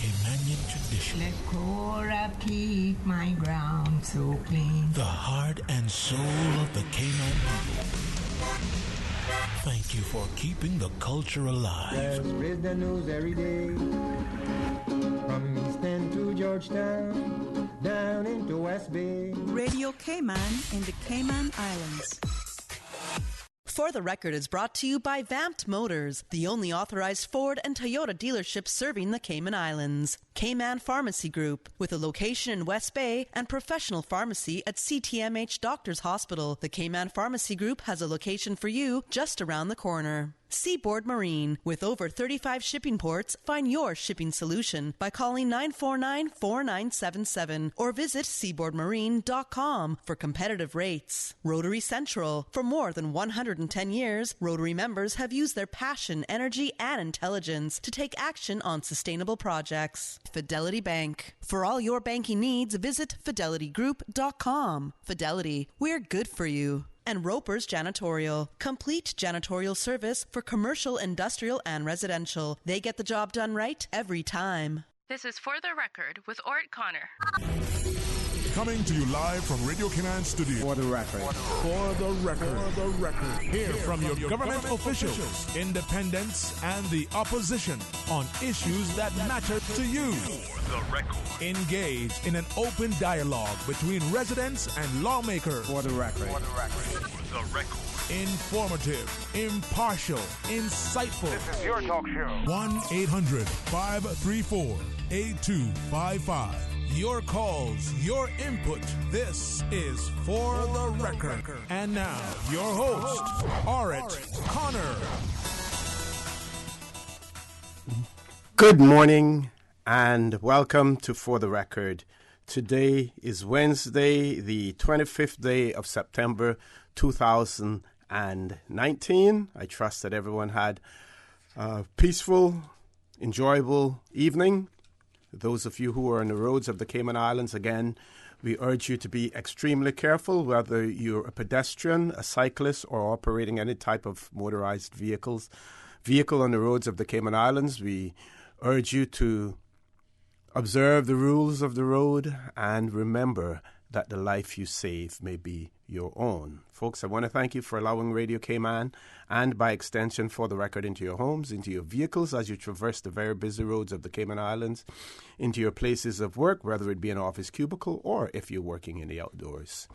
Caymanian tradition. Let Cora keep my ground so clean. The heart and soul of the Cayman people. Thank you for keeping the culture alive. Let's spread the news every day. From East End to Georgetown, down into West Bay. Radio Cayman in the Cayman Islands. For the Record is brought to you by Vamped Motors, the only authorized Ford and Toyota dealership serving the Cayman Islands. Cayman Pharmacy Group, with a location in West Bay and professional pharmacy at CTMH Doctors Hospital. The Cayman Pharmacy Group has a location for you just around the corner. Seaboard Marine, with over 35 shipping ports, find your shipping solution by calling 949-4977 or visit seaboardmarine.com for competitive rates. Rotary Central, for more than 110 years, Rotary members have used their passion, energy, and intelligence to take action on sustainable projects. Fidelity Bank, for all your banking needs, visit fidelitygroup.com. Fidelity, we're good for you. And Roper's Janitorial, complete janitorial service for commercial, industrial, and residential. They get the job done right every time. This is For the Record with Orrett Connor. Coming to you live from Radio Cayman Studio. For the Record. For the Record. For the Record. Hear from your government officials, independents, and the opposition on issues that matter to you. For the Record. Engage in an open dialogue between residents and lawmakers. For the Record. For the Record. For the Record. Informative, impartial, insightful. This is your talk show. 1-800-534-8255. Your calls, your input. This is For the Record. And now, your host, Orrett Connor. Good morning and welcome to For the Record. Today is Wednesday, the 25th day of September 2019. I trust that everyone had a peaceful, enjoyable evening. Those of you who are on the roads of the Cayman Islands, again, we urge you to be extremely careful, whether you're a pedestrian, a cyclist, or operating any type of motorized vehicle on the roads of the Cayman Islands. We urge you to observe the rules of the road and remember that the life you save may be your own. Folks, I want to thank you for allowing Radio Cayman and by extension For the Record into your homes, into your vehicles as you traverse the very busy roads of the Cayman Islands, into your places of work, whether it be an office cubicle or if you're working in the outdoors.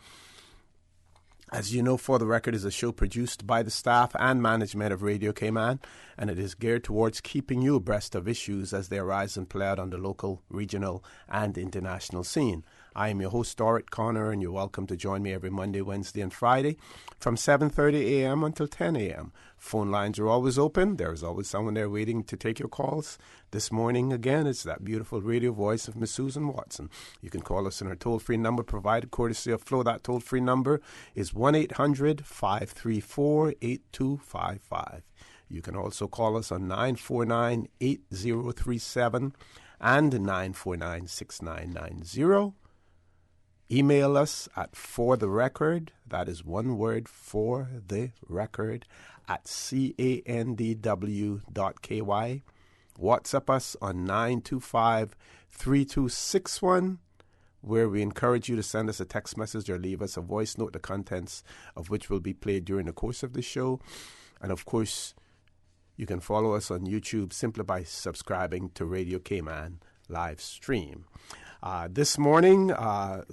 As you know, For the Record is a show produced by the staff and management of Radio Cayman, and it is geared towards keeping you abreast of issues as they arise and play out on the local, regional, and international scene. I am your host, Orrett Connor, and you're welcome to join me every Monday, Wednesday, and Friday from 7:30 a.m. until 10 a.m. Phone lines are always open. There is always someone there waiting to take your calls. This morning, again, it's that beautiful radio voice of Miss Susan Watson. You can call us on our toll-free number provided courtesy of Flo. That toll-free number is 1-800-534-8255. You can also call us on 949-8037 and 949-6990. Email us at fortherecord, that is one word, for the record, at candw.ky. WhatsApp us on 925-3261, where we encourage you to send us a text message or leave us a voice note, the contents of which will be played during the course of the show. And of course, you can follow us on YouTube simply by subscribing to Radio Cayman live stream. This morning,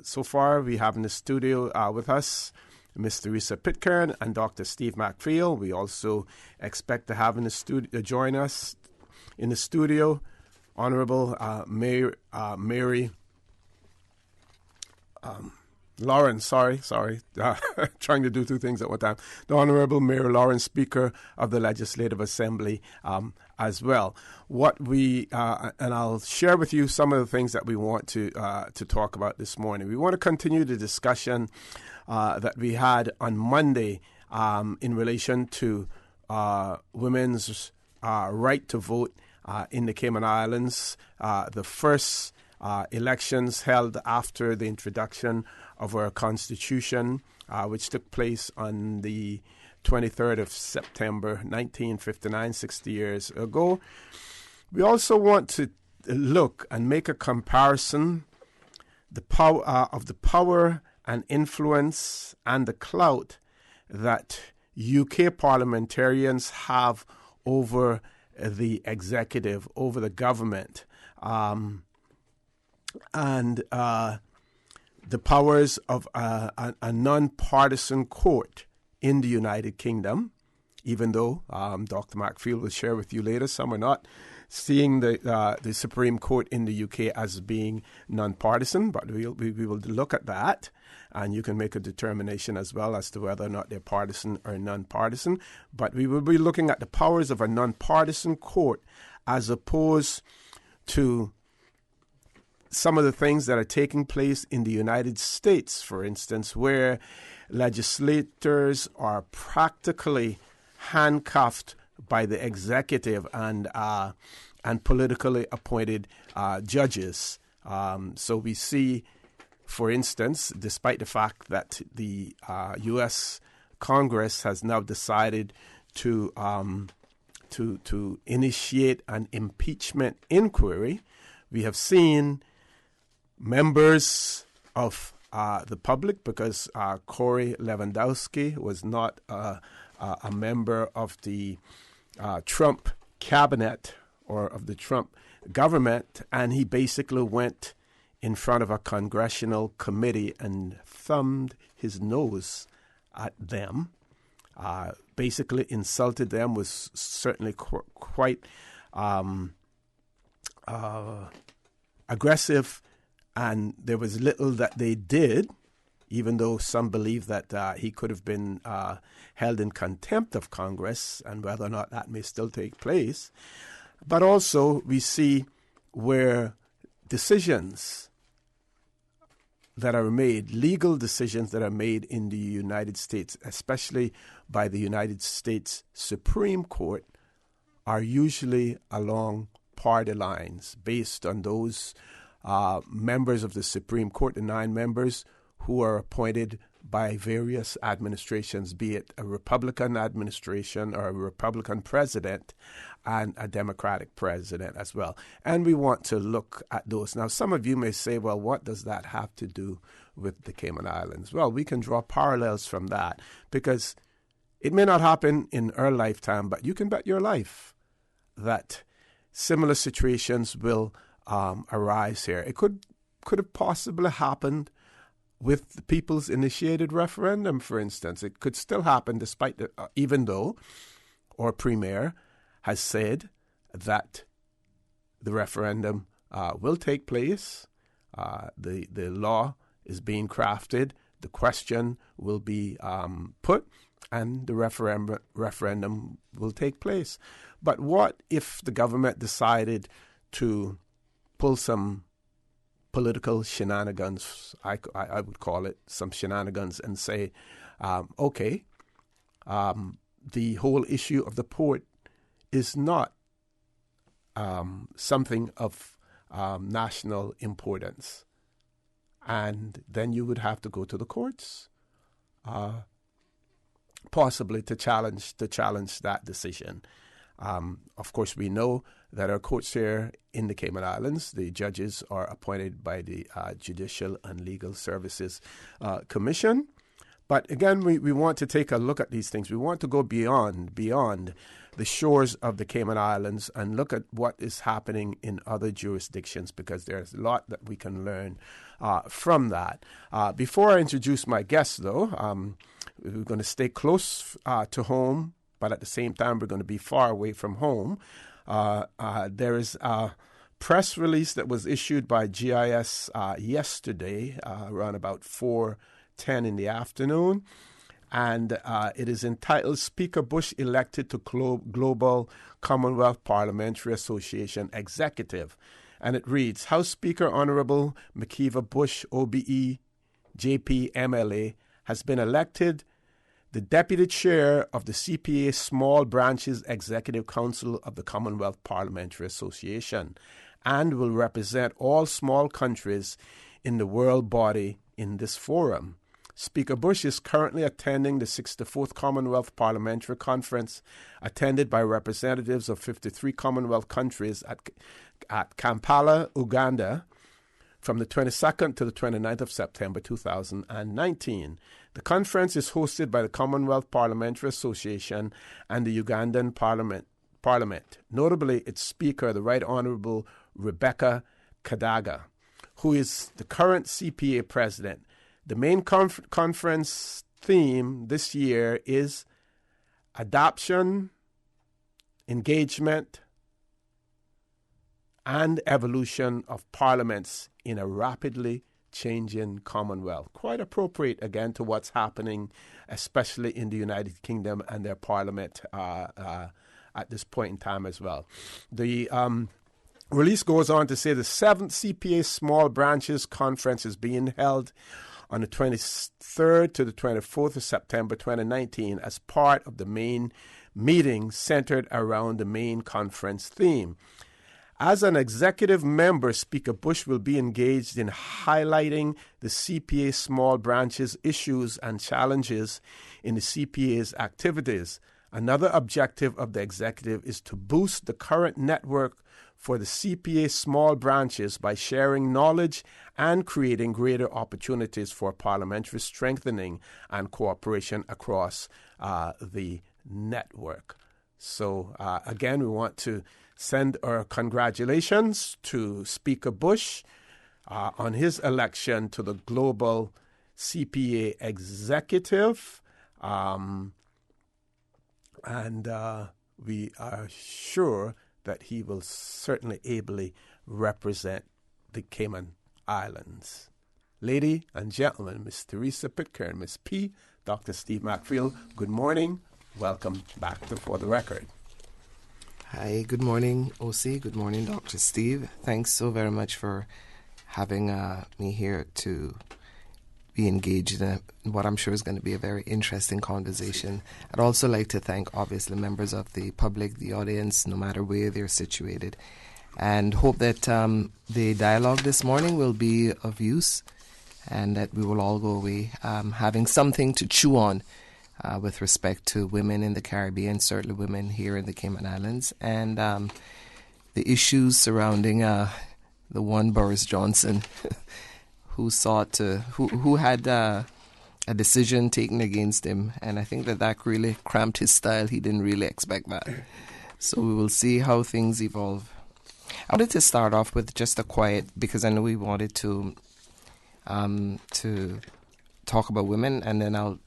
so far, we have in the studio with us Ms. Theresa Pitcairn and Dr. Steve McPhail. We also expect to have in the studio join us in the studio Honorable Mary Lawrence, sorry, trying to do two things at one time. The Honorable Mayor Lawrence, Speaker of the Legislative Assembly, as well. What we and I'll share with you some of the things that we want to talk about this morning. We want to continue the discussion that we had on Monday in relation to women's right to vote in the Cayman Islands. The first elections held after the introduction of our Constitution, which took place on the 23rd of September 1959, 60 years ago. We also want to look and make a comparison the power and influence and the clout that UK parliamentarians have over the executive, over the government, and the powers of a non-partisan court in the United Kingdom, even though Dr. Macfield will share with you later, some are not seeing the Supreme Court in the UK as being non-partisan, but we will look at that, and you can make a determination as well as to whether or not they're partisan or non-partisan. But we will be looking at the powers of a non-partisan court as opposed to some of the things that are taking place in the United States, for instance, where legislators are practically handcuffed by the executive and politically appointed judges. So we see, for instance, despite the fact that the U.S. Congress has now decided to initiate an impeachment inquiry, we have seen members of the public, because Corey Lewandowski was not a member of the Trump cabinet or of the Trump government, and he basically went in front of a congressional committee and thumbed his nose at them, basically insulted them, was certainly quite aggressive, and there was little that they did, even though some believe that he could have been held in contempt of Congress, and whether or not that may still take place. But also we see where decisions that are made, legal decisions that are made in the United States, especially by the United States Supreme Court, are usually along party lines based on those members of the Supreme Court, the 9 members who are appointed by various administrations, be it a Republican administration or a Republican president and a Democratic president as well. And we want to look at those. Now, some of you may say, well, what does that have to do with the Cayman Islands? Well, we can draw parallels from that, because it may not happen in our lifetime, but you can bet your life that similar situations will arise here. It could have possibly happened with the People's Initiated Referendum, for instance. It could still happen despite even though our Premier has said that the referendum will take place. The law is being crafted. The question will be put, and the referendum will take place. But what if the government decided to pull some political shenanigans, I would call it some shenanigans, and say, the whole issue of the port is not something of national importance. And then you would have to go to the courts, possibly to challenge that decision. Of course, we know that our courts here in the Cayman Islands, the judges are appointed by the Judicial and Legal Services Commission. But again, we want to take a look at these things. We want to go beyond the shores of the Cayman Islands and look at what is happening in other jurisdictions, because there's a lot that we can learn from that. Before I introduce my guests, though, we're going to stay close to home, but at the same time, we're going to be far away from home. There is a press release that was issued by GIS yesterday around about 4:10 in the afternoon, and it is entitled Speaker Bush Elected to Global Commonwealth Parliamentary Association Executive. And it reads, House Speaker Honorable Makiva Bush, OBE, JP, MLA, has been elected the Deputy Chair of the CPA Small Branches Executive Council of the Commonwealth Parliamentary Association, and will represent all small countries in the world body in this forum. Speaker Bush is currently attending the 64th Commonwealth Parliamentary Conference, attended by representatives of 53 Commonwealth countries at at Kampala, Uganda, from the 22nd to the 29th of September 2019. The conference is hosted by the Commonwealth Parliamentary Association and the Ugandan Parliament. Notably, its speaker, the Right Honourable Rebecca Kadaga, who is the current CPA president. The main conference theme this year is adoption, engagement, and evolution of parliaments in a rapidly changing Commonwealth. Quite appropriate, again, to what's happening, especially in the United Kingdom and their parliament at this point in time as well. The release goes on to say the 7th CPA Small Branches Conference is being held on the 23rd to the 24th of September 2019 as part of the main meeting centered around the main conference theme. As an executive member, Speaker Bush will be engaged in highlighting the CPA small branches issues and challenges in the CPA's activities. Another objective of the executive is to boost the current network for the CPA small branches by sharing knowledge and creating greater opportunities for parliamentary strengthening and cooperation across the network. So, again, we want to send our congratulations to Speaker Bush on his election to the Global CPA Executive. And we are sure that he will certainly ably represent the Cayman Islands. Lady and gentlemen, Miss Teresa Pitcairn, Miss P, Dr. Steve McField, good morning. Welcome back to For the Record. Hi, good morning, OC. Good morning, Dr. Steve. Thanks so very much for having me here to be engaged in what I'm sure is going to be a very interesting conversation. I'd also like to thank, obviously, members of the public, the audience, no matter where they're situated, and hope that the dialogue this morning will be of use and that we will all go away having something to chew on with respect to women in the Caribbean, certainly women here in the Cayman Islands, and the issues surrounding the one Boris Johnson who had a decision taken against him, and I think that really cramped his style. He didn't really expect that. So we will see how things evolve. I wanted to start off with just a quiet, because I know we wanted to talk about women, and then I'll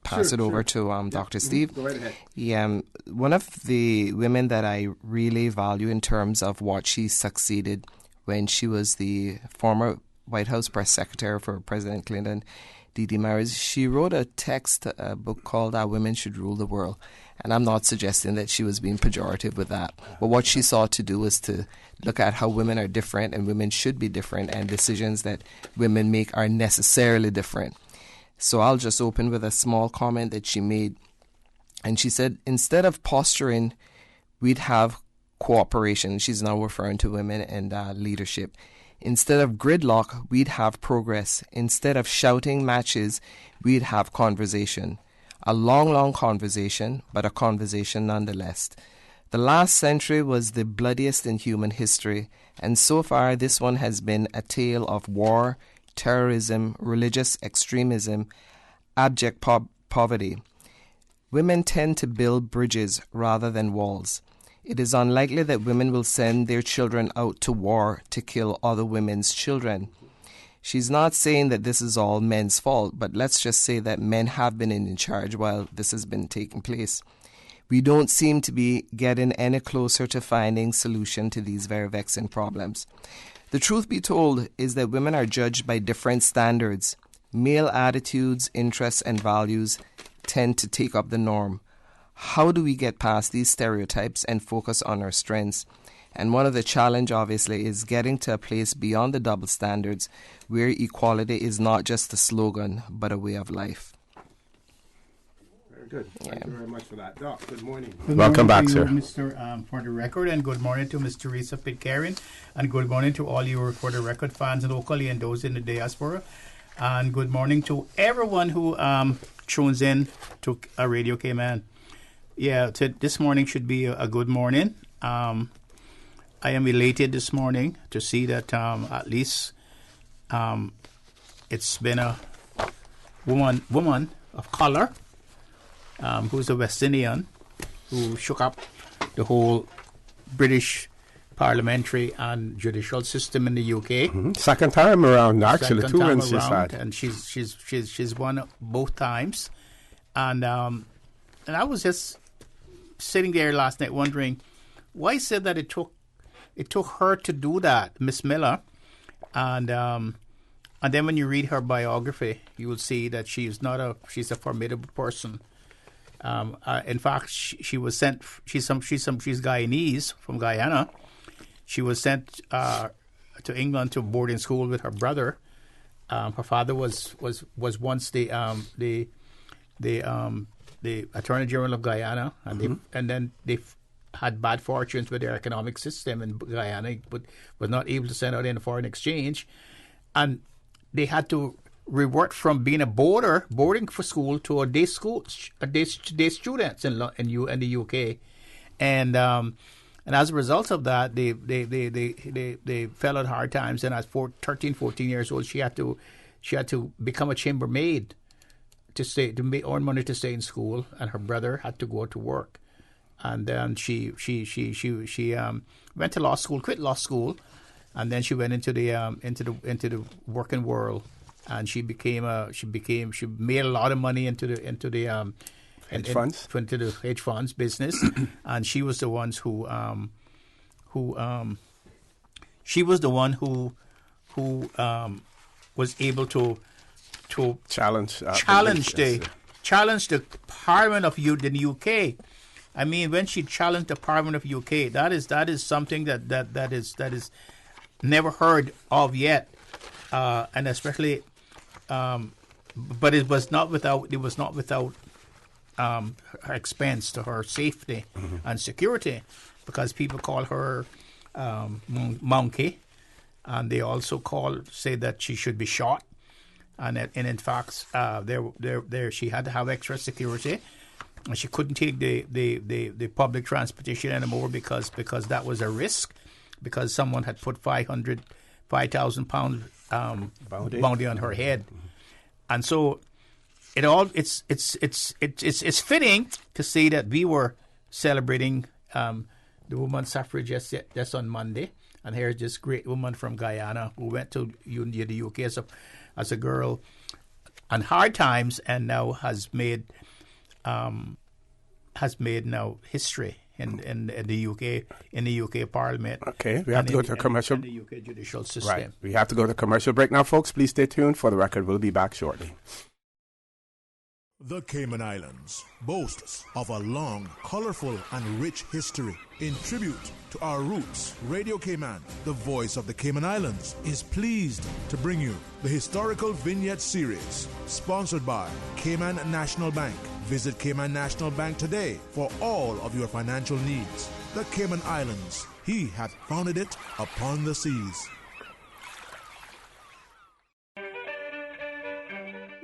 pass it over to Dr. Steve. Go right ahead. Yeah, one of the women that I really value in terms of what she succeeded when she was the former White House press secretary for President Clinton, Dee Maris, she wrote a book called Women Should Rule the World. And I'm not suggesting that she was being pejorative with that. But what she sought to do was to look at how women are different and women should be different, and decisions that women make are necessarily different. So I'll just open with a small comment that she made. And she said, instead of posturing, we'd have cooperation. She's now referring to women and leadership. Instead of gridlock, we'd have progress. Instead of shouting matches, we'd have conversation. A long, long conversation, but a conversation nonetheless. The last century was the bloodiest in human history, and so far this one has been a tale of war, terrorism, religious extremism, abject poverty. Women tend to build bridges rather than walls. It is unlikely that women will send their children out to war to kill other women's children. She's not saying that this is all men's fault, but let's just say that men have been in charge while this has been taking place. We don't seem to be getting any closer to finding solution to these very vexing problems. The truth be told is that women are judged by different standards. Male attitudes, interests, and values tend to take up the norm. How do we get past these stereotypes and focus on our strengths? And one of the challenge, obviously, is getting to a place beyond the double standards where equality is not just a slogan, but a way of life. Very good. Thank you very much for that. Doc, good morning. Welcome back, sir. sir. For the Record, and good morning to Ms. Teresa Pitcairn, and good morning to all your For the Record fans locally and those in the diaspora. And good morning to everyone who tunes in to Radio Cayman. Yeah, this morning should be a good morning. am elated this morning to see that at least it's been a woman of color who's a West Indian who shook up the whole British parliamentary and judicial system in the UK. Mm-hmm. Second time around, actually, Second 2 time wins she's around, had. and she's won both times. And I was just sitting there last night wondering why is it that it took her to do that, Miss Miller, and then when you read her biography, you will see that she's a formidable person. In fact, she was sent. She's Guyanese from Guyana. She was sent to England to boarding school with her brother. Her father was once the Attorney General of Guyana, and then they had bad fortunes with their economic system in Guyana, but was not able to send out any foreign exchange, and they had to revert from being a boarding for school to a day students in the UK, and as a result of that, they fell at hard times. And at 13, 14 years old, she had to become a chambermaid to earn money to stay in school, and her brother had to go to work. And then she went to law school, quit law school, and then she went into the working world, and she made a lot of money into the hedge funds business, and she was the ones who was able to challenge the Parliament of the UK. I mean, when she challenged the Parliament of UK, that is something that is never heard of yet, and especially, but it was not without her expense to her safety and security, because people call her monkey, and they also say that she should be shot, and in fact, there she had to have extra security. And she couldn't take the public transportation anymore because that was a risk, because someone had put £5,000 bounty on her head, and so it's fitting to say that we were celebrating the women's suffrage just on Monday, and here's this great woman from Guyana who went to the UK as a girl on hard times, and now has made now history in the UK Parliament. Okay, we have to go to a commercial. In the UK judicial system. Right, we have to go to a commercial break now, folks. Please stay tuned. For the record, we'll be back shortly. The Cayman Islands boasts of a long, colorful, and rich history. In tribute to our roots, Radio Cayman, the voice of the Cayman Islands, is pleased to bring you the Historical Vignette Series, sponsored by Cayman National Bank. Visit Cayman National Bank today for all of your financial needs. The Cayman Islands, he hath founded it upon the seas.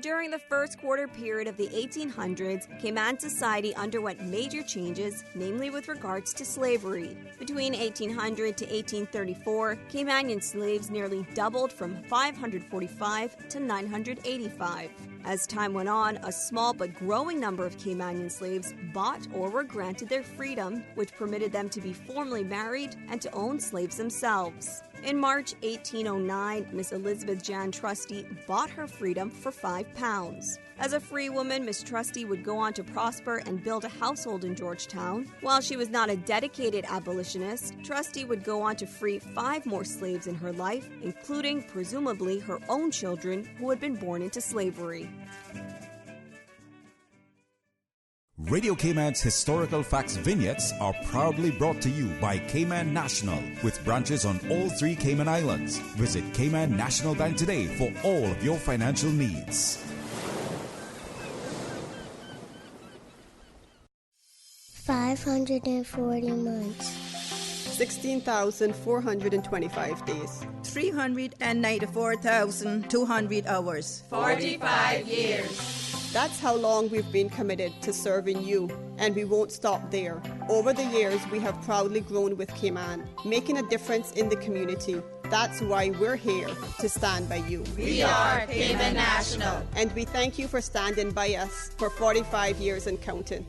During the first quarter period of the 1800s, Cayman society underwent major changes, namely with regards to slavery. Between 1800 to 1834, Caymanian slaves nearly doubled from 545 to 985. As time went on, a small but growing number of Caymanian slaves bought or were granted their freedom, which permitted them to be formally married and to own slaves themselves. In March 1809, Miss Elizabeth Jan Trusty bought her freedom for £5. As a free woman, Miss Trusty would go on to prosper and build a household in Georgetown. While she was not a dedicated abolitionist, Trusty would go on to free 5 more slaves in her life, including, presumably, her own children who had been born into slavery. Radio Cayman's Historical Facts Vignettes are proudly brought to you by Cayman National, with branches on all 3 Cayman Islands. Visit Cayman National Bank today for all of your financial needs. $540 months. 16,425 days. 394,200 hours. 45 years. That's how long we've been committed to serving you, and we won't stop there. Over the years, we have proudly grown with Cayman, making a difference in the community. That's why we're here, to stand by you. We are Cayman National. And we thank you for standing by us for 45 years and counting.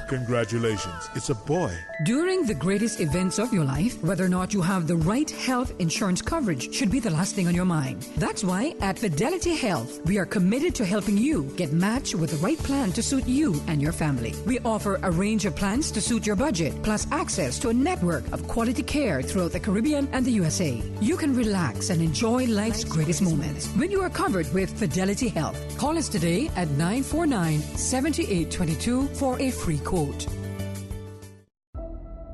Congratulations, it's a boy. During the greatest events of your life, whether or not you have the right health insurance coverage should be the last thing on your mind. That's why at Fidelity Health, we are committed to helping you get matched with the right plan to suit you and your family. We offer a range of plans to suit your budget, plus access to a network of quality care throughout the Caribbean and the USA. You can relax and enjoy life's greatest moments when you are covered with Fidelity Health. Call us today at 949-7822 for a free quote.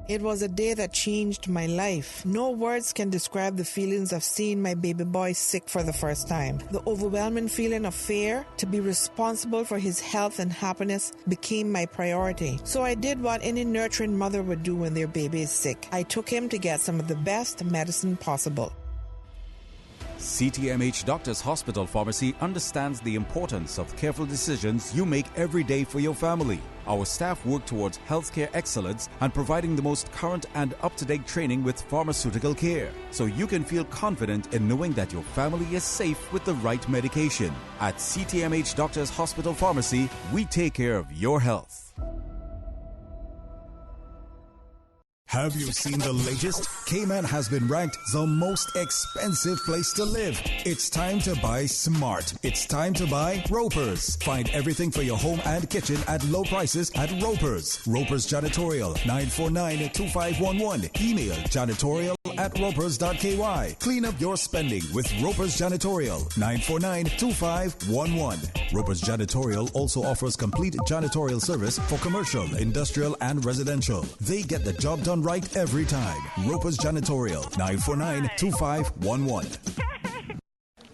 It was a day that changed my life. No words can describe the feelings of seeing my baby boy sick for the first time. The overwhelming feeling of fear to be responsible for his health and happiness became my priority. So I did what any nurturing mother would do when their baby is sick. I took him to get some of the best medicine possible. CTMH Doctors Hospital Pharmacy understands the importance of careful decisions you make every day for your family. Our staff work towards healthcare excellence and providing the most current and up-to-date training with pharmaceutical care, so you can feel confident in knowing that your family is safe with the right medication. At CTMH Doctors Hospital Pharmacy, we take care of your health. Have you seen the latest? Cayman has been ranked the most expensive place to live. It's time to buy smart. It's time to buy Ropers. Find everything for your home and kitchen at low prices at Ropers. Ropers Janitorial, 949-2511. Email janitorial@ropers.ky. Clean up your spending with Ropers Janitorial, 949-2511. Ropers Janitorial also offers complete janitorial service for commercial, industrial, and residential. They get the job done right every time. Ropers Janitorial, 949-2511.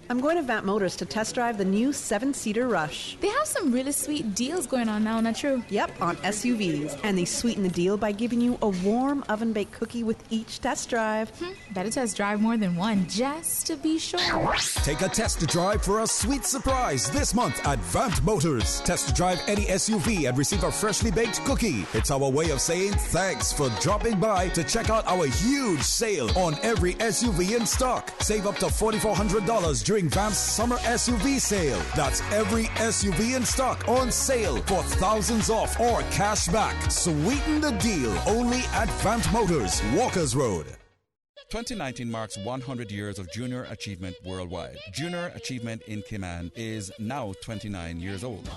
I'm going to Vamp Motors to test drive the new 7-seater Rush. They have some really sweet deals going on now, not true? Yep, on SUVs. And they sweeten the deal by giving you a warm oven-baked cookie with each test drive. Better test drive more than one, just to be sure. Take a test drive for a sweet surprise this month at Vamp Motors. Test drive any SUV and receive a freshly baked cookie. It's our way of saying thanks for dropping by to check out our huge sale on every SUV in stock. Save up to $4,400 during Vamp's summer SUV sale. That's every SUV in stock on sale for thousands off or cash back. Sweeten the deal only at Vamp Motors, Walkers Road. 2019 marks 100 years of junior achievement worldwide. Junior achievement in Cayman is now 29 years old.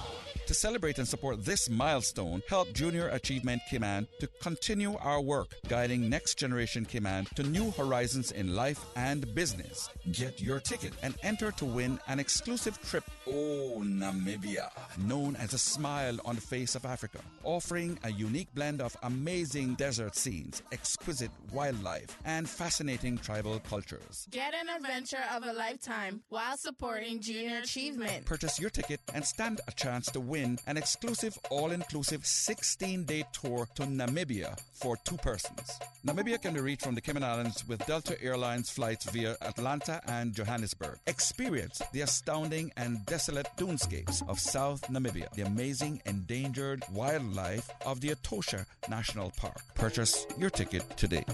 To celebrate and support this milestone, help Junior Achievement Cayman to continue our work, guiding next generation Cayman to new horizons in life and business. Get your ticket and enter to win an exclusive trip, Namibia, known as a smile on the face of Africa, offering a unique blend of amazing desert scenes, exquisite wildlife, and fascinating tribal cultures. Get an adventure of a lifetime while supporting Junior Achievement. Purchase your ticket and stand a chance to win an exclusive all-inclusive 16-day tour to Namibia for 2 persons. Namibia can be reached from the Cayman Islands with Delta Airlines flights via Atlanta and Johannesburg. Experience the astounding and desolate dunescapes of South Namibia, the amazing endangered wildlife of the Etosha National Park. Purchase your ticket today.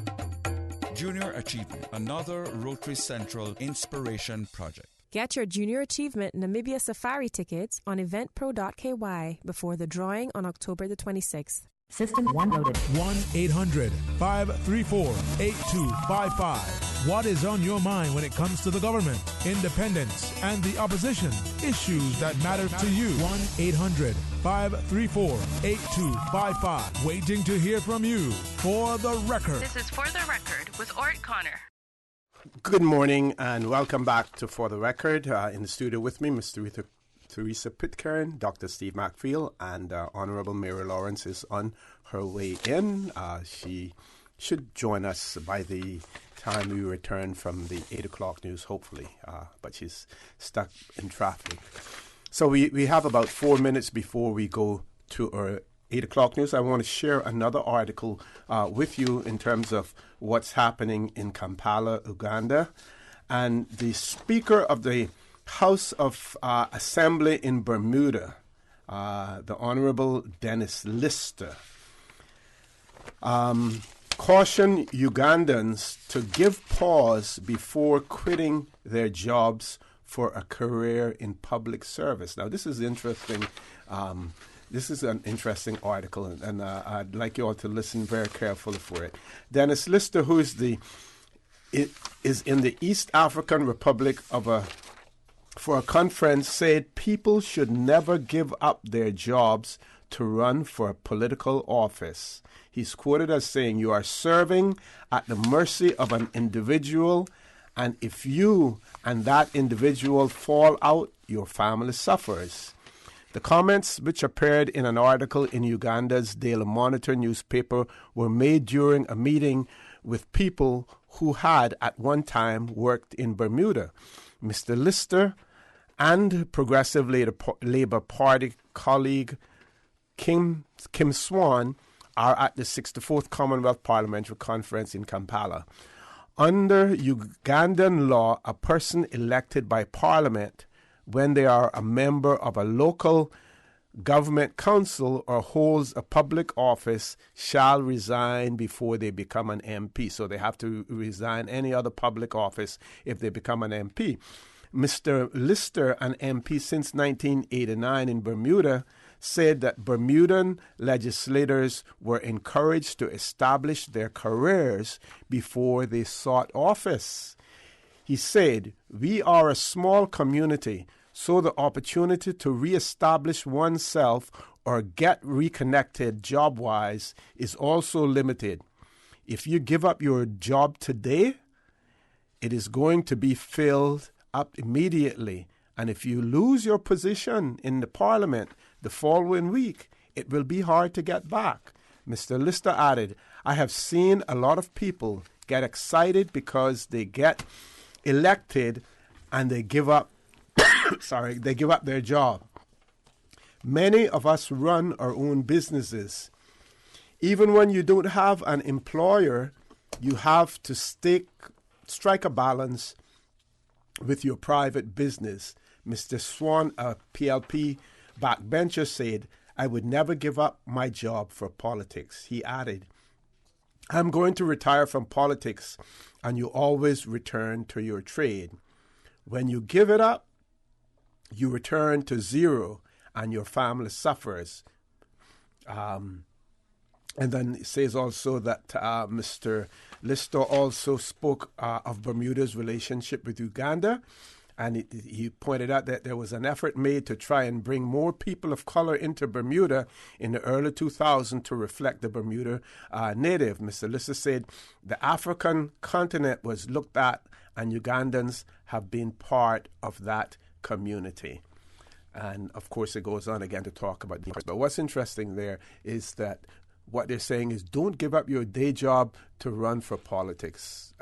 Junior Achievement, another Rotary Central inspiration project. Get your Junior Achievement Namibia Safari tickets on eventpro.ky before the drawing on October the 26th. System 1 loaded. 1-800-534-8255. What is on your mind when it comes to the government, independence, and the opposition? Issues that matter to you. 1-800-534-8255. Waiting to hear from you. For the record. This is For the Record with Orrett Connor. Good morning and welcome back to For the Record. In the studio with me, Ms. Teresa Pitcairn, Dr. Steve McFeel, and Honorable Mary Lawrence is on her way in. She should join us by the time we return from the 8 o'clock news, hopefully, but she's stuck in traffic. So we have about 4 minutes before we go to our 8 o'clock news. I want to share another article with you in terms of what's happening in Kampala, Uganda. And the Speaker of the House of Assembly in Bermuda, the Honorable Dennis Lister, cautioned Ugandans to give pause before quitting their jobs for a career in public service. Now, this is interesting. This is an interesting article, and I'd like you all to listen very carefully for it. Dennis Lister, who is in the East African Republic for a conference, said people should never give up their jobs to run for a political office. He's quoted as saying, "You are serving at the mercy of an individual, and if you and that individual fall out, your family suffers." The comments, which appeared in an article in Uganda's Daily Monitor newspaper, were made during a meeting with people who had at one time worked in Bermuda. Mr. Lister and Progressive Labour Party colleague Kim Swan are at the 64th Commonwealth Parliamentary Conference in Kampala. Under Ugandan law, a person elected by Parliament when they are a member of a local government council or holds a public office shall resign before they become an MP. So they have to resign any other public office if they become an MP. Mr. Lister, an MP since 1989 in Bermuda, said that Bermudan legislators were encouraged to establish their careers before they sought office. He said, "We are a small community, so the opportunity to reestablish oneself or get reconnected job-wise is also limited. If you give up your job today, it is going to be filled up immediately. And if you lose your position in the parliament the following week, it will be hard to get back." Mr. Lister added, "I have seen a lot of people get excited because they get elected and they give up they give up their job. Many of us run our own businesses. Even when you don't have an employer, you have to strike a balance with your private business." Mr. Swan, a PLP backbencher, said, "I would never give up my job for politics." He added, "I'm going to retire from politics, and you always return to your trade. When you give it up, you return to zero, and your family suffers." And then it says also that Mr. Lister also spoke of Bermuda's relationship with Uganda, and he pointed out that there was an effort made to try and bring more people of color into Bermuda in the early 2000s to reflect the Bermuda native. Mr. Lister said the African continent was looked at, and Ugandans have been part of that community. And of course, it goes on again to talk about the. But what's interesting there is that what they're saying is don't give up your day job to run for politics.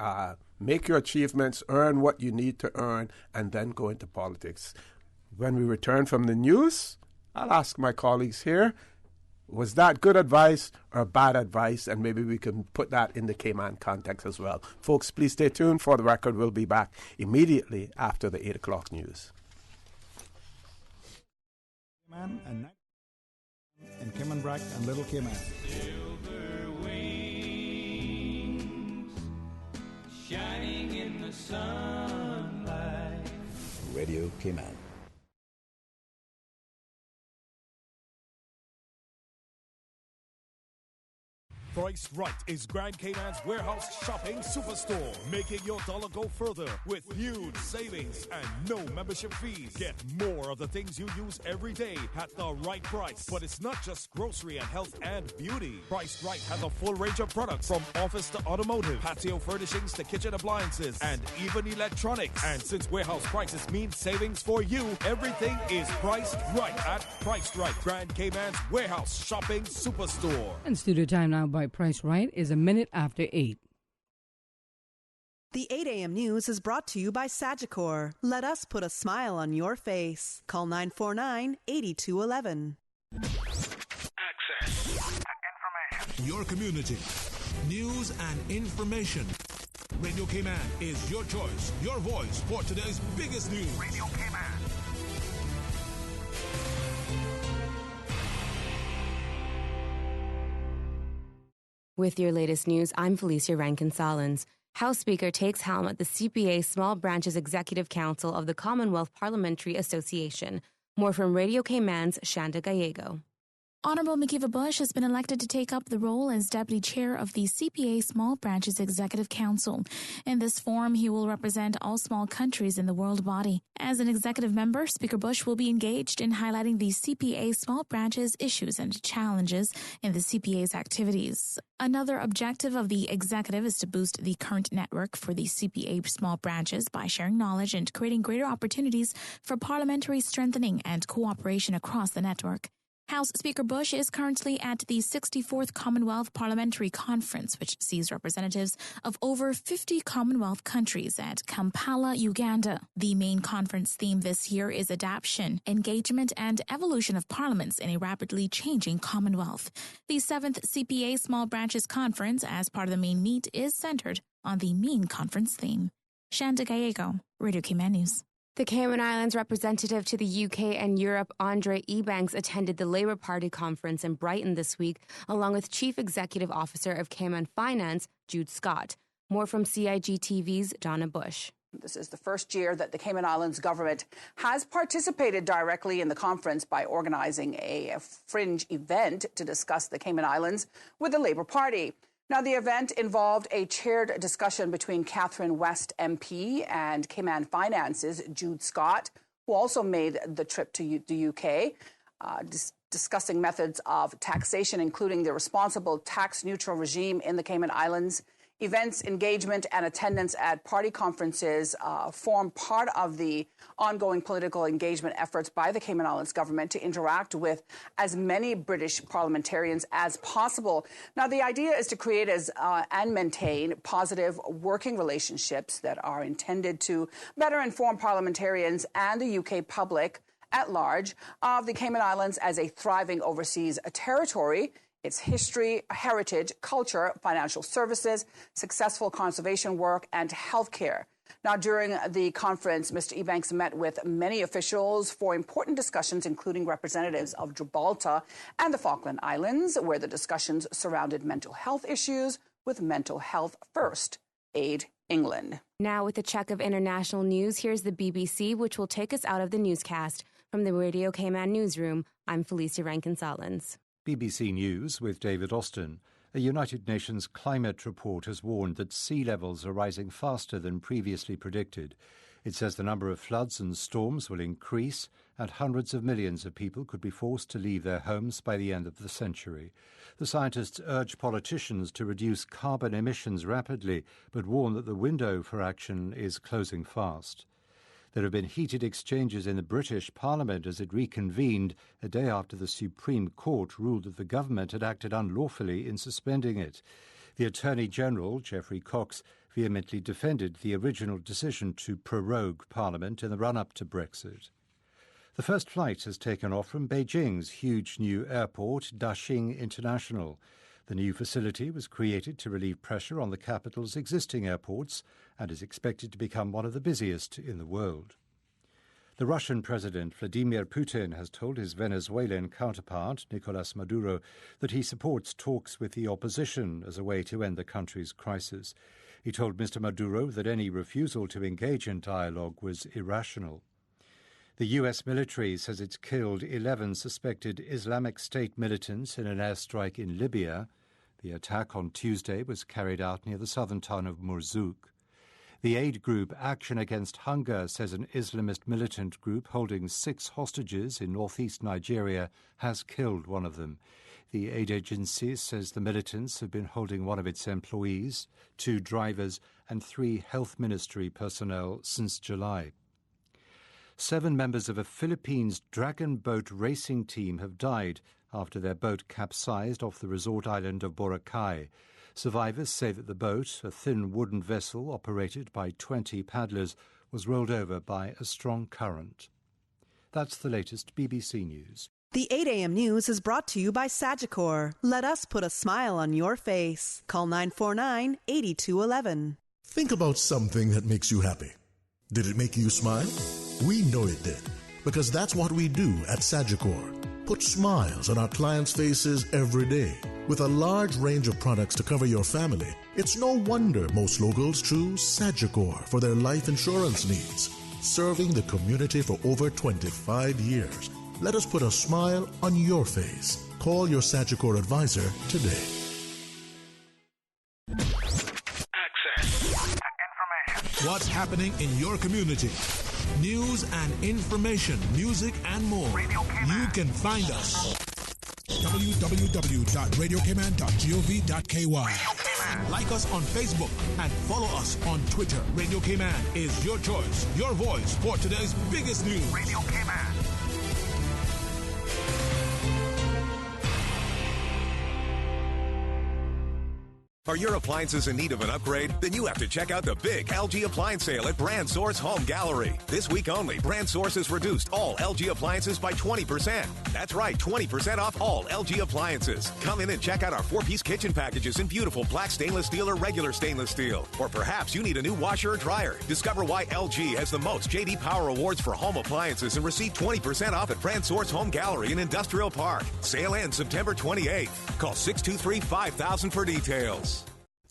Make your achievements, earn what you need to earn, and then go into politics. When we return from the news, I'll ask my colleagues here, was that good advice or bad advice? And maybe we can put that in the Cayman context as well. Folks, please stay tuned. For the record, we'll be back immediately after the 8 o'clock news. And Cayman Brack and Little Cayman. Silver wings shining in the sunlight. Radio Cayman. Price Right is Grand Cayman's warehouse shopping superstore, making your dollar go further with huge savings and no membership fees. Get more of the things you use every day at the right price. But it's not just grocery and health and beauty. Price Right has a full range of products from office to automotive, patio furnishings to kitchen appliances, and even electronics. And since warehouse prices mean savings for you, everything is priced right at Price Right, Grand Cayman's warehouse shopping superstore. And studio time now by Price Right is a minute after 8. The 8 a.m. news is brought to you by Sagicor. Let us put a smile on your face. Call 949-8211. Access. Information. Your community. News and information. Radio Cayman is your choice, your voice for today's biggest news. Radio Cayman. With your latest news, I'm Felicia Rankin-Solins. House Speaker takes helm at the CPA Small Branches Executive Council of the Commonwealth Parliamentary Association. More from Radio Cayman's Shanda Gallego. Honorable McKeeva Bush has been elected to take up the role as Deputy Chair of the CPA Small Branches Executive Council. In this forum, he will represent all small countries in the world body. As an executive member, Speaker Bush will be engaged in highlighting the CPA Small Branches issues and challenges in the CPA's activities. Another objective of the executive is to boost the current network for the CPA small branches by sharing knowledge and creating greater opportunities for parliamentary strengthening and cooperation across the network. House Speaker Bush is currently at the 64th Commonwealth Parliamentary Conference, which sees representatives of over 50 Commonwealth countries at Kampala, Uganda. The main conference theme this year is adaptation, engagement, and evolution of parliaments in a rapidly changing Commonwealth. The 7th CPA Small Branches Conference, as part of the main meet, is centered on the main conference theme. Shanda Gallego, Radio Cayman News. The Cayman Islands representative to the UK and Europe, Andre Ebanks, attended the Labour Party conference in Brighton this week, along with Chief Executive Officer of Cayman Finance, Jude Scott. More from CIG-TV's Donna Bush. This is the first year that the Cayman Islands government has participated directly in the conference by organizing a fringe event to discuss the Cayman Islands with the Labour Party. Now, the event involved a chaired discussion between Catherine West MP and Cayman Finance's Jude Scott, who also made the trip to the UK, discussing methods of taxation, including the responsible tax-neutral regime in the Cayman Islands. Events, engagement, and attendance at party conferences form part of the ongoing political engagement efforts by the Cayman Islands government to interact with as many British parliamentarians as possible. Now, the idea is to create and maintain positive working relationships that are intended to better inform parliamentarians and the UK public at large of the Cayman Islands as a thriving overseas territory, its history, heritage, culture, financial services, successful conservation work, and healthcare. Now, during the conference, Mr. Ebanks met with many officials for important discussions, including representatives of Gibraltar and the Falkland Islands, where the discussions surrounded mental health issues with Mental Health First Aid England. Now, with a check of international news, here's the BBC, which will take us out of the newscast. From the Radio Cayman newsroom, I'm Felicia Rankin-Solins. BBC News with David Austin. A United Nations climate report has warned that sea levels are rising faster than previously predicted. It says the number of floods and storms will increase and hundreds of millions of people could be forced to leave their homes by the end of the century. The scientists urge politicians to reduce carbon emissions rapidly, but warn that the window for action is closing fast. There have been heated exchanges in the British Parliament as it reconvened a day after the Supreme Court ruled that the government had acted unlawfully in suspending it. The Attorney General, Geoffrey Cox, vehemently defended the original decision to prorogue Parliament in the run-up to Brexit. The first flight has taken off from Beijing's huge new airport, Daxing International. The new facility was created to relieve pressure on the capital's existing airports and is expected to become one of the busiest in the world. The Russian President Vladimir Putin has told his Venezuelan counterpart, Nicolas Maduro, that he supports talks with the opposition as a way to end the country's crisis. He told Mr. Maduro that any refusal to engage in dialogue was irrational. The U.S. military says it's killed 11 suspected Islamic State militants in an airstrike in Libya. The attack on Tuesday was carried out near the southern town of Mourzouk. The aid group Action Against Hunger says an Islamist militant group holding 6 hostages in northeast Nigeria has killed one of them. The aid agency says the militants have been holding one of its employees, 2 drivers, and 3 health ministry personnel since July. 7 members of a Philippines dragon boat racing team have died after their boat capsized off the resort island of Boracay. Survivors say that the boat, a thin wooden vessel operated by 20 paddlers, was rolled over by a strong current. That's the latest BBC News. The 8 a.m. news is brought to you by Sagicor. Let us put a smile on your face. Call 949-8211. Think about something that makes you happy. Did it make you smile? We know it did, because that's what we do at Sagicor. Put smiles on our clients' faces every day. With a large range of products to cover your family, it's no wonder most locals choose Sagicor for their life insurance needs. Serving the community for over 25 years. Let us put a smile on your face. Call your Sagicor advisor today. What's happening in your community? News and information, music and more. You can find us. www.radiocayman.gov.ky. Like us on Facebook and follow us on Twitter. Radio Cayman is your choice, your voice for today's biggest news. Radio Cayman. Are your appliances in need of an upgrade? Then you have to check out the big LG appliance sale at Brand Source Home Gallery. This week only, Brand Source has reduced all LG appliances by 20%. That's right, 20% off all LG appliances. Come in and check out our 4-piece kitchen packages in beautiful black stainless steel or regular stainless steel. Or perhaps you need a new washer or dryer. Discover why LG has the most J.D. Power Awards for home appliances and receive 20% off at Brand Source Home Gallery in Industrial Park. Sale ends September 28th. Call 623-5000 for details.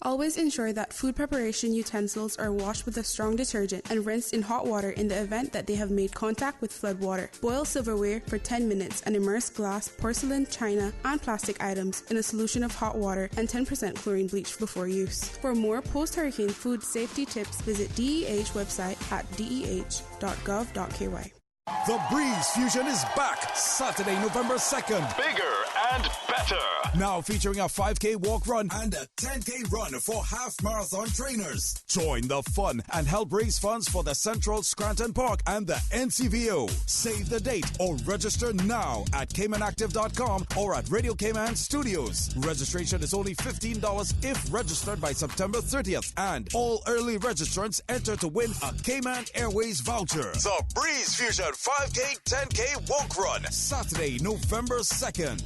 Always ensure that food preparation utensils are washed with a strong detergent and rinsed in hot water in the event that they have made contact with flood water. Boil silverware for 10 minutes and immerse glass, porcelain, china, and plastic items in a solution of hot water and 10% chlorine bleach before use. For more post-hurricane food safety tips, visit DEH website at deh.gov.ky. The Breeze Fusion is back Saturday, November 2nd. Bigger and better. Now featuring a 5K walk run and a 10K run for half marathon trainers. Join the fun and help raise funds for the Central Scranton Park and the NCVO. Save the date or register now at CaymanActive.com or at Radio Cayman Studios. Registration is only $15 if registered by September 30th. And all early registrants enter to win a Cayman Airways voucher. The Breeze Fusion 5K, 10K walk run. Saturday, November 2nd.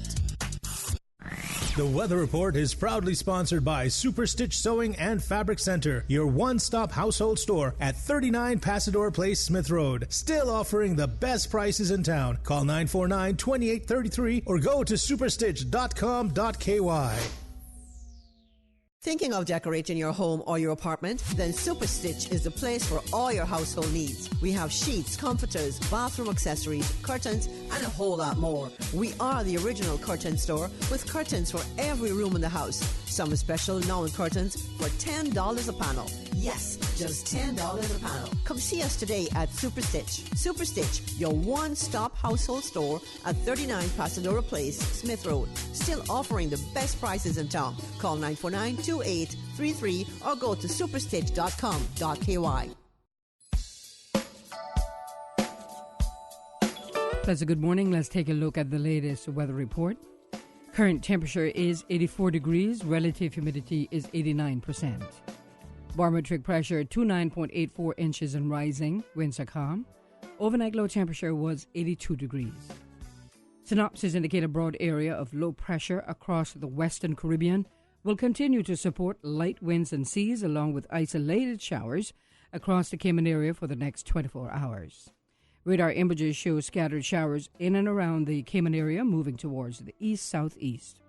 The Weather Report is proudly sponsored by Super Stitch Sewing and Fabric Center, your one-stop household store at 39 Pasador Place, Smith Road. Still offering the best prices in town. Call 949-2833 or go to superstitch.com.ky. Thinking of decorating your home or your apartment? Then Super Stitch is the place for all your household needs. We have sheets, comforters, bathroom accessories, curtains, and a whole lot more. We are the original curtain store with curtains for every room in the house. Some special now curtains for $10 a panel. Yes, just $10 a panel. Come see us today at Super Stitch. Super Stitch, your one-stop household store at 39 Pasadora Place, Smith Road. Still offering the best prices in town. Call 949-2833 or go to superstitch.com.ky. Pleasant good morning. Let's take a look at the latest weather report. Current temperature is 84 degrees. Relative humidity is 89%. Barometric pressure 29.84 inches and rising. Winds are calm. Overnight low temperature was 82 degrees. Synopsis indicate a broad area of low pressure across the Western Caribbean will continue to support light winds and seas along with isolated showers across the Cayman area for the next 24 hours. Radar images show scattered showers in and around the Cayman area moving towards the east-southeast.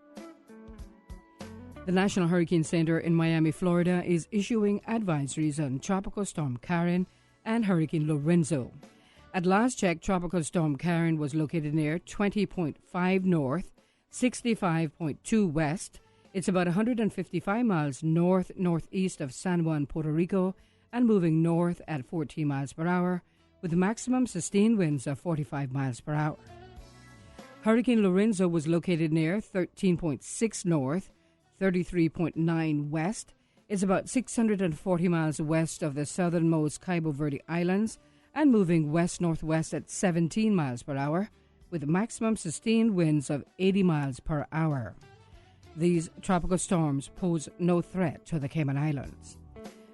The National Hurricane Center in Miami, Florida is issuing advisories on Tropical Storm Karen and Hurricane Lorenzo. At last check, Tropical Storm Karen was located near 20.5 north, 65.2 west. It's about 155 miles north-northeast of San Juan, Puerto Rico, and moving north at 14 miles per hour, with maximum sustained winds of 45 miles per hour. Hurricane Lorenzo was located near 13.6 north, 33.9 west. It's about 640 miles west of the southernmost Cabo Verde Islands and moving west-northwest at 17 miles per hour, with maximum sustained winds of 80 miles per hour. These tropical storms pose no threat to the Cayman Islands.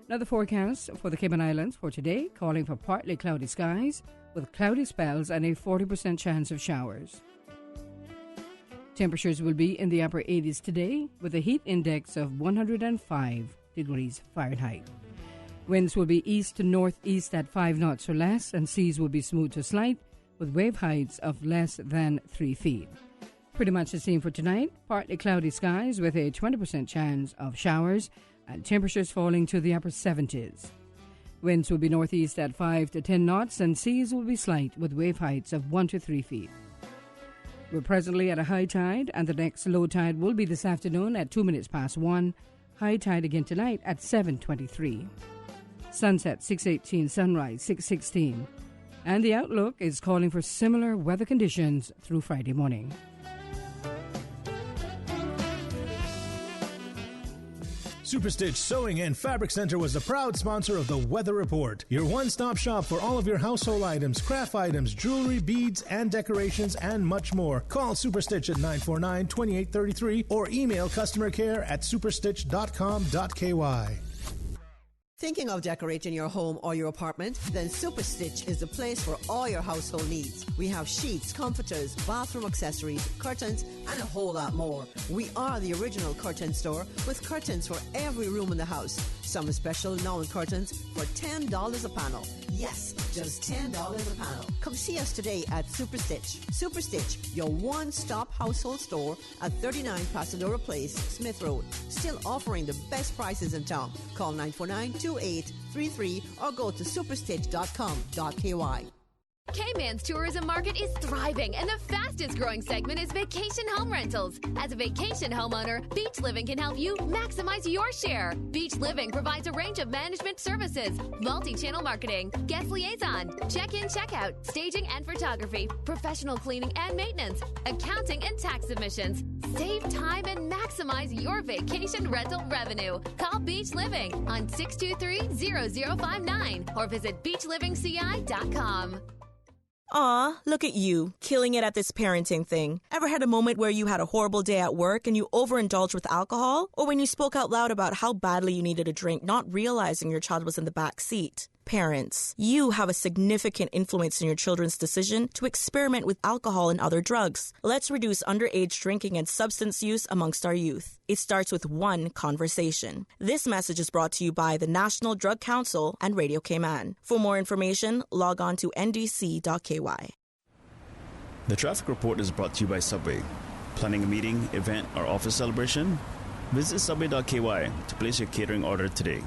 Now the forecast for the Cayman Islands for today, calling for partly cloudy skies with cloudy spells and a 40% chance of showers. Temperatures will be in the upper 80s today with a heat index of 105 degrees Fahrenheit. Winds will be east to northeast at 5 knots or less, and seas will be smooth to slight with wave heights of less than 3 feet. Pretty much the same for tonight. Partly cloudy skies with a 20% chance of showers and temperatures falling to the upper 70s. Winds will be northeast at 5 to 10 knots, and seas will be slight with wave heights of 1 to 3 feet. We're presently at a high tide, and the next low tide will be this afternoon at 2 minutes past 1. High tide again tonight at 7:23. Sunset 6:18, sunrise 6:16. And the outlook is calling for similar weather conditions through Friday morning. Superstitch Sewing and Fabric Center was the proud sponsor of the Weather Report, your one-stop shop for all of your household items, craft items, jewelry, beads, and decorations, and much more. Call Superstitch at 949-2833 or email customer care at superstitch.com.ky. Thinking of decorating your home or your apartment? Then Superstitch is the place for all your household needs. We have sheets, comforters, bathroom accessories, curtains, and a whole lot more. We are the original curtain store with curtains for every room in the house. Some special known curtains for $10 a panel. Yes, just $10 a panel. Come see us today at Superstitch. Superstitch, your one-stop household store at 39 Pasadena Place, Smith Road. Still offering the best prices in town. Call 949-2833 or go to superstitch.com.ky. Cayman's tourism market is thriving, and the fastest growing segment is vacation home rentals. As a vacation homeowner, Beach Living can help you maximize your share. Beach Living provides a range of management services, multi-channel marketing, guest liaison, check-in, check-out, staging and photography, professional cleaning and maintenance, accounting and tax submissions. Save time and maximize your vacation rental revenue. Call Beach Living on 623-0059 or visit beachlivingci.com. Aw, look at you, killing it at this parenting thing. Ever had a moment where you had a horrible day at work and you overindulged with alcohol? Or when you spoke out loud about how badly you needed a drink, not realizing your child was in the back seat? Parents, you have a significant influence in your children's decision to experiment with alcohol and other drugs. Let's reduce underage drinking and substance use amongst our youth. It starts with one conversation. This message is brought to you by the National Drug Council and Radio Cayman. For more information, log on to ndc.ky. The traffic report is brought to you by Subway. Planning a meeting, event, or office celebration? Visit subway.ky to place your catering order today.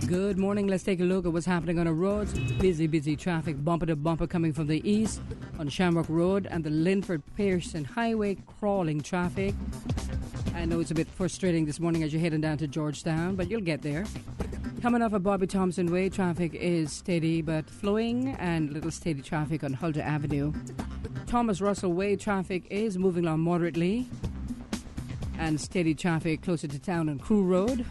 Good morning. Let's take a look at what's happening on our roads. Busy traffic, bumper to bumper coming from the east on Shamrock Road and the Linford-Pearson Highway, crawling traffic. I know it's a bit frustrating this morning as you're heading down to Georgetown, but you'll get there. Coming off of Bobby Thompson Way, traffic is steady but flowing, and little steady traffic on Huldah Avenue. Thomas Russell Way, traffic is moving along moderately, and steady traffic closer to town on Crew Road.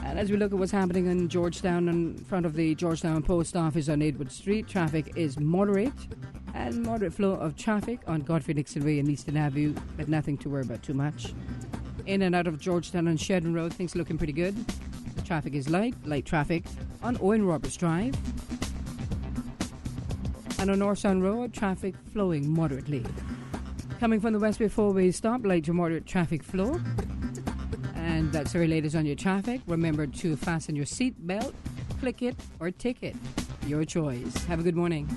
And as we look at what's happening in Georgetown, in front of the Georgetown Post Office on Edward Street, traffic is moderate, and moderate flow of traffic on Godfrey Nixon Way and Eastern Avenue, but nothing to worry about too much. In and out of Georgetown on Shedden Road, things looking pretty good. The traffic is light traffic on Owen Roberts Drive. And on North Sound Road, traffic flowing moderately. Coming from the Westway 4-way stop, light to moderate traffic flow. And that's very latest on your traffic. Remember to fasten your seat belt, click it, or ticket. Your choice. Have a good morning.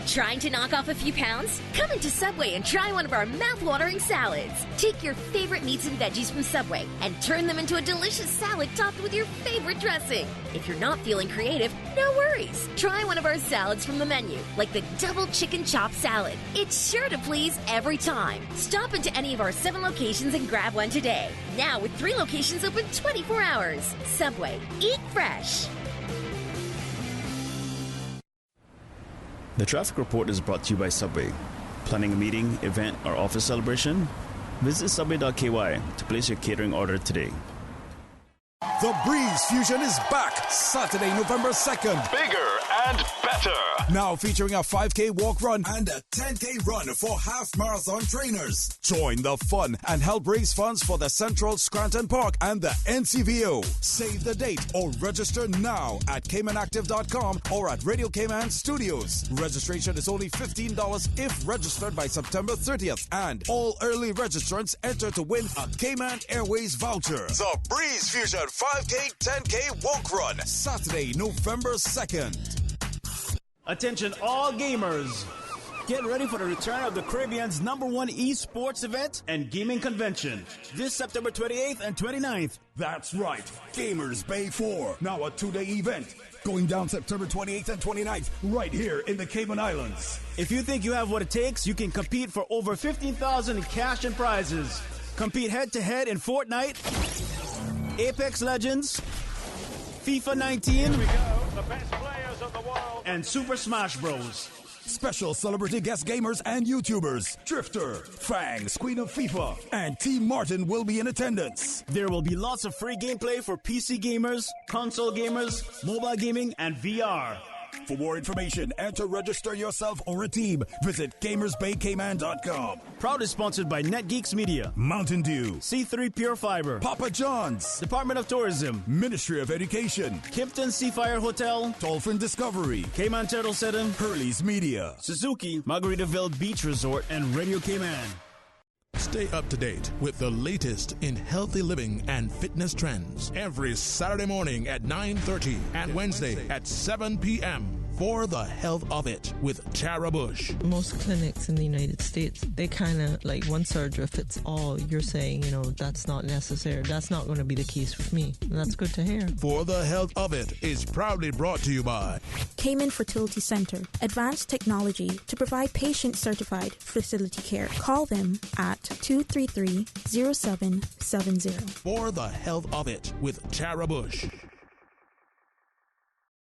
Trying to knock off a few pounds? Come into Subway and try one of our mouth-watering salads. Take your favorite meats and veggies from Subway and turn them into a delicious salad topped with your favorite dressing. If you're not feeling creative, no worries. Try one of our salads from the menu, like the double chicken chop salad. It's sure to please every time. Stop into any of our 7 locations and grab one today. Now with 3 locations open 24 hours. Subway. Eat fresh. The traffic report is brought to you by Subway. Planning a meeting, event, or office celebration? Visit subway.ky to place your catering order today. The Breeze Fusion is back Saturday, November 2nd. Bigger and better. better. Now featuring a 5K walk run and a 10K run for half marathon trainers. Join the fun and help raise funds for the Central Scranton Park and the NCVO. Save the date or register now at CaymanActive.com or at Radio Cayman Studios. Registration is only $15 if registered by September 30th, and all early registrants enter to win a Cayman Airways voucher. The Breeze Fusion 5K 10K walk run. Saturday, November 2nd. Attention all gamers. Get ready for the return of the Caribbean's #1 esports event and gaming convention this September 28th and 29th. That's right. Gamers Bay 4. Now a 2-day event. Going down September 28th and 29th right here in the Cayman Islands. If you think you have what it takes, you can compete for over $15,000 in cash and prizes. Compete head-to-head in Fortnite, Apex Legends, FIFA 19, Here we go, the best players of the world, and Super Smash Bros. Special celebrity guest gamers and YouTubers. Drifter, Fangs, Queen of FIFA, and Team Martin will be in attendance. There will be lots of free gameplay for PC gamers, console gamers, mobile gaming, and VR. For more information and to register yourself or a team, visit GamersBayCayman.com. Proudly sponsored by NetGeeks Media, Mountain Dew, C3 Pure Fiber, Papa John's, Department of Tourism, Ministry of Education, Kimpton Seafire Hotel, Dolphin Discovery, Cayman Turtle Setting, Hurley's Media, Suzuki, Margaritaville Beach Resort, and Radio Cayman. Stay up to date with the latest in healthy living and fitness trends every Saturday morning at 9:30 and Wednesday at 7 p.m. For the Health of It with Tara Bush. Most clinics in the United States, they kind of like one surgery fits all. You're saying, that's not necessary. That's not going to be the case with me. And that's good to hear. For the Health of It is proudly brought to you by Cayman Fertility Center. Advanced technology to provide patient-certified fertility care. Call them at 233-0770. For the Health of It with Tara Bush.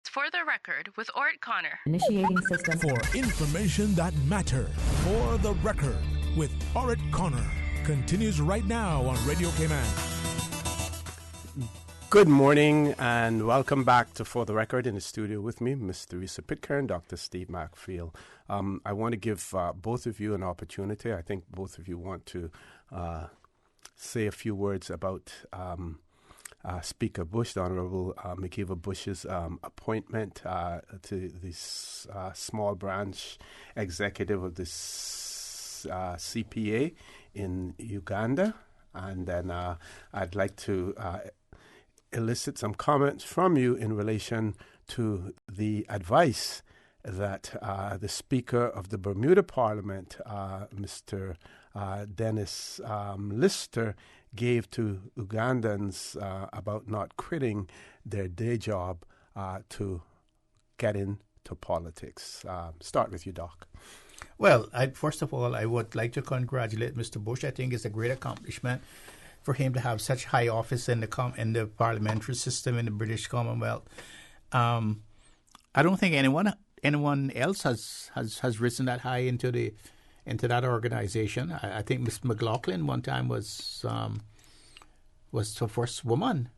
For the record with Orrett Connor. Initiating system. For information that matters. For the record with Orrett Connor. Continues right now on Radio Cayman. Good morning and welcome back to For the Record. In the studio with me, Ms. Theresa Pitcairn, Dr. Steve Macfield. I want to give both of you an opportunity. I think both of you want to say a few words about Speaker Bush, the Honorable McKeeva Bush's appointment to this small branch executive of this CPA in Uganda. And then I'd like to elicit some comments from you in relation to the advice that the Speaker of the Bermuda Parliament, Mr. Dennis Lister, gave to Ugandans about not quitting their day job to get into politics. Start with you, Doc. Well, first of all, I would like to congratulate Mr. Bush. I think it's a great accomplishment for him to have such high office in the parliamentary system in the British Commonwealth. I don't think anyone else has risen that high into that organization. I think Ms. McLaughlin one time was the first woman,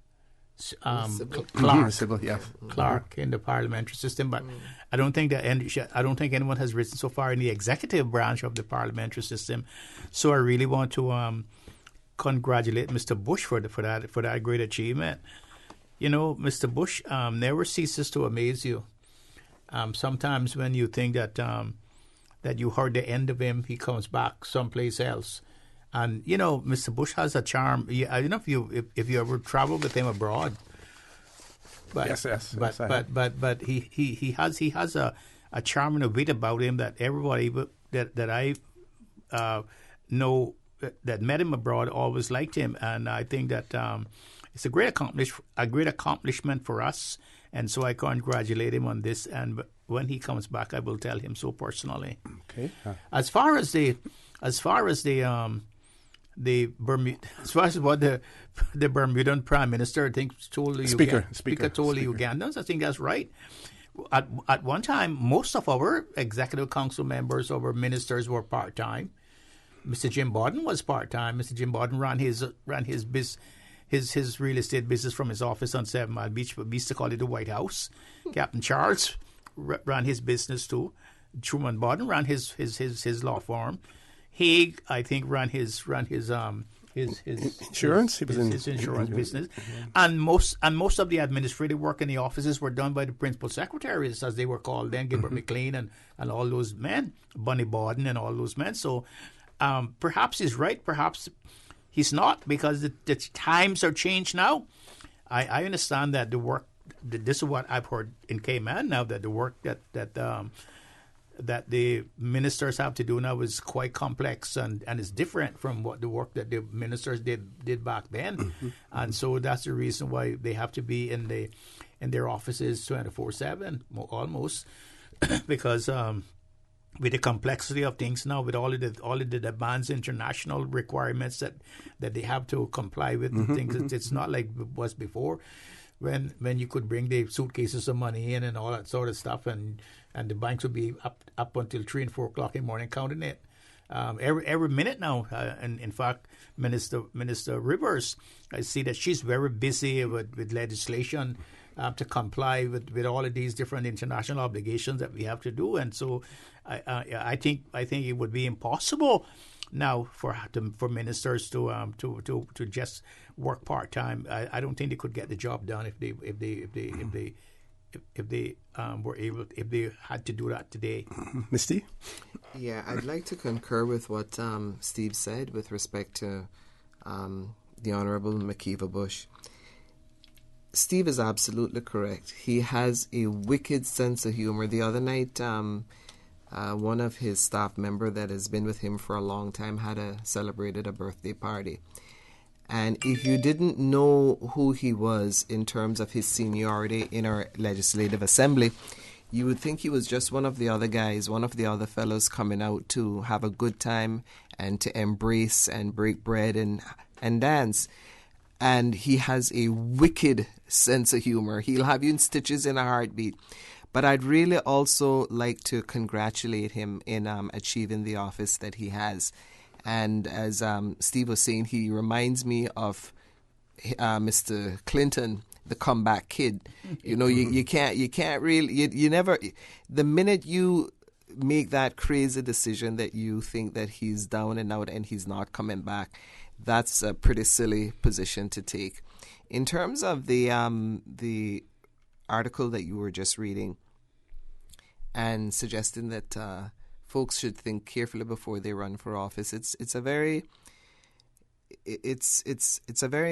Clark in the parliamentary system. But I don't think anyone has risen so far in the executive branch of the parliamentary system. So I really want to congratulate Mr. Bush for that great achievement. Mr. Bush never ceases to amaze you. Sometimes when you think that you heard the end of him, he comes back someplace else. And Mr. Bush has a charm. I don't know if you ever travel with him abroad. But, yes. But he has a charm and a wit about him that everybody that I know that met him abroad always liked him. And I think that it's a great accomplishment for us. And so I congratulate him on this. And when he comes back, I will tell him so personally. Okay. As far as what the Bermudan Prime Minister I think told the Speaker told the Ugandans, I think that's right. At one time, most of our executive council members, our ministers, were part time. Mr. Jim Borden was part time. Mr. Jim Borden ran his real estate business from his office on 7 Mile Beach, but we used to call it the White House. Captain Charles ran his business too. Truman Bodden ran his law firm. Haig, I think, ran his insurance. His insurance business, and most of the administrative work in the offices were done by the principal secretaries, as they were called then, Gilbert McLean and all those men, Bunny Bodden and all those men. So perhaps he's right, perhaps he's not, because the times are changed now. I understand that the work. This is what I've heard in Cayman now, that the work that the ministers have to do now is quite complex and is different from what the work that the ministers did back then. And so that's the reason why they have to be in their offices 24/7 almost, because with the complexity of things now, with all of the demands, international requirements that they have to comply with, and things, it's not like it was before, when you could bring the suitcases of money in and all that sort of stuff, and the banks would be up until 3 and 4 o'clock in the morning counting it. Every minute now, and in fact, Minister Rivers, I see that she's very busy with legislation to comply with all of these different international obligations that we have to do, and so I think it would be impossible now for ministers to just work part time. I don't think they could get the job done if they were able, if they had to do that today. Misty? Yeah, I'd like to concur with what Steve said with respect to the Honourable McKeeva Bush. Steve is absolutely correct. He has a wicked sense of humor. The other night, one of his staff member that has been with him for a long time celebrated a birthday party. And if you didn't know who he was in terms of his seniority in our legislative assembly, you would think he was just one of the other guys, one of the other fellows coming out to have a good time and to embrace and break bread and dance. And he has a wicked sense of humor. He'll have you in stitches in a heartbeat. But I'd really also like to congratulate him in achieving the office that he has. And as Steve was saying, he reminds me of Mr. Clinton, the comeback kid. You know, you can't really, you never, the minute you make that crazy decision that you think that he's down and out and he's not coming back, that's a pretty silly position to take. In terms of the article that you were just reading and suggesting that folks should think carefully before they run for office, it's a very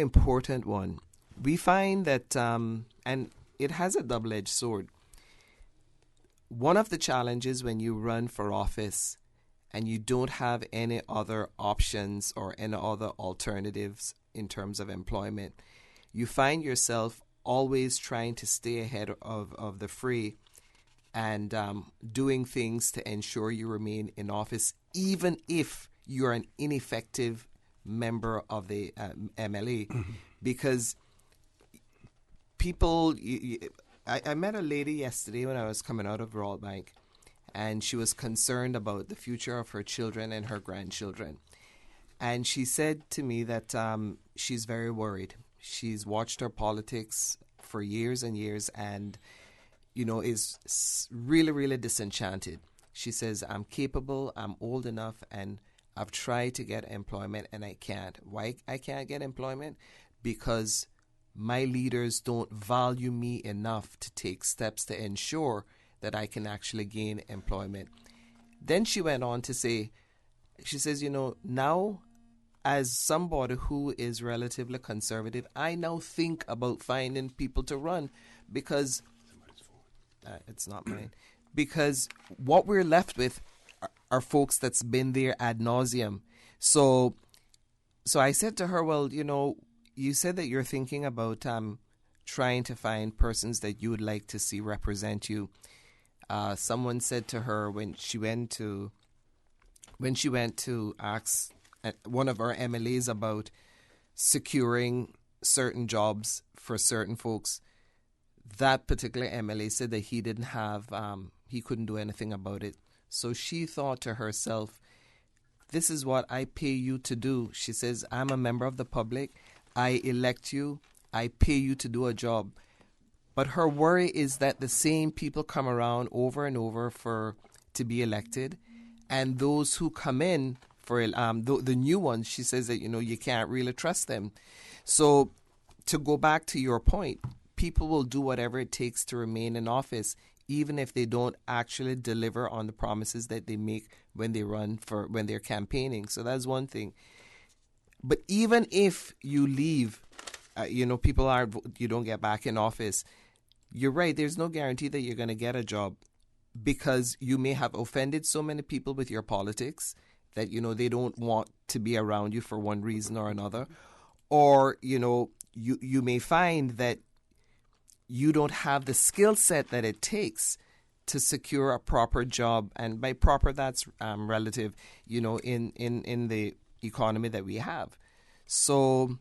important one. We find that, and it has a double-edged sword. One of the challenges when you run for office and you don't have any other options or any other alternatives in terms of employment, you find yourself always trying to stay ahead of the fray and doing things to ensure you remain in office, even if you're an ineffective member of the MLA. Because people, I met a lady yesterday when I was coming out of Royal Bank, and she was concerned about the future of her children and her grandchildren. And she said to me that she's very worried. She's watched her politics for years and years and, you know, is really, really disenchanted. She says, I'm capable, I'm old enough, and I've tried to get employment and I can't. Why I can't get employment? Because my leaders don't value me enough to take steps to ensure that I can actually gain employment. Then she went on to say, she says, you know, now as somebody who is relatively conservative, I now think about finding people to run because it's not mine. Because what we're left with are folks that's been there ad nauseum. So I said to her, well, you know, you said that you're thinking about trying to find persons that you would like to see represent you. Someone said to her when she went to ask one of our MLAs about securing certain jobs for certain folks, that particular MLA said that he didn't have, he couldn't do anything about it. So she thought to herself, this is what I pay you to do. She says, I'm a member of the public. I elect you. I pay you to do a job. But her worry is that the same people come around over and over to be elected, and those who come in for the new ones, she says that, you can't really trust them. So to go back to your point, people will do whatever it takes to remain in office, even if they don't actually deliver on the promises that they make when they're campaigning. So that's one thing. But even if you leave, you don't get back in office, you're right, there's no guarantee that you're going to get a job, because you may have offended so many people with your politics that, they don't want to be around you for one reason or another. Or, you may find that you don't have the skill set that it takes to secure a proper job. And by proper, that's relative, in the economy that we have. So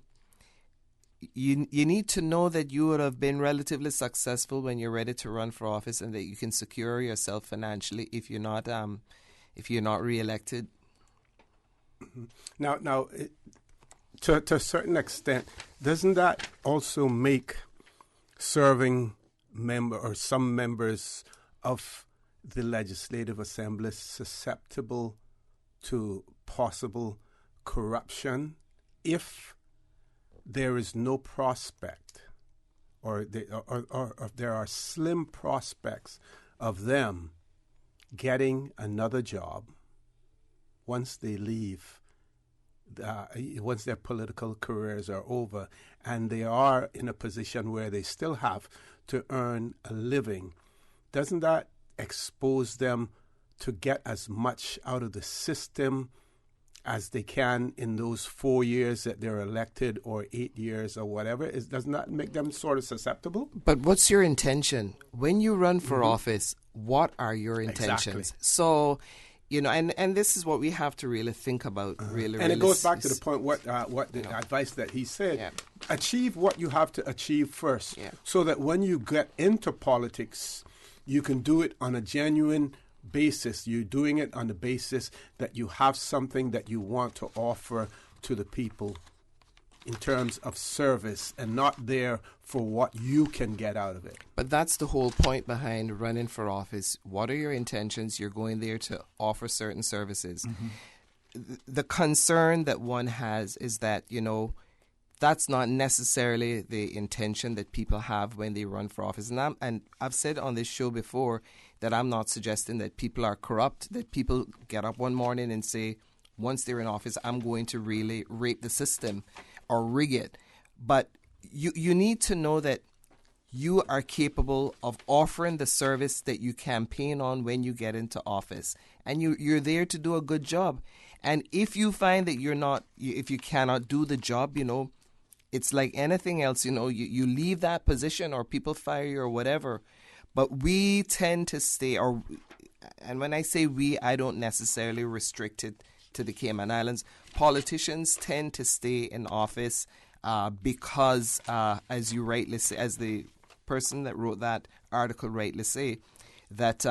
you need to know that you would have been relatively successful when you're ready to run for office, and that you can secure yourself financially if you're not reelected. Now, to a certain extent, doesn't that also make serving some members of the Legislative Assembly susceptible to possible corruption if there is no prospect, or there are slim prospects of them getting another job once they leave, once their political careers are over, and they are in a position where they still have to earn a living? Doesn't that expose them to get as much out of the system as they can in those 4 years that they're elected, or 8 years, or whatever? Doesn't that make them sort of susceptible? But what's your intention? When you run for office, what are your intentions? Exactly. So, and this is what we have to really think about. And it goes back to the point what the advice that he said. Yeah. Achieve what you have to achieve first, so that when you get into politics, you can do it on a genuine basis. You're doing it on the basis that you have something that you want to offer to the people in terms of service, and not there for what you can get out of it. But that's the whole point behind running for office. What are your intentions? You're going there to offer certain services. Mm-hmm. The concern that one has is that, that's not necessarily the intention that people have when they run for office. And I've said on this show before that I'm not suggesting that people are corrupt, that people get up one morning and say, once they're in office, I'm going to really rape the system or rig it. But you need to know that you are capable of offering the service that you campaign on when you get into office. And you're there to do a good job. And if you find that if you cannot do the job, it's like anything else, you leave that position, or people fire you or whatever. But we tend to stay, and when I say we, I don't necessarily restrict it to the Cayman Islands. Politicians tend to stay in office because, as you rightly say, as the person that wrote that article rightly say, that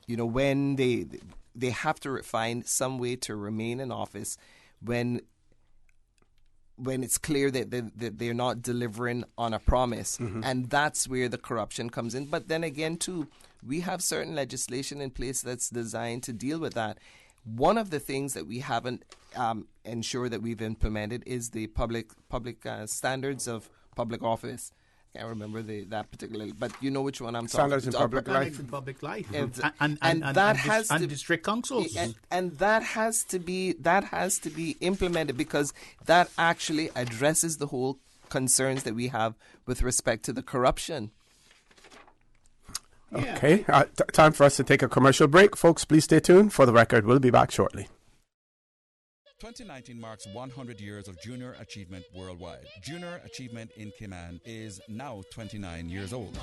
when they have to find some way to remain in office when it's clear that they're not delivering on a promise. Mm-hmm. And that's where the corruption comes in. But then again, too, we have certain legislation in place that's designed to deal with that. One of the things that we haven't ensured that we've implemented is the public standards of public office. I can't remember that particular, but you know which one I'm talking about. Standards in public life. Public life. And district councils. And that has to be implemented, because that actually addresses the whole concerns that we have with respect to the corruption. Okay, time for us to take a commercial break. Folks, please stay tuned. For the record, we'll be back shortly. 2019 marks 100 years of junior achievement worldwide. Junior achievement in Cayman is now 29 years old.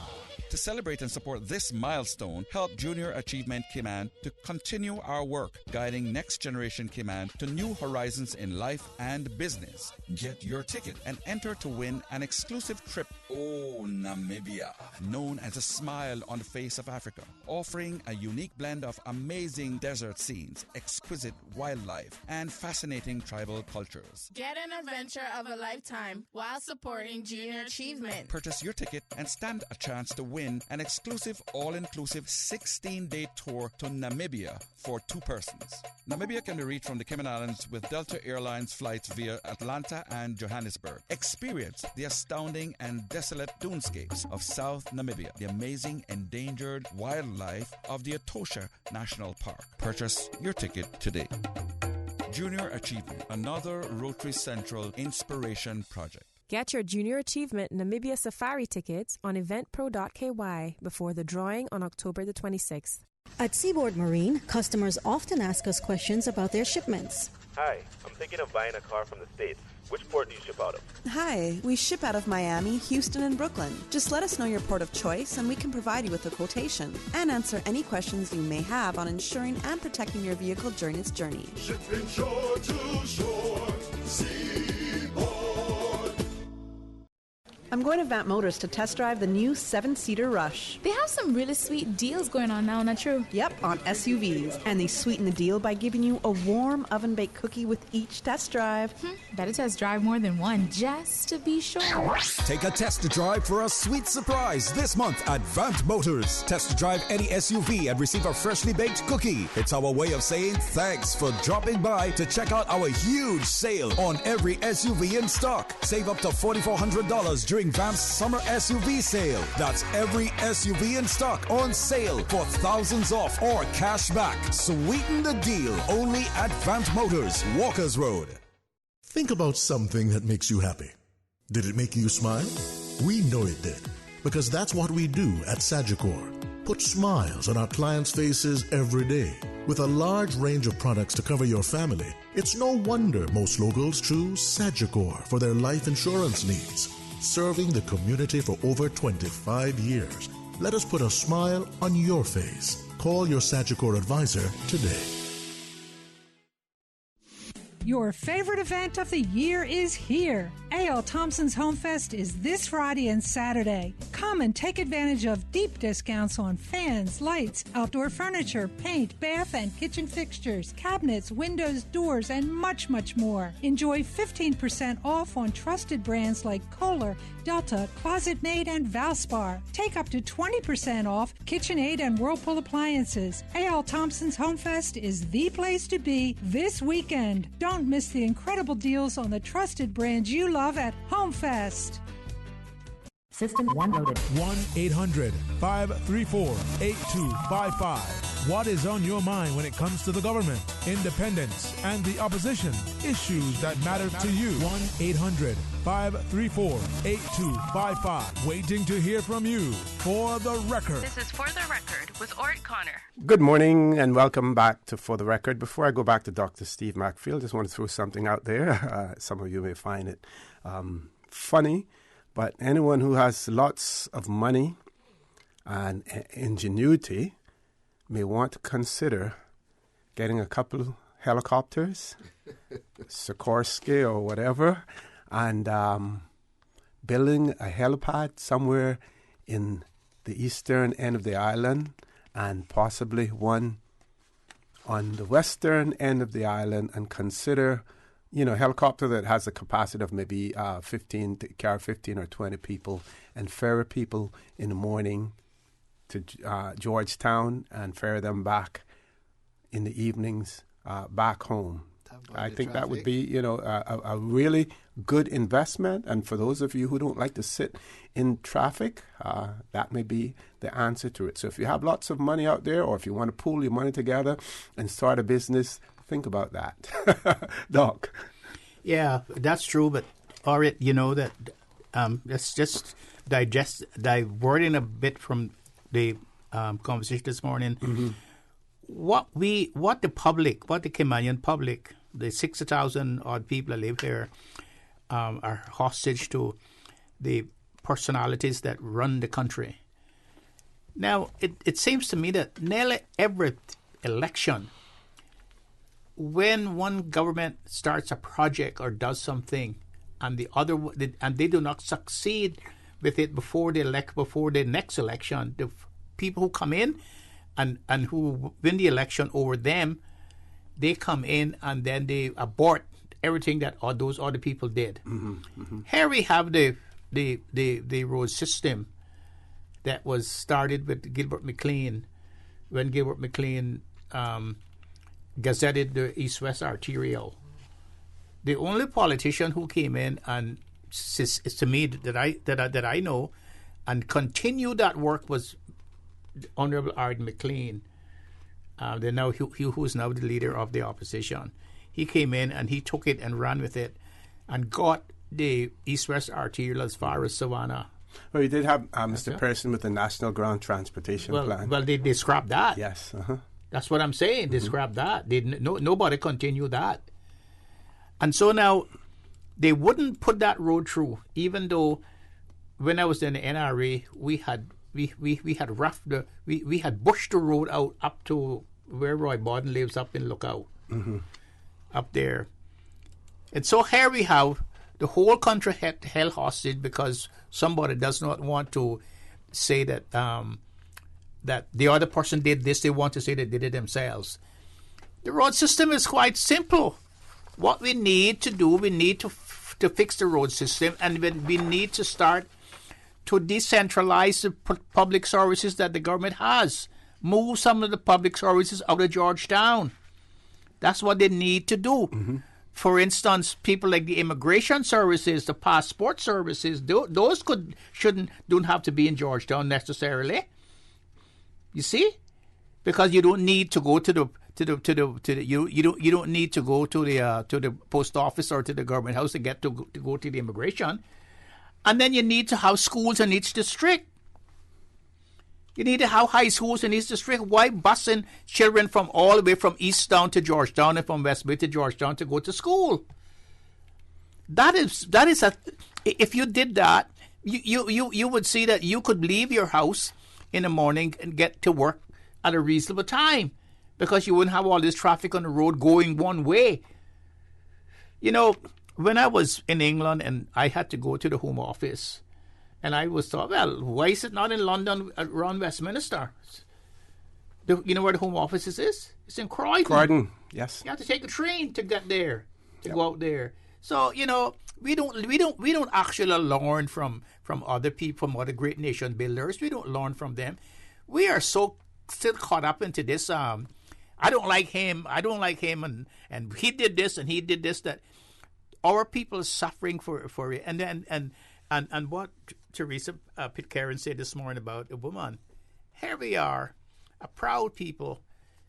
To celebrate and support this milestone, help Junior Achievement Cayman to continue our work, guiding next generation Cayman to new horizons in life and business. Get your ticket and enter to win an exclusive trip. Oh, Namibia, known as a smile on the face of Africa, offering a unique blend of amazing desert scenes, exquisite wildlife, and fascinating fascinating tribal cultures. Get an adventure of a lifetime while supporting junior achievement. Purchase your ticket and stand a chance to win an exclusive all-inclusive 16-day tour to Namibia for 2 persons. Namibia can be reached from the Cayman Islands with Delta Airlines flights via Atlanta and Johannesburg. Experience the astounding and desolate dunescapes of South Namibia, the amazing endangered wildlife of the Etosha National Park. Purchase your ticket today. Junior Achievement, another Rotary Central inspiration project. Get your Junior Achievement Namibia Safari tickets on eventpro.ky before the drawing on October the 26th. At Seaboard Marine, customers often ask us questions about their shipments. Hi, I'm thinking of buying a car from the States. Which port do you ship out of? Hi, we ship out of Miami, Houston, and Brooklyn. Just let us know your port of choice and we can provide you with a quotation and answer any questions you may have on insuring and protecting your vehicle during its journey. Shipping shore to shore, Seaboard. I'm going to Vant Motors to test drive the new 7-seater Rush. They have some really sweet deals going on now, not true? Yep, on SUVs. And they sweeten the deal by giving you a warm oven-baked cookie with each test drive. Better test drive more than one, just to be sure. Take a test drive for a sweet surprise this month at Vant Motors. Test drive any SUV and receive a freshly baked cookie. It's our way of saying thanks for dropping by to check out our huge sale on every SUV in stock. Save up to $4,400 during Vant's summer SUV sale. That's every SUV in stock on sale for thousands off or cash back. Sweeten the deal only at Vant Motors, Walkers Road. Think about something that makes you happy. Did it make you smile? We know it did, because that's what we do at Sagicor. Put smiles on our clients' faces every day. With a large range of products to cover your family, it's no wonder most locals choose Sagicor for their life insurance needs. Serving the community for over 25 years. Let us put a smile on your face. Call your Sagicor advisor today. Your favorite event of the year is here. A.L. Thompson's Home Fest is this Friday and Saturday. Come and take advantage of deep discounts on fans, lights, outdoor furniture, paint, bath and kitchen fixtures, cabinets, windows, doors, and much, much more. Enjoy 15% off on trusted brands like Kohler, Delta, Closet Made, and Valspar. Take up to 20% off KitchenAid and Whirlpool appliances. A.L. Thompson's Home Fest is the place to be this weekend. Don't miss the incredible deals on the trusted brands you love at Home Fest. System 1 loaded. 1-800-534-8255. What is on your mind when it comes to the government, independence, and the opposition? Issues that matter to you. 1-800-534-8255. Waiting to hear from you. For the Record. This is For the Record with Orrett Connor. Good morning and welcome back to For the Record. Before I go back to Dr. Steve Macfield, just want to throw something out there. Some of you may find it funny, but anyone who has lots of money and ingenuity may want to consider getting a couple helicopters, Sikorsky or whatever, and building a helipad somewhere in the eastern end of the island and possibly one on the western end of the island, and consider, a helicopter that has a capacity of maybe 15 or 20 people, and ferry people in the morning to Georgetown and ferry them back in the evenings back home. I think that would be, a really good investment. And for those of you who don't like to sit in traffic, that may be the answer to it. So if you have lots of money out there, or if you want to pool your money together and start a business, think about that. Doc. Yeah, that's true. But, Orrett, that let's just diverting a bit from the conversation this morning. Mm-hmm. What the Caymanian public, the 60,000 odd people that live here, are hostage to the personalities that run the country. Now, it seems to me that nearly every election, when one government starts a project or does something, and they do not succeed with it before the next election, the people who come in and who win the election over them they come in and then they abort everything that all those other people did. Here we have the road system that was started with Gilbert McLean, when Gilbert McLean gazetted the East-West Arterial. The only politician who came in and, to me, that I know, and continued that work was Honorable Orrett McLean. Who is now the leader of the opposition. He came in and he took it and ran with it, and got the East-West Arterial as far as Savannah. Well, you did have Mr. Pearson with the National Ground Transportation Plan. Well, they scrapped that. Yes. That's what I'm saying. They scrapped that. Nobody continued that. And so now they wouldn't put that road through, even though when I was in the NRA, we had bushed the road out up to where Roy Borden lives, up in Lookout, up there. And so here we have the whole country held hostage because somebody does not want to say that that the other person did this. They want to say they did it themselves. The road system is quite simple. What we need to do, we need to fix the road system, and we need to start to decentralize the public services that the government has. Move some of the public services out of Georgetown. That's what they need to do. For instance, people like the immigration services, the passport services, those don't have to be in Georgetown necessarily. You see, because you don't need to go to the you don't need to go to the post office or to the government house to go to the immigration. And then you need to have schools in each district. You need to have high schools in each district. Why busing children from all the way from East Town to Georgetown and from West Bay to Georgetown to go to school? That is if you did that, you would see that you could leave your house in the morning and get to work at a reasonable time, because you wouldn't have all this traffic on the road going one way. You know, when I was in England and I had to go to the Home Office, and I was thought, well, why is it not in London around Westminster? You know where the Home Office is? It's in Croydon. Croydon, yes. You have to take a train to get there, to go out there. So, you know, we don't actually learn from other people, from other great nation builders. We don't learn from them. We are so still caught up into this. I don't like him, and he did this and he did this. That our people are suffering for it. And what Teresa Pitcairn said this morning about a woman. Here we are, a proud people,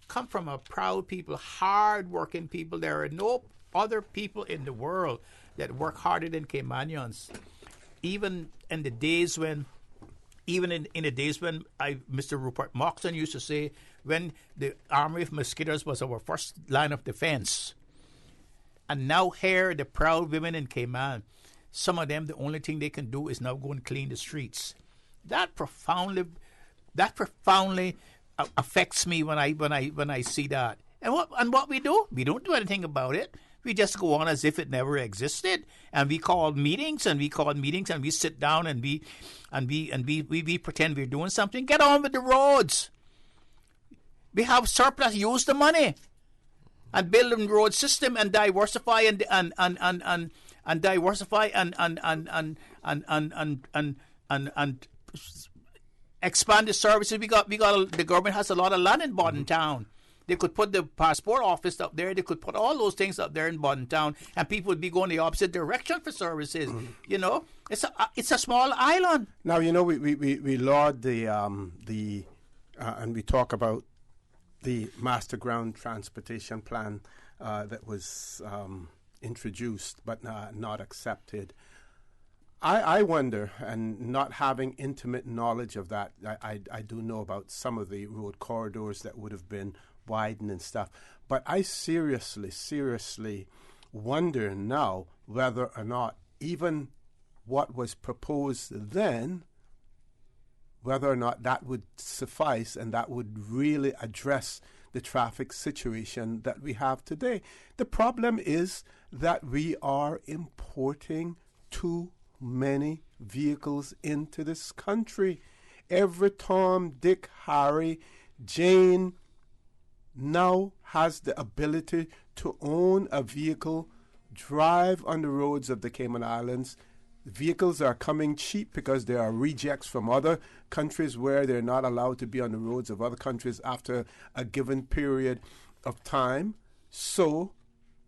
come from a proud people, hard-working people. There are no other people in the world that work harder than Caymanians. Even in the days when Mr. Rupert Moxon used to say, when the Army of Mosquitoes was our first line of defense. And now here, the proud women in Cayman, some of them, the only thing they can do is now go and clean the streets. That profoundly affects me when I see that. And what we do? We don't do anything about it. We just go on as if it never existed, and we call meetings, and we sit down and we pretend we're doing something. Get on with the roads. We have surplus. Use the money and build a road system and diversify and expand the services. We got the government has a lot of land in Bodden Town. They could put the passport office up there. They could put all those things up there in Bodden Town, and people would be going the opposite direction for services. You know, it's a small island. Now, you know, we laud the and we talk about the Master Ground Transportation Plan that was introduced but not accepted. I wonder, and not having intimate knowledge of that, I do know about some of the road corridors that would have been widened and stuff, but I seriously wonder now whether or not even what was proposed then, whether or not that would suffice and that would really address the traffic situation that we have today. The problem is that we are importing too many vehicles into this country. Every Tom, Dick, Harry, Jane, now has the ability to own a vehicle, drive on the roads of the Cayman Islands. Vehicles are coming cheap because there are rejects from other countries where they're not allowed to be on the roads of other countries after a given period of time. So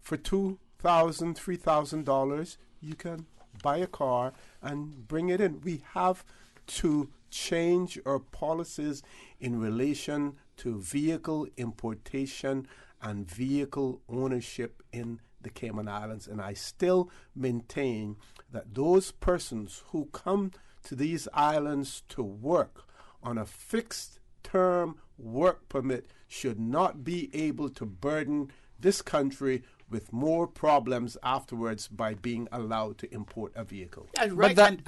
for $2,000, $3,000, you can buy a car and bring it in. We have to change our policies in relation to vehicle importation and vehicle ownership in the Cayman Islands. And I still maintain that those persons who come to these islands to work on a fixed term work permit should not be able to burden this country with more problems afterwards by being allowed to import a vehicle. That's right. And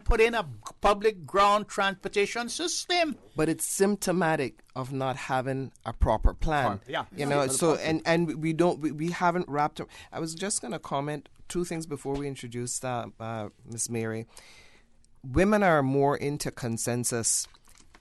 put in a public ground transportation system. But it's symptomatic of not having a proper plan. Yeah. You know, so and we haven't wrapped up. I was just going to comment two things before we introduce Miss Mary. Women are more into consensus,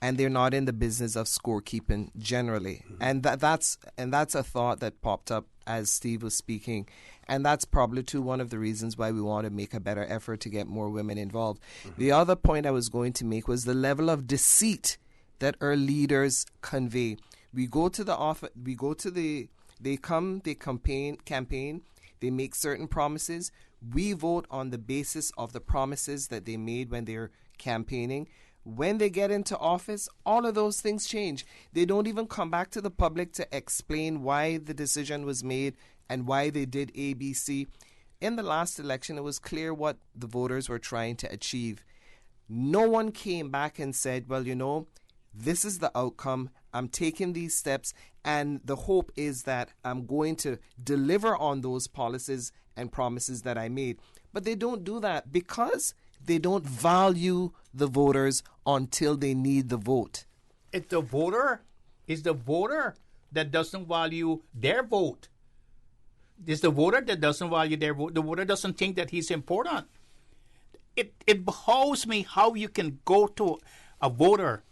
and they're not in the business of scorekeeping generally. And that's a thought that popped up as Steve was speaking. And that's probably one of the reasons why we want to make a better effort to get more women involved. The other point I was going to make was the level of deceit that our leaders convey. We go to the office, they campaign, they make certain promises. We vote on the basis of the promises that they made when they're campaigning. When they get into office, all of those things change. They don't even come back to the public to explain why the decision was made and why they did A, B, C. In the last election, it was clear what the voters were trying to achieve. No one came back and said, well, you know, this is the outcome. I'm taking these steps, and the hope is that I'm going to deliver on those policies and promises that I made. But they don't do that because they don't value the voters until they need the vote. It's the voter that doesn't value their vote. It's the voter that doesn't value their vote. The voter doesn't think that he's important. It behoves me how you can go to a voter.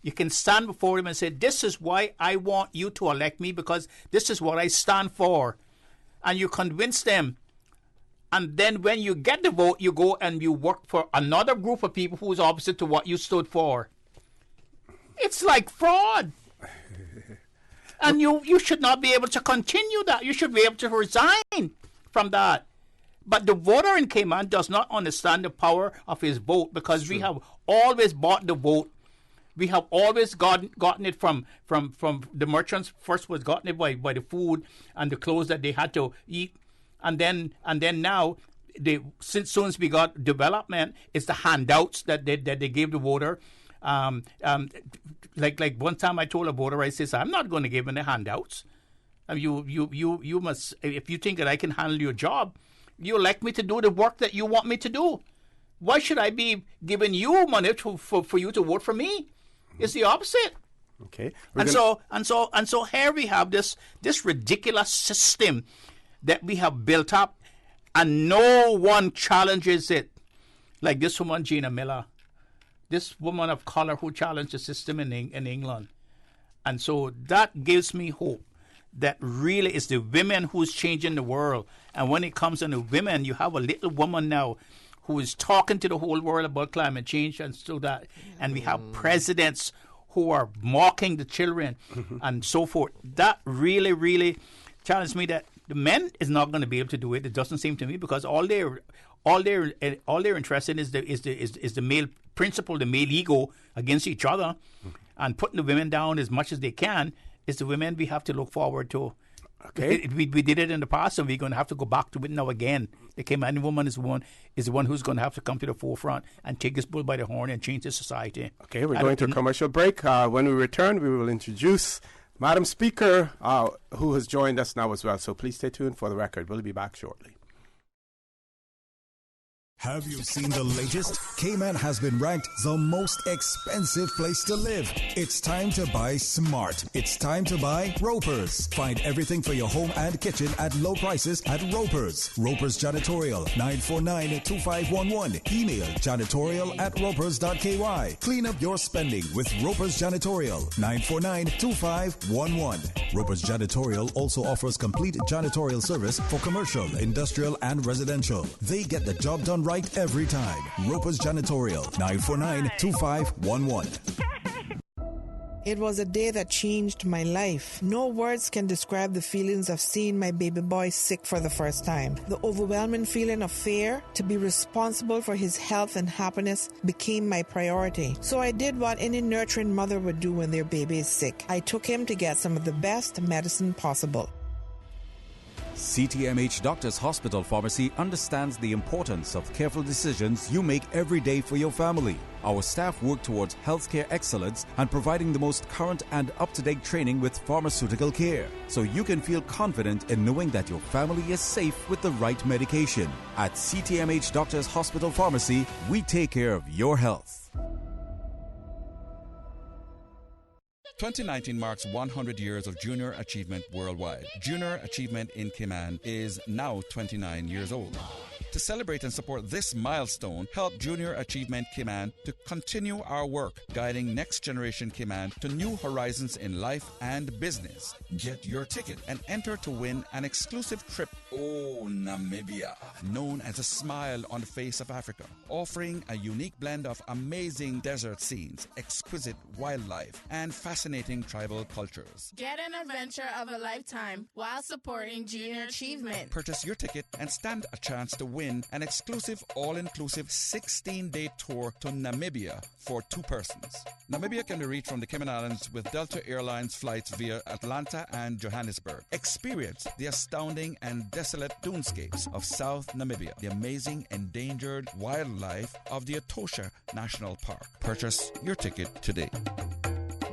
You can stand before him and say, this is why I want you to elect me, because this is what I stand for. And you convince them. And then when you get the vote, you go and you work for another group of people who's opposite to what you stood for. It's like fraud. And you should not be able to continue that. You should be able to resign from that. But the voter in Cayman does not understand the power of his vote, because we have always bought the vote. We have always gotten it from the merchants. First was gotten it by the food and the clothes that they had to eat. And then now, since soon as we got development, it's the handouts that they gave the voter. Like one time I told a voter, I says, I'm not going to give him the handouts. You must, if you think that I can handle your job, you elect me to do the work that you want me to do. Why should I be giving you money for you to vote for me? It's the opposite. Okay. And so here we have this ridiculous system that we have built up, and no one challenges it. Like this woman, Gina Miller, this woman of color who challenged the system in England. And so that gives me hope that really it's the women who's changing the world. And when it comes to the women, you have a little woman now who is talking to the whole world about climate change and so that. And we have presidents who are mocking the children and so forth. That really, really challenged me that the men is not going to be able to do it. It doesn't seem to me, because all they're interested in is the male principle, the male ego against each other, and putting the women down as much as they can. Is the women we have to look forward to. Okay, we did it in the past, and we're going to have to go back to it now again. The Cayman woman is the one who's going to have to come to the forefront and take this bull by the horn and change the society. Okay, we're going to a commercial break. When we return, we will introduce Madam Speaker, who has joined us now as well. So please stay tuned for the record. We'll be back shortly. Have you seen the latest? Cayman has been ranked the most expensive place to live. It's time to buy smart. It's time to buy Ropers. Find everything for your home and kitchen at low prices at Ropers. Ropers Janitorial, 949-2511. Email janitorial@ropers.ky. Clean up your spending with Ropers Janitorial, 949-2511. Ropers Janitorial also offers complete janitorial service for commercial, industrial, and residential. They get the job done right every time. Ropers Janitorial, 949-2511. It was a day that changed my life. No words can describe the feelings of seeing my baby boy sick for the first time. The overwhelming feeling of fear to be responsible for his health and happiness became my priority. So I did what any nurturing mother would do when their baby is sick. I took him to get some of the best medicine possible. CTMH Doctors Hospital Pharmacy understands the importance of careful decisions you make every day for your family. Our staff work towards healthcare excellence and providing the most current and up-to-date training with pharmaceutical care, so you can feel confident in knowing that your family is safe with the right medication. At CTMH Doctors Hospital Pharmacy, we take care of your health. 2019 marks 100 years of junior achievement worldwide. Junior achievement in Cayman is now 29 years old. To celebrate and support this milestone, help Junior Achievement Cayman to continue our work guiding next generation Cayman to new horizons in life and business. Get your ticket and enter to win an exclusive trip Namibia, known as a smile on the face of Africa, offering a unique blend of amazing desert scenes, exquisite wildlife, and fascinating tribal cultures. Get an adventure of a lifetime while supporting Junior Achievement. Purchase your ticket and stand a chance to win an exclusive all-inclusive 16-day tour to Namibia for 2 persons. Namibia can be reached from the Cayman Islands with Delta Airlines flights via Atlanta and Johannesburg. Experience the astounding and desolate dunescapes of South Namibia, the amazing endangered wildlife of the Etosha National Park. Purchase your ticket today.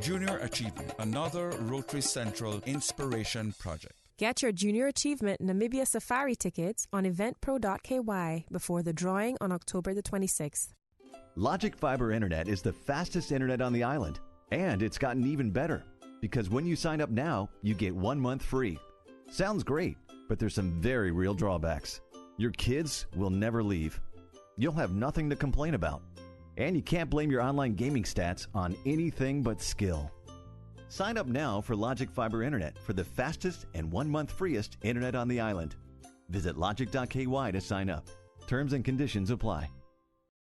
Junior Achievement, another Rotary Central inspiration project. Get your Junior Achievement Namibia Safari tickets on eventpro.ky before the drawing on October the 26th. Logic Fiber Internet is the fastest internet on the island. And it's gotten even better, because when you sign up now, you get 1 month free. Sounds great, but there's some very real drawbacks. Your kids will never leave. You'll have nothing to complain about. And you can't blame your online gaming stats on anything but skill. Sign up now for Logic Fiber Internet for the fastest and 1 month freest internet on the island. Visit logic.ky to sign up. Terms and conditions apply.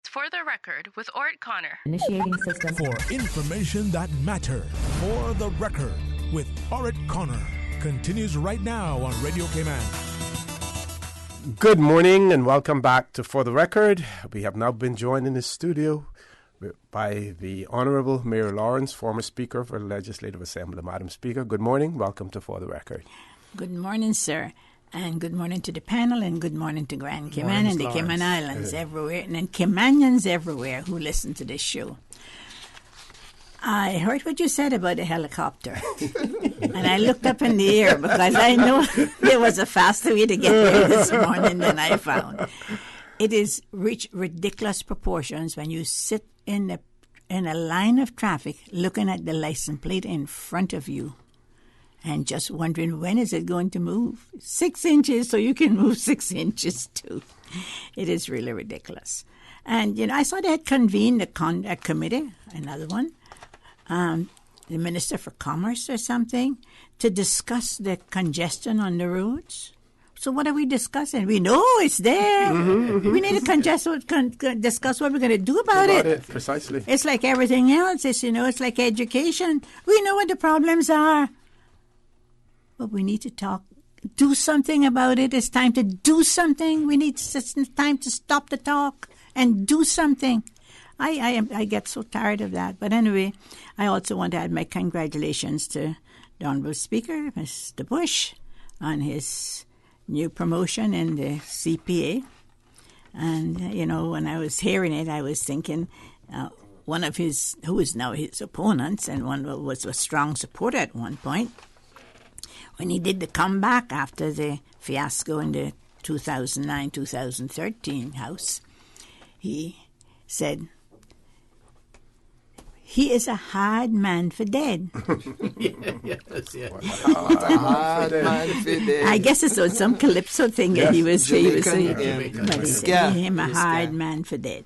For the Record with Orrett Connor. Initiating system. For information that matters. For the Record with Orrett Connor. Continues right now on Radio Cayman. Good morning and welcome back to For the Record. We have now been joined in the studio by the Honourable Mayor Lawrence, former Speaker for the Legislative Assembly. Madam Speaker, good morning. Welcome to For the Record. Good morning, sir. And good morning to the panel, and good morning to Grand Cayman and the Cayman Islands everywhere, and then Caymanians everywhere who listen to this show. I heard what you said about the helicopter, and I looked up in the air because I know there was a faster way to get there this morning than I found. It is reached ridiculous proportions when you sit in a line of traffic looking at the license plate in front of you and just wondering, when is it going to move? 6 inches, so you can move 6 inches too. It is really ridiculous. And, I saw they had convened a committee, another one, the Minister for Commerce or something, to discuss the congestion on the roads. So what are we discussing? We know it's there. We need to discuss what we're going to do about it. Precisely. It's like everything else. It's like education. We know what the problems are. But we need to do something about it. It's time to do something. It's time to stop the talk and do something. I get so tired of that. But anyway, I also want to add my congratulations to the Honourable Speaker, Mr. Bush, on his new promotion in the CPA. And, when I was hearing it, I was thinking one of his, who is now his opponents, and one was a strong supporter at one point, when he did the comeback after the fiasco in the 2009-2013 House, he said, he is a hard man for dead. Hard man for dead. I guess it's some calypso thing that he was saying. But he said him a hard man for dead.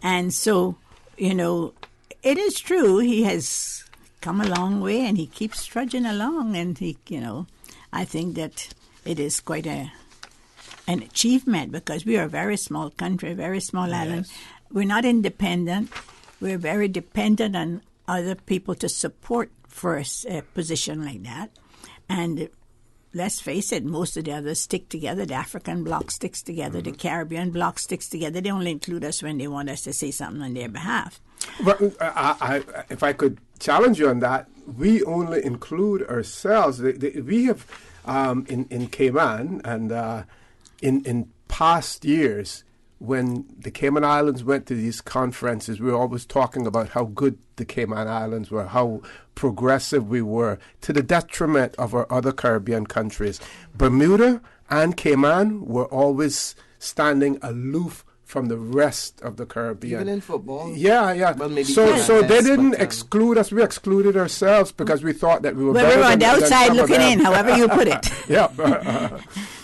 And so, it is true. He has come a long way, and he keeps trudging along. And I think that it is quite an achievement, because we are a very small country, a very small island. We're not independent. We're very dependent on other people to support for a position like that. And let's face it, most of the others stick together. The African bloc sticks together. The Caribbean bloc sticks together. They only include us when they want us to say something on their behalf. But if I could challenge you on that, we only include ourselves. We have, in Cayman and in past years, when the Cayman Islands went to these conferences, we were always talking about how good the Cayman Islands were, how progressive we were, to the detriment of our other Caribbean countries. Bermuda and Cayman were always standing aloof from the rest of the Caribbean. Even in football? Yeah. Well, maybe so they didn't exclude us. We excluded ourselves because we thought that we were better we were on the outside looking in, however you put it. Yeah.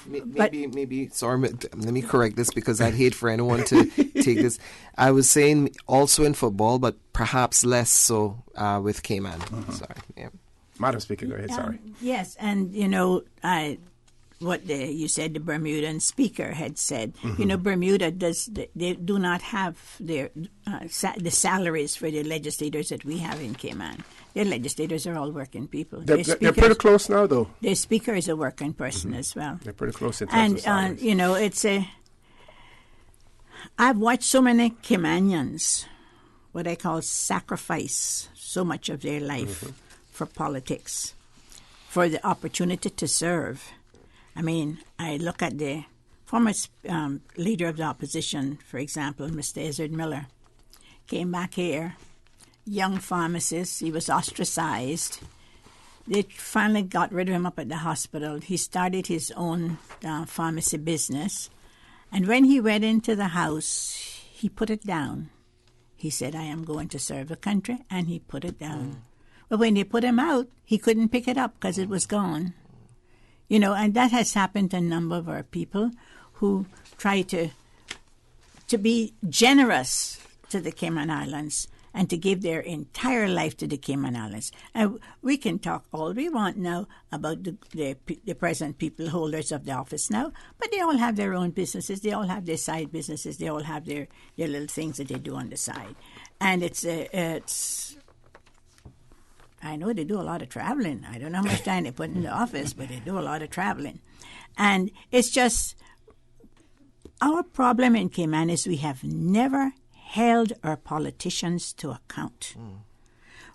Maybe. Sorry, let me correct this, because I'd hate for anyone to take this. I was saying also in football, but perhaps less so with Cayman. Sorry. Yeah. Madam Speaker, go ahead. Sorry. Yes, and what you said, the Bermudan speaker had said. Bermuda they do not have their the salaries for the legislators that we have in Cayman. Their legislators are all working people. They're pretty close now, though. Their speaker is a working person as well. They're pretty close in terms of salaries. it's I've watched so many Caymanians, what I call sacrifice so much of their life for politics, for the opportunity to serve. I mean, I look at the former leader of the opposition, for example, Mr. Ezard Miller, came back here, young pharmacist. He was ostracized. They finally got rid of him up at the hospital. He started his own pharmacy business. And when he went into the House, he put it down. He said, I am going to serve the country, and he put it down. But when they put him out, he couldn't pick it up because it was gone. And that has happened to a number of our people who try to be generous to the Cayman Islands and to give their entire life to the Cayman Islands. And we can talk all we want now about the present people holders of the office now, but they all have their own businesses. They all have their side businesses. They all have their little things that they do on the side. And it's I know they do a lot of traveling. I don't know how much time they put in the office, but they do a lot of traveling. And it's just, our problem in Cayman is we have never held our politicians to account.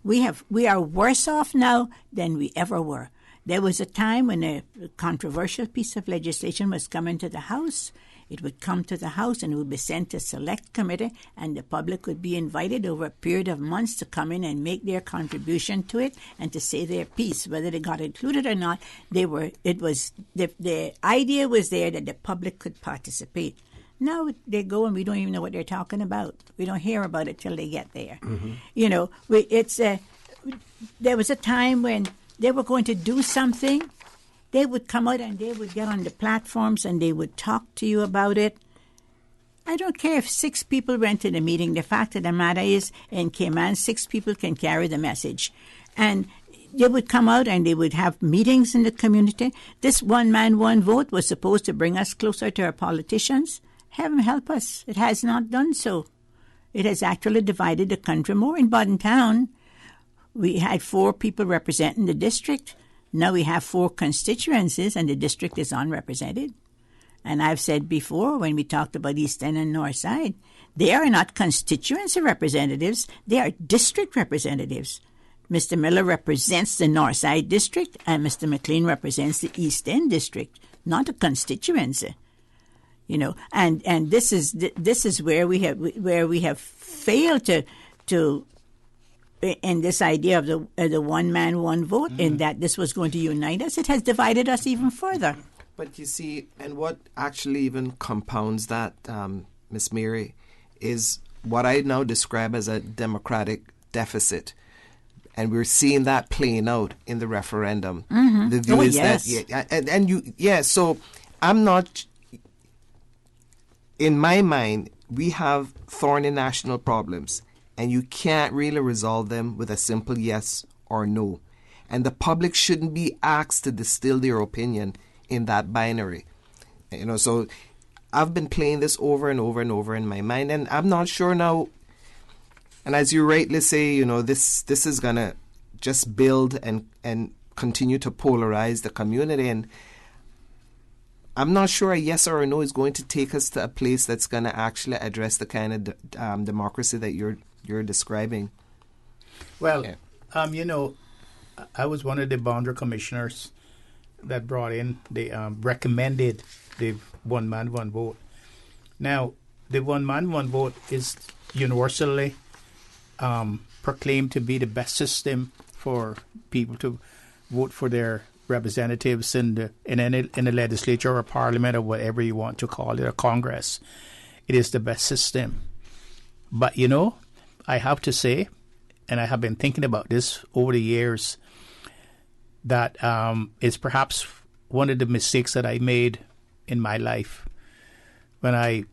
We are worse off now than we ever were. There was a time when a controversial piece of legislation was coming to the House. It would come to the House and it would be sent to select committee, and the public would be invited over a period of months to come in and make their contribution to it and to say their piece. Whether they got included or not, the idea was there that the public could participate. Now they go and we don't even know what they're talking about. We don't hear about it till they get there. There was a time when they were going to do something. They would come out and they would get on the platforms and they would talk to you about it. I don't care if 6 people went to the meeting. The fact of the matter is, in Cayman, 6 people can carry the message. And they would come out and they would have meetings in the community. This one man, one vote was supposed to bring us closer to our politicians. Heaven help us. It has not done so. It has actually divided the country more. In Bodden Town, we had 4 people representing the district. Now we have 4 constituencies and the district is unrepresented. And I've said before, when we talked about East End and North Side, they are not constituency representatives, they are district representatives. Mr. Miller represents the North Side district and Mr. McLean represents the East End district, not a constituency. And this is where we have failed to in this idea of the one man, one vote, in that this was going to unite us. It has divided us even further. But you see, and what actually even compounds that, Miss Mary, is what I now describe as a democratic deficit. And we're seeing that playing out in the referendum. Mm-hmm. The view is that, so I'm not, in my mind, we have thorny national problems, and you can't really resolve them with a simple yes or no. And the public shouldn't be asked to distill their opinion in that binary. So I've been playing this over and over and over in my mind, and I'm not sure now. And as you rightly say, this is going to just build and continue to polarize the community. And I'm not sure a yes or a no is going to take us to a place that's going to actually address the kind of democracy that you're describing. Well, I was one of the boundary commissioners that brought in, they recommended the one man, one vote. Now, the one man, one vote is universally proclaimed to be the best system for people to vote for their representatives in the legislature or parliament or whatever you want to call it, or Congress. It is the best system. But, I have to say, and I have been thinking about this over the years, that is perhaps one of the mistakes that I made in my life when I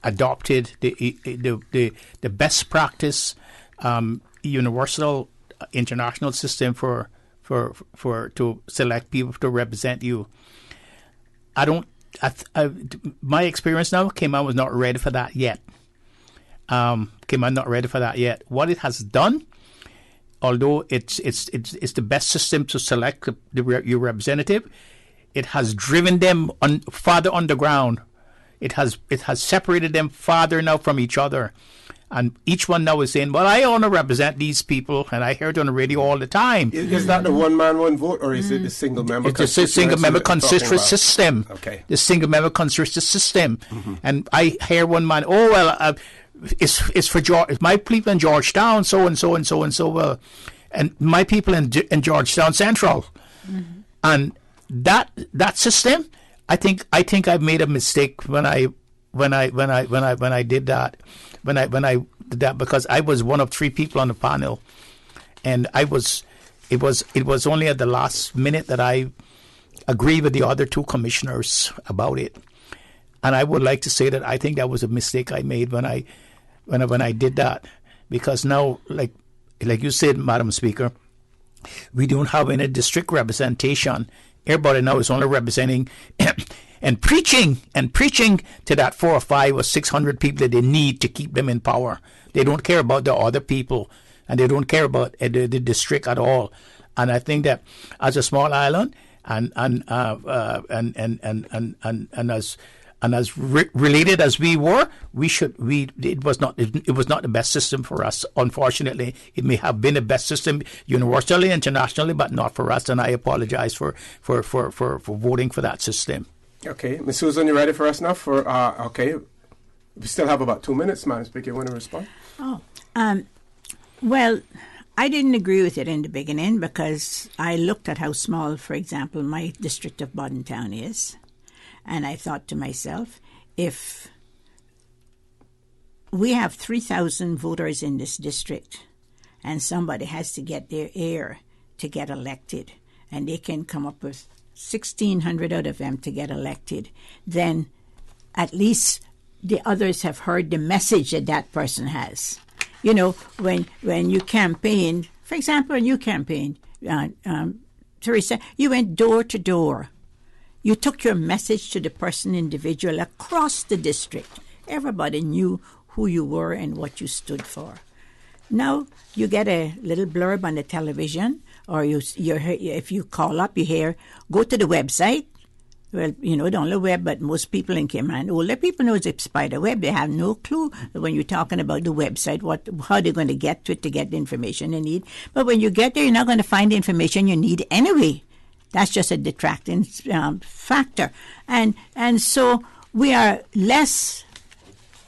adopted the best practice universal international system for to select people to represent you. My experience now, Cayman was not ready for that yet. What it has done, although it's the best system to select your representative, it has driven them farther underground. It has separated them farther now from each other. And each one now is saying, well, I want to represent these people, and I hear it on the radio all the time. Is that the one man, one vote, or is it the single member? It's a single member constituent system. Okay. The single member constituent system. Mm-hmm. And I hear one man, it's for my people in Georgetown, so and so and so and so. Well, and my people in Georgetown Central. Mm-hmm. And that system, I think I've made a mistake when I did that. When I did that, because I was one of 3 people on the panel, and it was only at the last minute that I agreed with the other 2 commissioners about it. And I would like to say that I think that was a mistake I made when I did that, because now, like you said, Madam Speaker, we don't have any district representation. Everybody now is only representing and preaching to that 400 or 500 or 600 people that they need to keep them in power. They don't care about the other people, and they don't care about the district at all. And I think that as a small island, and as related as we were, it was not the best system for us. Unfortunately, it may have been the best system universally, internationally, but not for us. And I apologize for voting for that system. Okay, Ms. Susan, you ready for us now? Okay, we still have about 2 minutes, Madam Speaker. You want to respond? Well, I didn't agree with it in the beginning because I looked at how small, for example, my district of Bodden Town is. And I thought to myself, if we have 3,000 voters in this district and somebody has to get their heir to get elected, and they can come up with 1,600 out of them to get elected, then at least the others have heard the message that person has. When you campaign, for example, when you campaigned, Teresa, you went door to door. You took your message to the person individual across the district. Everybody knew who you were and what you stood for. Now you get a little blurb on the television, or if you call up, you hear, go to the website. Well, the only web, but most people in Cayman, older people know it's by the web. They have no clue when you're talking about the website, how they're going to get to it to get the information they need. But when you get there, you're not going to find the information you need anyway. That's just a detracting factor. And so we are less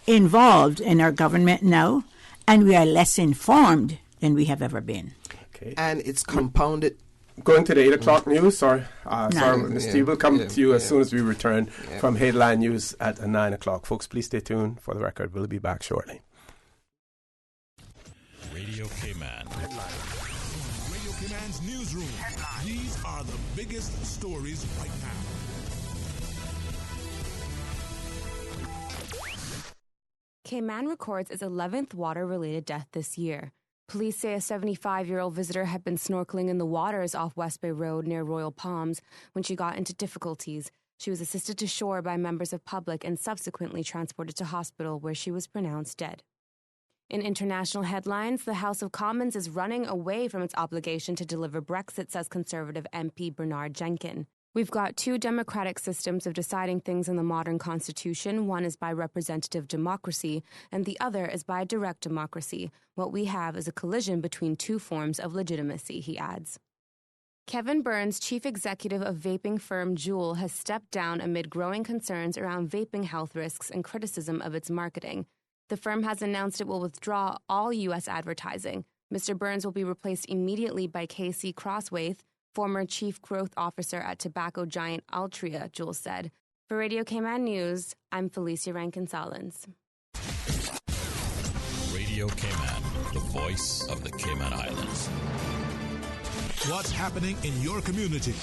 involved in our government now, and we are less informed than we have ever been. Okay. And it's compounded going to the 8 o'clock news, sorry, Ms. Steve will come to you as soon as we return from Headline News at 9 o'clock. Folks, please stay tuned. For the record, we'll be back shortly. Radio K-Man. Radio K-Man's newsroom. These are the biggest stories right now. K-Man records its 11th water-related death this year. Police say a 75-year-old visitor had been snorkeling in the waters off West Bay Road near Royal Palms when she got into difficulties. She was assisted to shore by members of public and subsequently transported to hospital where she was pronounced dead. In international headlines, the House of Commons is running away from its obligation to deliver Brexit, says Conservative MP Bernard Jenkin. We've got two democratic systems of deciding things in the modern constitution. One is by representative democracy, and the other is by direct democracy. What we have is a collision between two forms of legitimacy, he adds. Kevin Burns, chief executive of vaping firm Juul, has stepped down amid growing concerns around vaping health risks and criticism of its marketing. The firm has announced it will withdraw all U.S. advertising. Mr. Burns will be replaced immediately by Casey Crosswaith, former chief growth officer at tobacco giant Altria, Juul said. For Radio K-Man News, I'm Felicia Rankin-Solins. Radio K-Man, the voice of the Cayman Islands. What's happening in your community?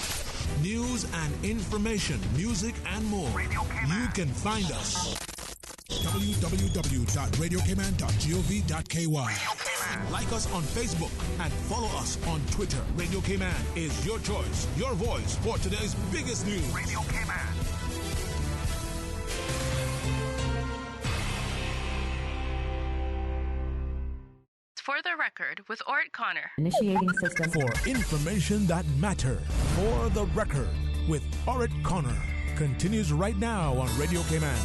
News and information, music and more. You can find us. www.radiocayman.gov.ky. Like us on Facebook and follow us on Twitter. Radio K-Man is your choice, your voice for today's biggest news. Radio K-Man. For the record, with Orrett Connor. Initiating system. For information that matter. For the record, with Orrett Connor. Continues right now on Radio K-Man.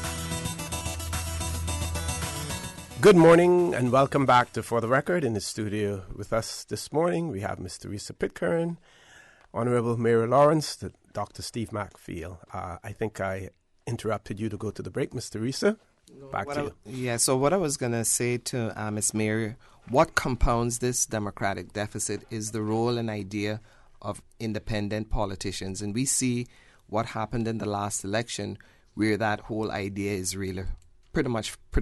Good morning and welcome back to For the Record. In the studio with us this morning, we have Ms. Teresa Pitcairn, Honorable Mary Lawrence, Dr. Steve Macfield. I think I interrupted you to go to the break, Ms. Teresa. Back to you. So what I was going to say to Ms. Mary, what compounds this democratic deficit is the role and idea of independent politicians. And we see what happened in the last election where that whole idea is really pretty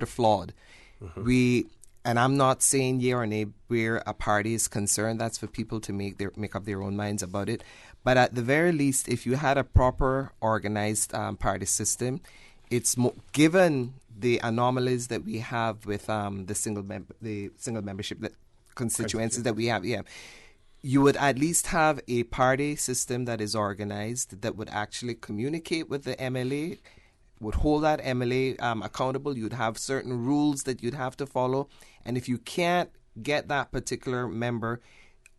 flawed. Mm-hmm. And I'm not saying yea or nay where a party is concerned. That's for people to make up their own minds about it. But at the very least, if you had a proper organized party system, it's given the anomalies that we have with the single membership constituencies that we have. Yeah, you would at least have a party system that is organized that would actually communicate with the MLA. Would hold that MLA accountable. You'd have certain rules that you'd have to follow. And if you can't get that particular member,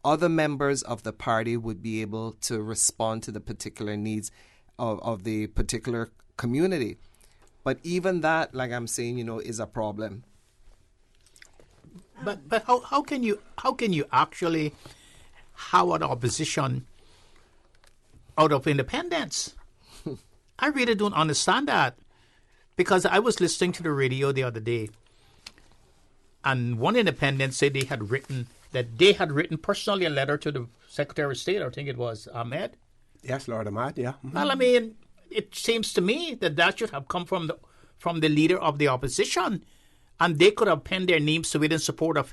other members of the party would be able to respond to the particular needs of the particular community. But even that, like I'm saying, is a problem. But how can you actually have an opposition out of independence? I really don't understand that, because I was listening to the radio the other day, and one independent said they had written personally a letter to the Secretary of State. I think it was Ahmed. Yes, Lord Ahmed. Yeah. Mm-hmm. Well, I mean, it seems to me that should have come from the leader of the opposition, and they could have penned their names to it in support of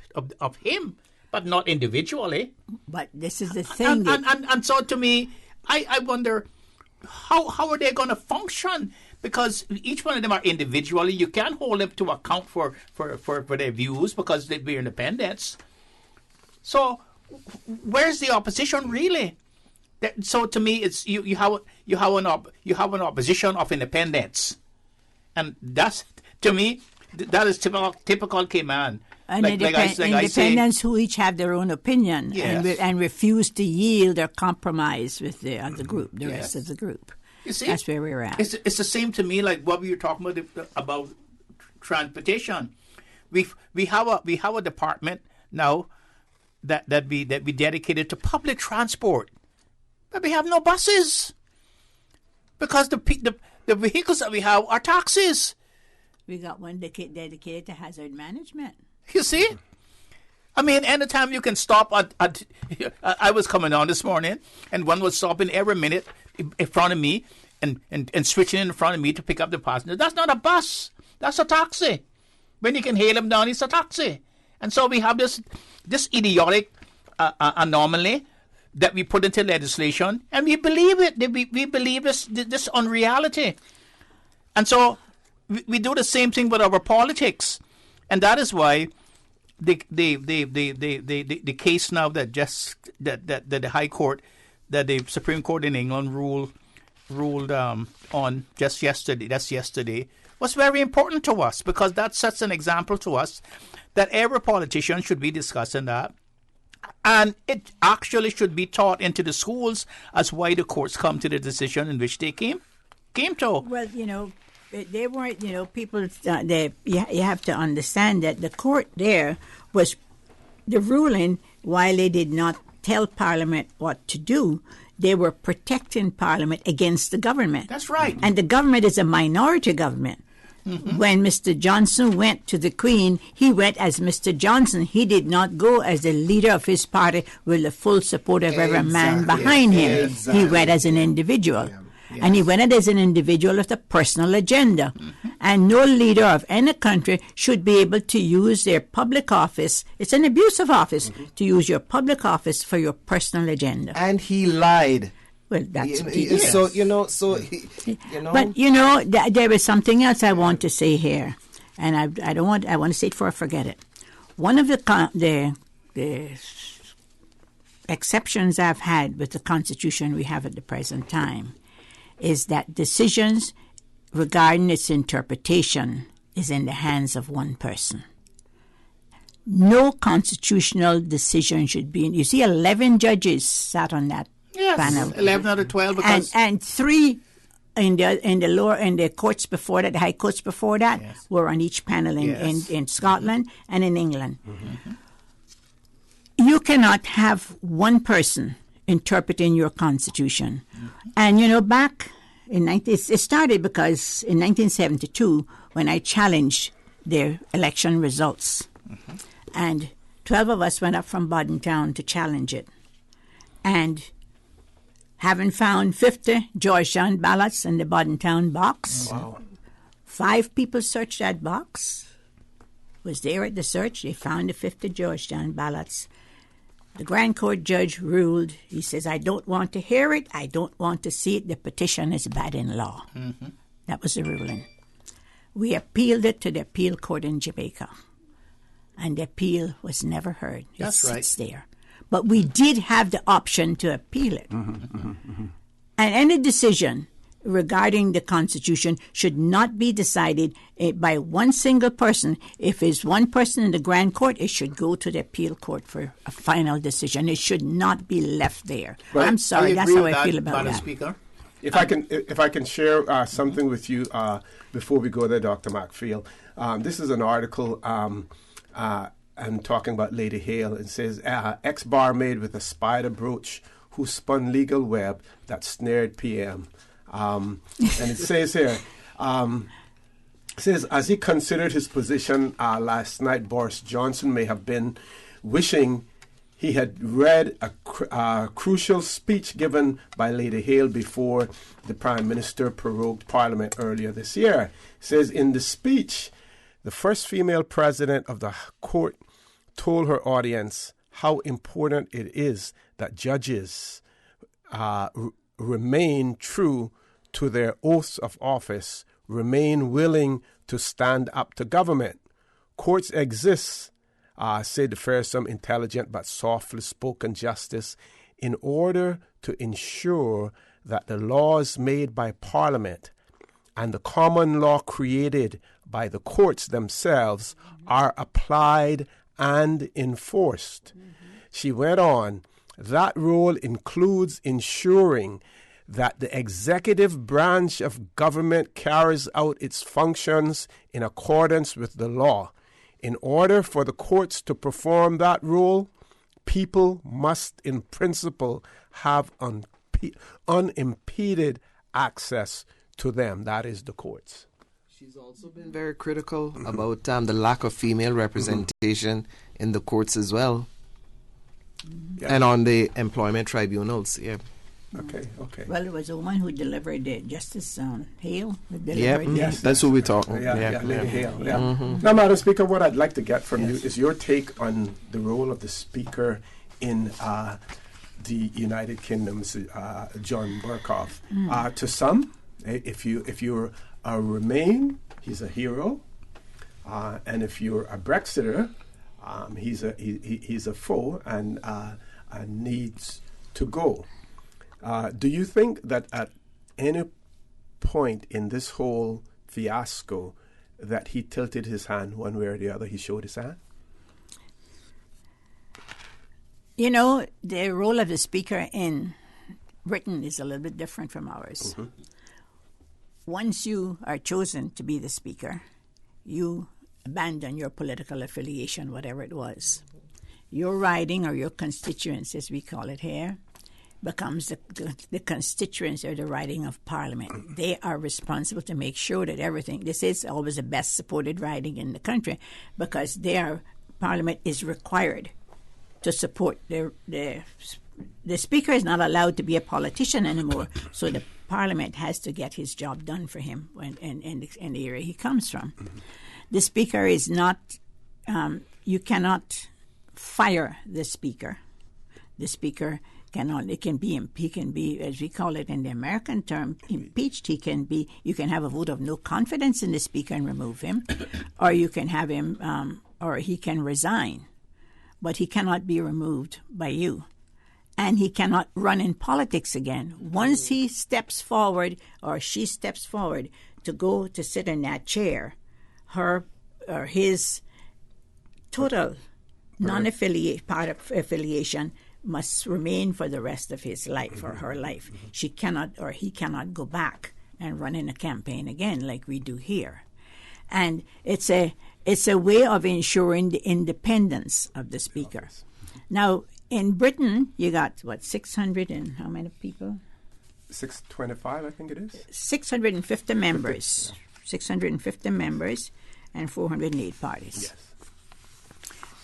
him, but not individually. But this is the thing. And so to me, I wonder. How are they going to function? Because each one of them are individually. You can't hold them to account for their views because they're independents. So where's the opposition really? So to me, it's you have an opposition of independents, and that's, to me, that is typical Cayman. And independents who each have their own opinion, yes, and refuse to yield or compromise with the other group, the rest of the group. You see, that's where we're at. It's the same to me like what we were talking about transportation. We have a department now that be dedicated to public transport, but we have no buses because the vehicles that we have are taxis. We got one dedicated to hazard management. You see? I mean, anytime you can stop at I was coming on this morning, and one was stopping every minute in front of me and switching in front of me to pick up the passenger. That's not a bus. That's a taxi. When you can hail him down, it's a taxi. And so we have this idiotic anomaly that we put into legislation, and we believe it. We believe this unreality. And so we do the same thing with our politics. And that is why the case now that the High Court, that the Supreme Court in England ruled on just yesterday, was very important to us, because that sets an example to us that every politician should be discussing that. And it actually should be taught into the schools as why the courts come to the decision in which they came to. Well, they weren't, people, you have to understand that the court there was the ruling, while they did not tell Parliament what to do, they were protecting Parliament against the government. That's right. And the government is a minority government. Mm-hmm. When Mr. Johnson went to the Queen, he went as Mr. Johnson. He did not go as the leader of his party with the full support of every man behind him. Exactly. He went as an individual. Yeah. Yes. And he went as an individual with a personal agenda. Mm-hmm. And no leader of any country should be able to use their public office. It's an abusive office, to use your public office for your personal agenda. And he lied. Well, that's what he did. So, But, there is something else I want to say here. And I want to say it before I forget it. One of the exceptions I've had with the Constitution we have at the present time is that decisions regarding its interpretation is in the hands of one person. No constitutional decision should be in. You see, 11 judges sat on that panel. 11 out of 12. Because and 3 in the courts before that, the high courts before that, were on each panel in Scotland and in England. Mm-hmm. You cannot have one person interpreting your constitution. Mm-hmm. And, back in it started because in 1972, when I challenged their election results, and 12 of us went up from Bodentown to challenge it. And having found 50 Georgetown ballots in the Bodentown box, 5 people searched that box, was there at the search. They found the 50 Georgetown ballots. The Grand Court judge ruled, he says, I don't want to hear it, I don't want to see it, the petition is bad in law. Mm-hmm. That was the ruling. We appealed it to the appeal court in Jamaica, and the appeal was never heard. It sits there. But we did have the option to appeal it. Mm-hmm, mm-hmm, mm-hmm. And any decision regarding the Constitution should not be decided by one single person. If it's one person in the Grand Court, it should go to the appeal court for a final decision. It should not be left there. Right. I'm sorry, that's how I feel about that. Speaker. If I can share something with you before we go there, Dr. McPhail. This is an article I'm talking about Lady Hale. It says, ex-barmaid with a spider brooch who spun legal web that snared PM. And it says here, as he considered his position last night, Boris Johnson may have been wishing he had read a crucial speech given by Lady Hale before the Prime Minister prorogued Parliament earlier this year. It says, in the speech, the first female president of the court told her audience how important it is that judges remain true to their oaths of office, remain willing to stand up to government. Courts exist, said the fearsome, intelligent, but softly spoken justice, in order to ensure that the laws made by Parliament and the common law created by the courts themselves are applied and enforced. She went on, that role includes ensuring that the executive branch of government carries out its functions in accordance with the law. In order for the courts to perform that role, people must, in principle, have unimpeded access to them. That is the courts. She's also been very critical about the lack of female representation in the courts as well, and on the employment tribunals. Yeah. Okay. Well, it was a woman who delivered the Justice Hale. Yes, that's what we're talking. Lady Hale. Now, Madam Speaker, what I'd like to get from you is your take on the role of the Speaker in the United Kingdom's John Burkhoff. To some, if you're a Remain, he's a hero, and if you're a Brexiter, he's a foe and needs to go. Do you think that at any point in this whole fiasco that he tilted his hand one way or the other, he showed his hand? You know, the role of the Speaker in Britain is a little bit different from ours. Once you are chosen to be the Speaker, you abandon your political affiliation, whatever it was. Your riding or your constituents, as we call it here, becomes the constituents or the riding of Parliament. They are responsible to make sure that everything, this is always the best supported riding in the country, because Parliament is required to support the Speaker is not allowed to be a politician anymore, so the Parliament has to get his job done for him in the area he comes from. The Speaker is not, you cannot fire the Speaker. The Speaker he can be, as we call it in the American term, impeached. You can have a vote of no confidence in the Speaker and remove him, or you can have him, or he can resign. But he cannot be removed by you. And he cannot run in politics again. Once he steps forward or she steps forward to go to sit in that chair, her or his total affiliation must remain for the rest of his life or her life. She cannot or he cannot go back and run in a campaign again like we do here. And it's a way of ensuring the independence of the Speaker. Now, in Britain, you got, 600 and how many people? 625, I think it is. 650 members. 650 members and 408 parties. Yes.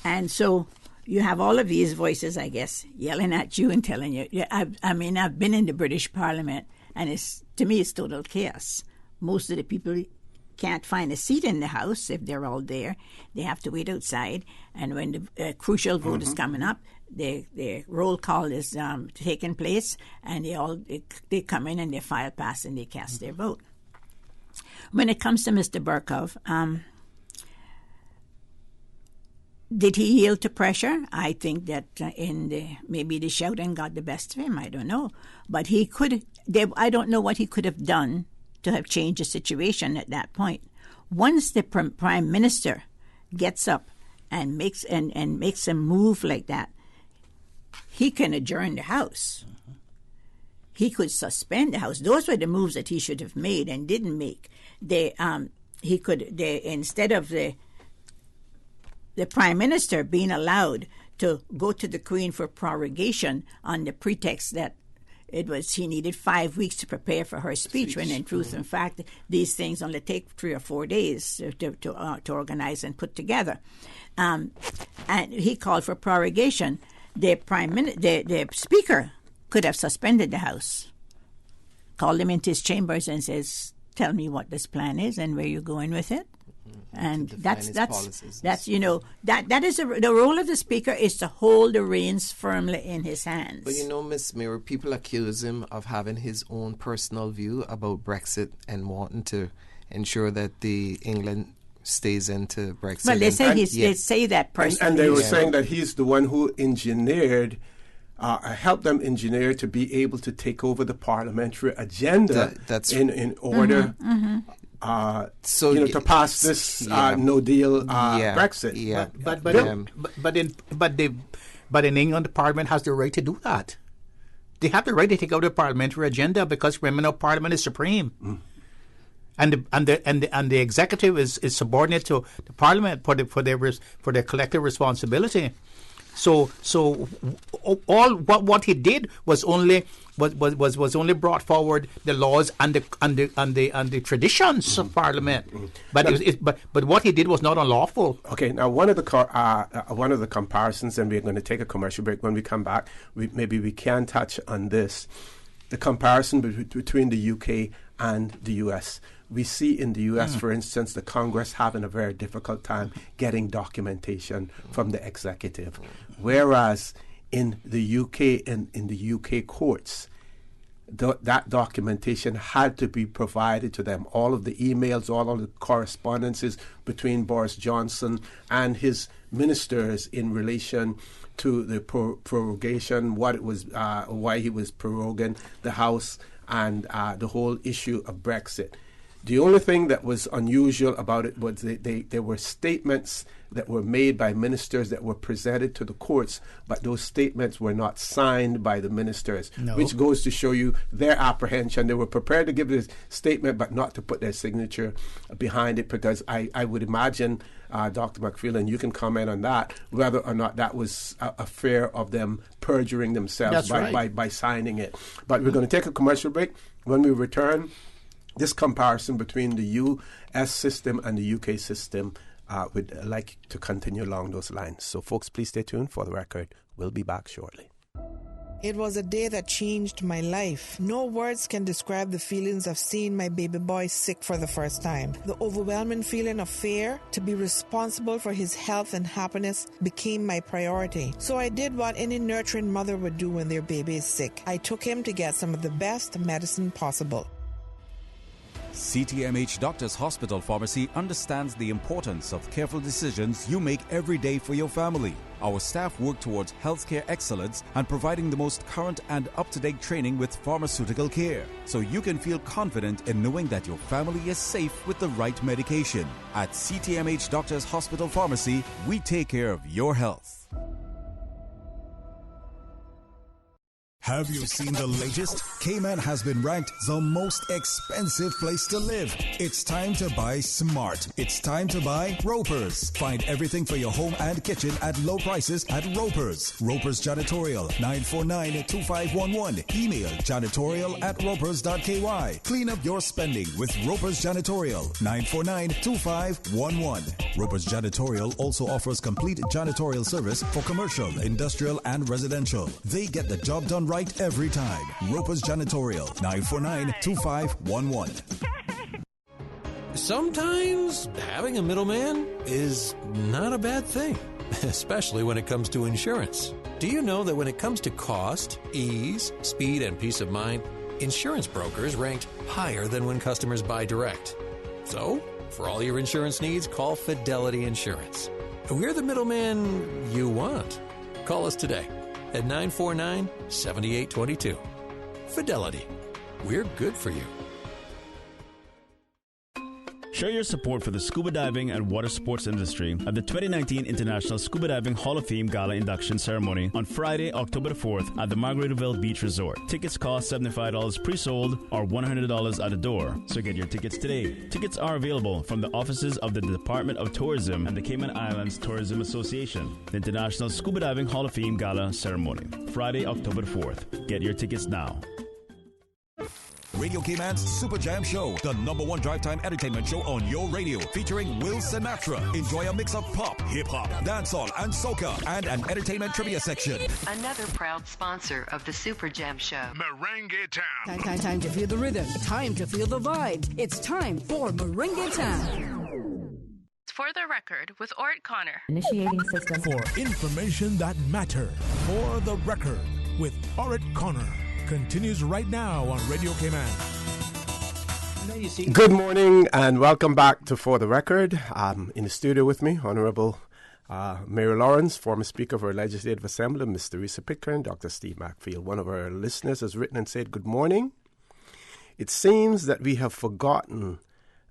And so you have all of these voices, I guess, yelling at you and telling you. I've been in the British Parliament, and to me, it's total chaos. Most of the people can't find a seat in the House if they're all there. They have to wait outside. And when the crucial vote is coming up, the roll call is taking place, and they come in and they file pass and they cast their vote. When it comes to Mr. Burkhoff, did he yield to pressure? I think that maybe the shouting got the best of him. I don't know, but I don't know what he could have done to have changed the situation at that point. Once the Prime Minister gets up and makes a move like that, he can adjourn the House. He could suspend the House. Those were the moves that he should have made and didn't make. Instead of the Prime Minister being allowed to go to the Queen for prorogation on the pretext that he needed 5 weeks to prepare for her speech, when in truth, in fact, these things only take 3 or 4 days to organize and put together. And he called for prorogation. The Speaker could have suspended the House, called him into his chambers and says, "Tell me what this plan is and where you're going with it." And that is the role of the Speaker, is to hold the reins firmly in his hands. But Miss Mira, people accuse him of having his own personal view about Brexit and wanting to ensure that the England stays into Brexit. Well, they say that personally. And they were saying that he's the one who engineered, helped them engineer to be able to take over the parliamentary agenda in order. To pass this no deal Brexit. Yeah. But in England, the Parliament has the right to do that. They have the right to take out the parliamentary agenda, because remember, Parliament is supreme, and the executive is subordinate to the Parliament for their collective responsibility. So all what he did was only brought forward the laws and the traditions of Parliament. But what he did was not unlawful. Okay, now one of the comparisons, and we're going to take a commercial break. When we come back, maybe we can touch on this, the comparison between the UK and the US. We see in the US, for instance, the Congress having a very difficult time getting documentation from the executive, whereas in the UK and in the UK courts, that documentation had to be provided to them. All of the emails, all of the correspondences between Boris Johnson and his ministers in relation to the prorogation, what it was, why he was proroguing the House, and the whole issue of Brexit. The only thing that was unusual about it was there were statements that were made by ministers that were presented to the courts, but those statements were not signed by the ministers, which goes to show you their apprehension. They were prepared to give this statement, but not to put their signature behind it, because I would imagine, Dr. McPhail, and you can comment on that, whether or not that was a fear of them perjuring themselves by signing it. But we're going to take a commercial break. When we return, this comparison between the U.S. system and the U.K. system, would like to continue along those lines. So, folks, please stay tuned. For the record, we'll be back shortly. It was a day that changed my life. No words can describe the feelings of seeing my baby boy sick for the first time. The overwhelming feeling of fear to be responsible for his health and happiness became my priority. So I did what any nurturing mother would do when their baby is sick. I took him to get some of the best medicine possible. CTMH Doctors Hospital Pharmacy understands the importance of careful decisions you make every day for your family. Our staff work towards healthcare excellence and providing the most current and up-to-date training with pharmaceutical care, so you can feel confident in knowing that your family is safe with the right medication. At CTMH Doctors Hospital Pharmacy, we take care of your health. Have you seen the latest? Cayman has been ranked the most expensive place to live. It's time to buy smart. It's time to buy Ropers. Find everything for your home and kitchen at low prices at Ropers. Ropers Janitorial, 949-2511. Email janitorial@ropers.ky. Clean up your spending with Ropers Janitorial, 949-2511. Ropers Janitorial also offers complete janitorial service for commercial, industrial, and residential. They get the job done right every time. Ropers Janitorial, 949-2511. Sometimes having a middleman is not a bad thing, especially when it comes to insurance. Do you know that when it comes to cost, ease, speed, and peace of mind, insurance brokers ranked higher than when customers buy direct? So, for all your insurance needs, call Fidelity Insurance. We're the middleman you want. Call us today at 949-7822. Fidelity. We're good for you. Show your support for the scuba diving and water sports industry at the 2019 International Scuba Diving Hall of Fame Gala Induction Ceremony on Friday, October 4th at the Margaritaville Beach Resort. Tickets cost $75 pre-sold or $100 at the door, so get your tickets today. Tickets are available from the offices of the Department of Tourism and the Cayman Islands Tourism Association. The International Scuba Diving Hall of Fame Gala Ceremony, Friday, October 4th. Get your tickets now. Radio Cayman's Super Jam Show, the #1 drive time entertainment show on your radio, featuring Will Sinatra. Enjoy a mix of pop, hip-hop, dancehall, and soca, and an entertainment trivia section. Another proud sponsor of the Super Jam Show. Merengue Town. Time to feel the rhythm. Time to feel the vibe. It's time for Merengue Town. For the record, with Orrett Connor. Initiating system. For information that matters. For the record, with Orrett Connor. Continues right now on Radio Cayman. Good morning and welcome back to For the Record. In the studio with me, Honorable Mary Lawrence, former Speaker of our Legislative Assembly, Ms. Teresa Pitcairn, Dr. Steve McPhail. One of our listeners has written and said, good morning. It seems that we have forgotten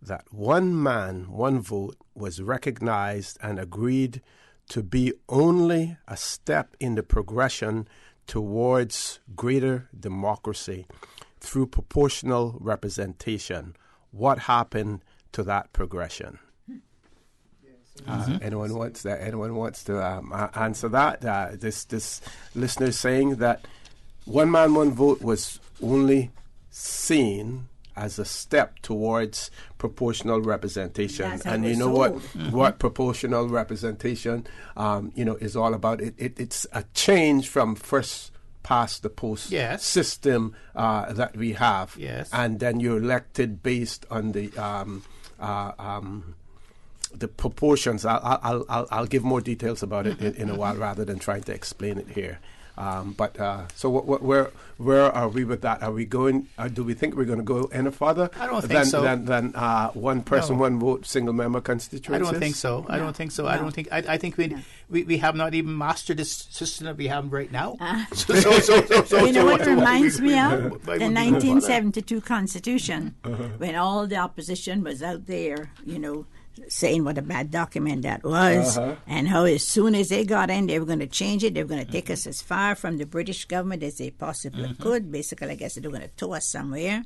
that one man, one vote was recognized and agreed to be only a step in the progression towards greater democracy through proportional representation. What happened to that progression? Anyone wants that? Anyone wants to answer that? This listener is saying that one man, one vote was only seen as a step towards proportional representation. And you know what proportional representation is all about. It's a change from first past the post system that we have. Yes. And then you're elected based on the proportions. I'll give more details about it in a while rather than trying to explain it here. So where are we with that? Are we going? Do we think we're going to go any further? I don't think so. Than one person, one vote, single member constituencies? I don't think so. I don't think so. No. I think we have not even mastered this system that we have right now. You know what reminds me of? The 1972 Constitution, when all the opposition was out there, saying what a bad document that was, and how as soon as they got in, they were going to change it. They were going to take us as far from the British government as they possibly could. Basically, I guess they were going to tow us somewhere.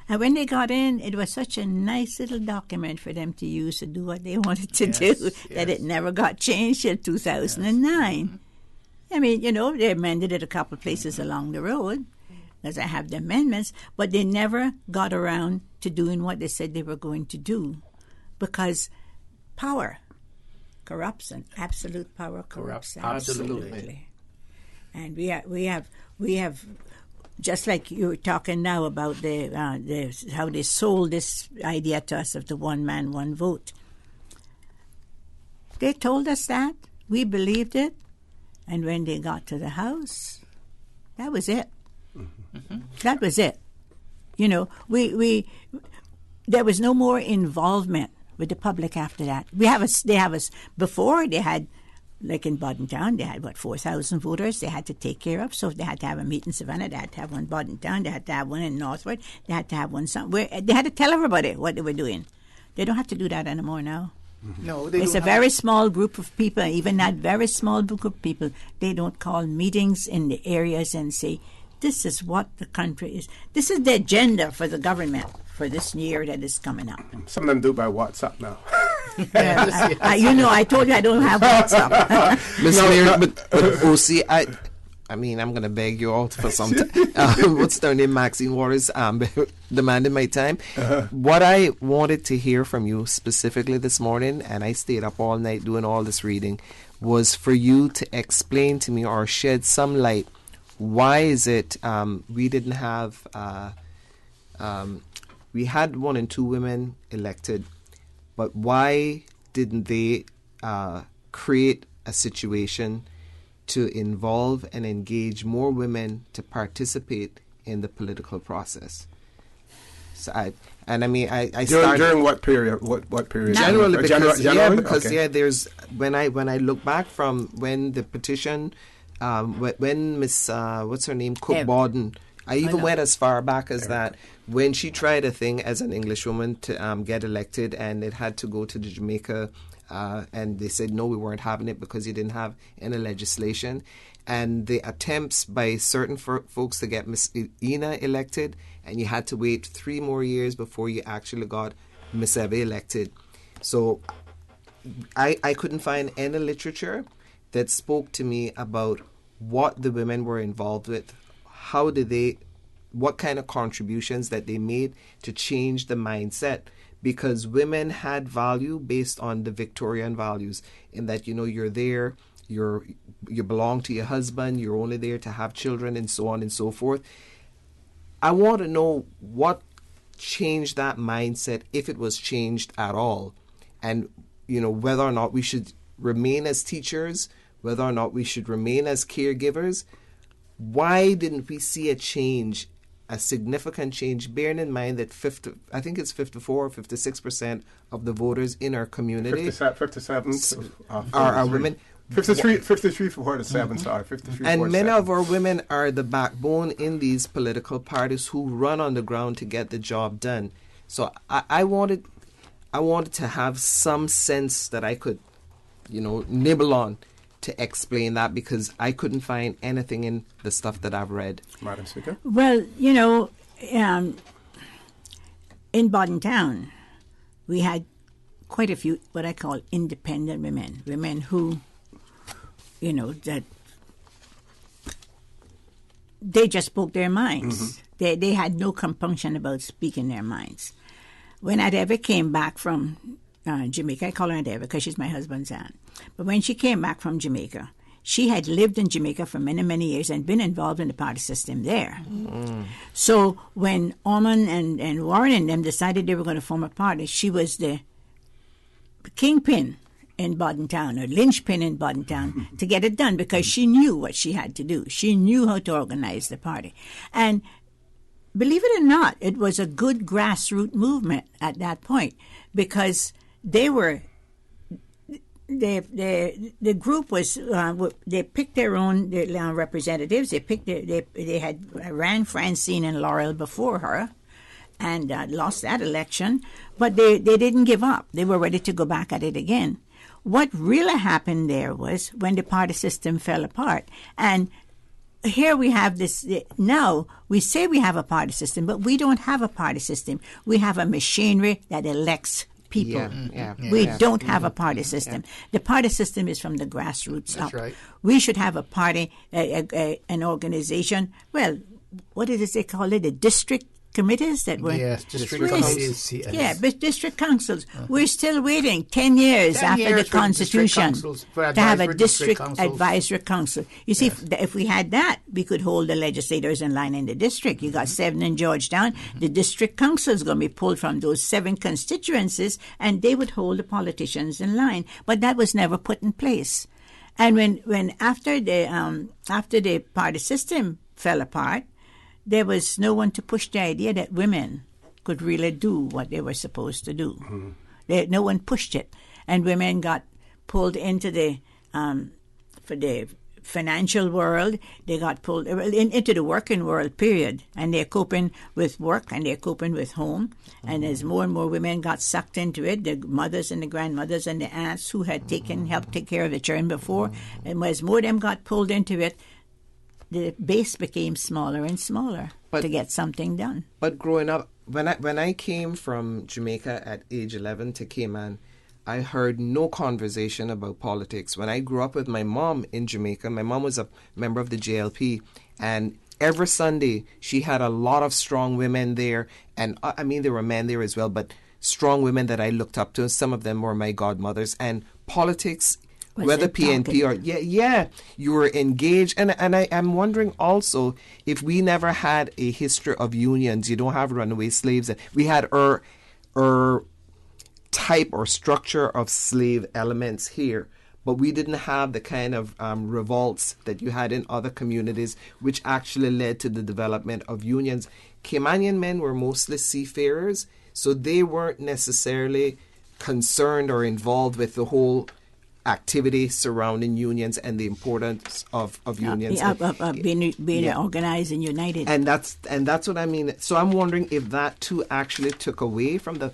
And when they got in, it was such a nice little document for them to use to do what they wanted to do that it never got changed till 2009. I mean, they amended it a couple of places along the road, as I have the amendments, but they never got around to doing what they said they were going to do. Because power corrupts, and absolute power corrupts. Absolutely. And we have, just like you were talking now about how they sold this idea to us of the one man, one vote. They told us that. We believed it. And when they got to the House, that was it. That was it. There was no more involvement with the public after that. They have us before they had, like in Boddentown, they had 4,000 voters they had to take care of. So if they had to have a meet in Savannah, they had to have one in Boddentown, they had to have one in Northwood, they had to have one somewhere. They had to tell everybody what they were doing. They don't have to do that anymore now. No, it's a very small group of people. Even that very small group of people, they don't call meetings in the areas and say, this is what the country is. This is the agenda for the government for this year that is coming up. Some of them do by WhatsApp now. I told you I don't have WhatsApp. Miss Mary, but OC, I'm going to beg you all for some time. What's their name? Maxine Waters, demanding my time. What I wanted to hear from you specifically this morning, and I stayed up all night doing all this reading, was for you to explain to me or shed some light. Why is it we didn't have... we had 1 and 2 women elected, but why didn't they create a situation to involve and engage more women to participate in the political process? So I started during what period? What period? Generally, because January? There's when I look back from when the petition, when Miss what's her name, Cook Borden. I even went as far back as that when she tried a thing as an Englishwoman to get elected, and it had to go to the Jamaica, and they said no, we weren't having it because you didn't have any legislation. And the attempts by certain folks to get Miss Ina elected, and you had to wait 3 more years before you actually got Miss Eve elected. So I couldn't find any literature that spoke to me about what the women were involved with. What kind of contributions that they made to change the mindset? Because women had value based on the Victorian values, in that, you're there, you belong to your husband, you're only there to have children, and so on and so forth. I want to know what changed that mindset, if it was changed at all, and whether or not we should remain as teachers, whether or not we should remain as caregivers. Why didn't we see a significant change, bearing in mind that 54 or 56% of the voters in our community 57 are women. 53 for 47, sorry. 53 and many of our women are the backbone in these political parties who run on the ground to get the job done. So I wanted to have some sense that I could, nibble on to explain that, because I couldn't find anything in the stuff that I've read. Madam Speaker? Well, in Boddentown, we had quite a few what I call independent women who, that they just spoke their minds. Mm-hmm. They had no compunction about speaking their minds. When Aunt Eva came back from Jamaica, I call her Aunt Eva because she's my husband's aunt. But when she came back from Jamaica, she had lived in Jamaica for many, many years and been involved in the party system there. Mm. So when Orman and Warren and them decided they were going to form a party, she was the kingpin in Boddentown, or linchpin in Boddentown, to get it done because she knew what she had to do. She knew how to organize the party. And believe it or not, it was a good grassroots movement at that point because they were... The group was they picked their own representatives. They had ran Francine and Laurel before her, and lost that election. But they didn't give up. They were ready to go back at it again. What really happened there was when the party system fell apart. And here we have this. Now we say we have a party system, but we don't have a party system. We have a machinery that elects people. We don't have a party system. The party system is from the grassroots up. Right. We should have a party, an organization. Well, what is it they call it? The district committees that were... Yes, district committees. Yes. Yeah, but district councils. We're still waiting 10 years after the Constitution to have a district advisory council. You see, if we had that, we could hold the legislators in line in the district. You got 7 in Georgetown. The district council is going to be pulled from those 7 constituencies, and they would hold the politicians in line. But that was never put in place. And when after the party system fell apart, there was no one to push the idea that women could really do what they were supposed to do. Mm-hmm. No one pushed it. And women got pulled into for the financial world. They got pulled into the working world, period. And they're coping with work and they're coping with home. Mm-hmm. And as more and more women got sucked into it, the mothers and the grandmothers and the aunts who had helped take care of the children before, and as more of them got pulled into it, the base became smaller and smaller to get something done. But growing up, when I came from Jamaica at age 11 to Cayman, I heard no conversation about politics. When I grew up with my mom in Jamaica, my mom was a member of the JLP, and every Sunday she had a lot of strong women there, and I mean there were men there as well, but strong women that I looked up to. Some of them were my godmothers, and politics, whether PNP or you were engaged, and I'm wondering also if we never had a history of unions. You don't have runaway slaves. We had our type or structure of slave elements here, but we didn't have the kind of revolts that you had in other communities, which actually led to the development of unions. Caymanian men were mostly seafarers, so they weren't necessarily concerned or involved with the whole activity surrounding unions and the importance of unions. Being organized and united. And that's what I mean. So I'm wondering if that too actually took away from the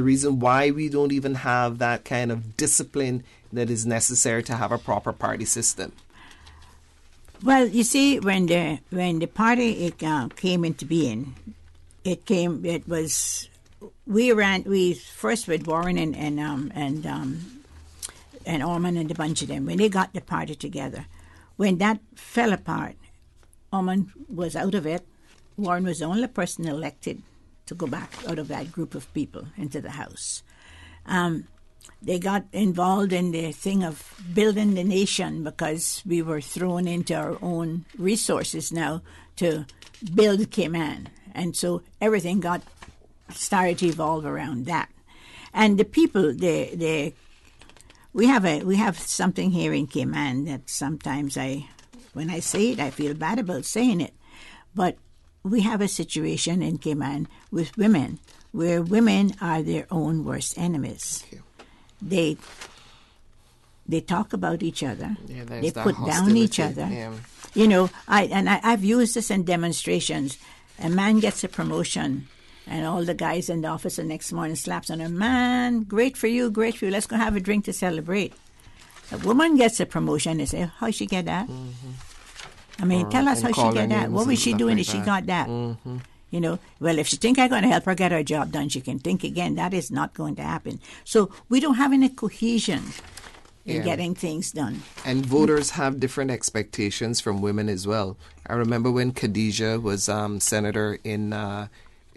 reason why we don't even have that kind of discipline that is necessary to have a proper party system. Well, you see, when the party came into being, we first with Warren and Orman and a bunch of them, when they got the party together. When that fell apart, Orman was out of it. Warren was the only person elected to go back out of that group of people into the House. They got involved in the thing of building the nation because we were thrown into our own resources now to build Cayman. And so everything started to evolve around that. And the people, we have something here in Cayman that sometimes when I say it, I feel bad about saying it. But we have a situation in Cayman with women where women are their own worst enemies. They talk about each other. Yeah, they put down each other. Yeah. You know, I've used this in demonstrations. A man gets a promotion, and all the guys in the office the next morning slaps on him. Man, great for you, great for you. Let's go have a drink to celebrate. A woman gets a promotion. They say, how'd she get that? Mm-hmm. I mean, tell us how she got that. What was she doing if she got that? Mm-hmm. You know, well, if she think I'm going to help her get her job done, she can think again. That is not going to happen. So we don't have any cohesion in getting things done. And voters have different expectations from women as well. I remember when Khadijah was senator in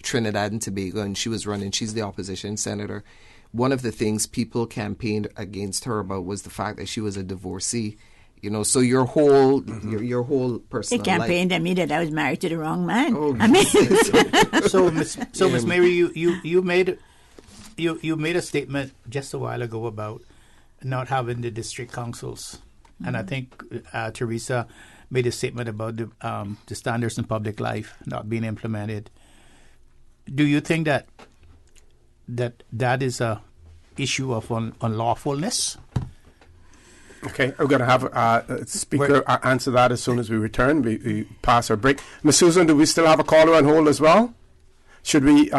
Trinidad and Tobago, and she was running. She's the opposition senator. One of the things people campaigned against her about was the fact that she was a divorcee. You know, so your whole personal They campaigned at me that I was married to the wrong man. Oh, I mean, so Miss Mary, you made a statement just a while ago about not having the district councils, and I think Teresa made a statement about the standards in public life not being implemented. Do you think that is a issue of unlawfulness? Okay, we're going to have a speaker answer that as soon as we return. We pass our break. Ms. Susan, do we still have a caller on hold as well? Should we...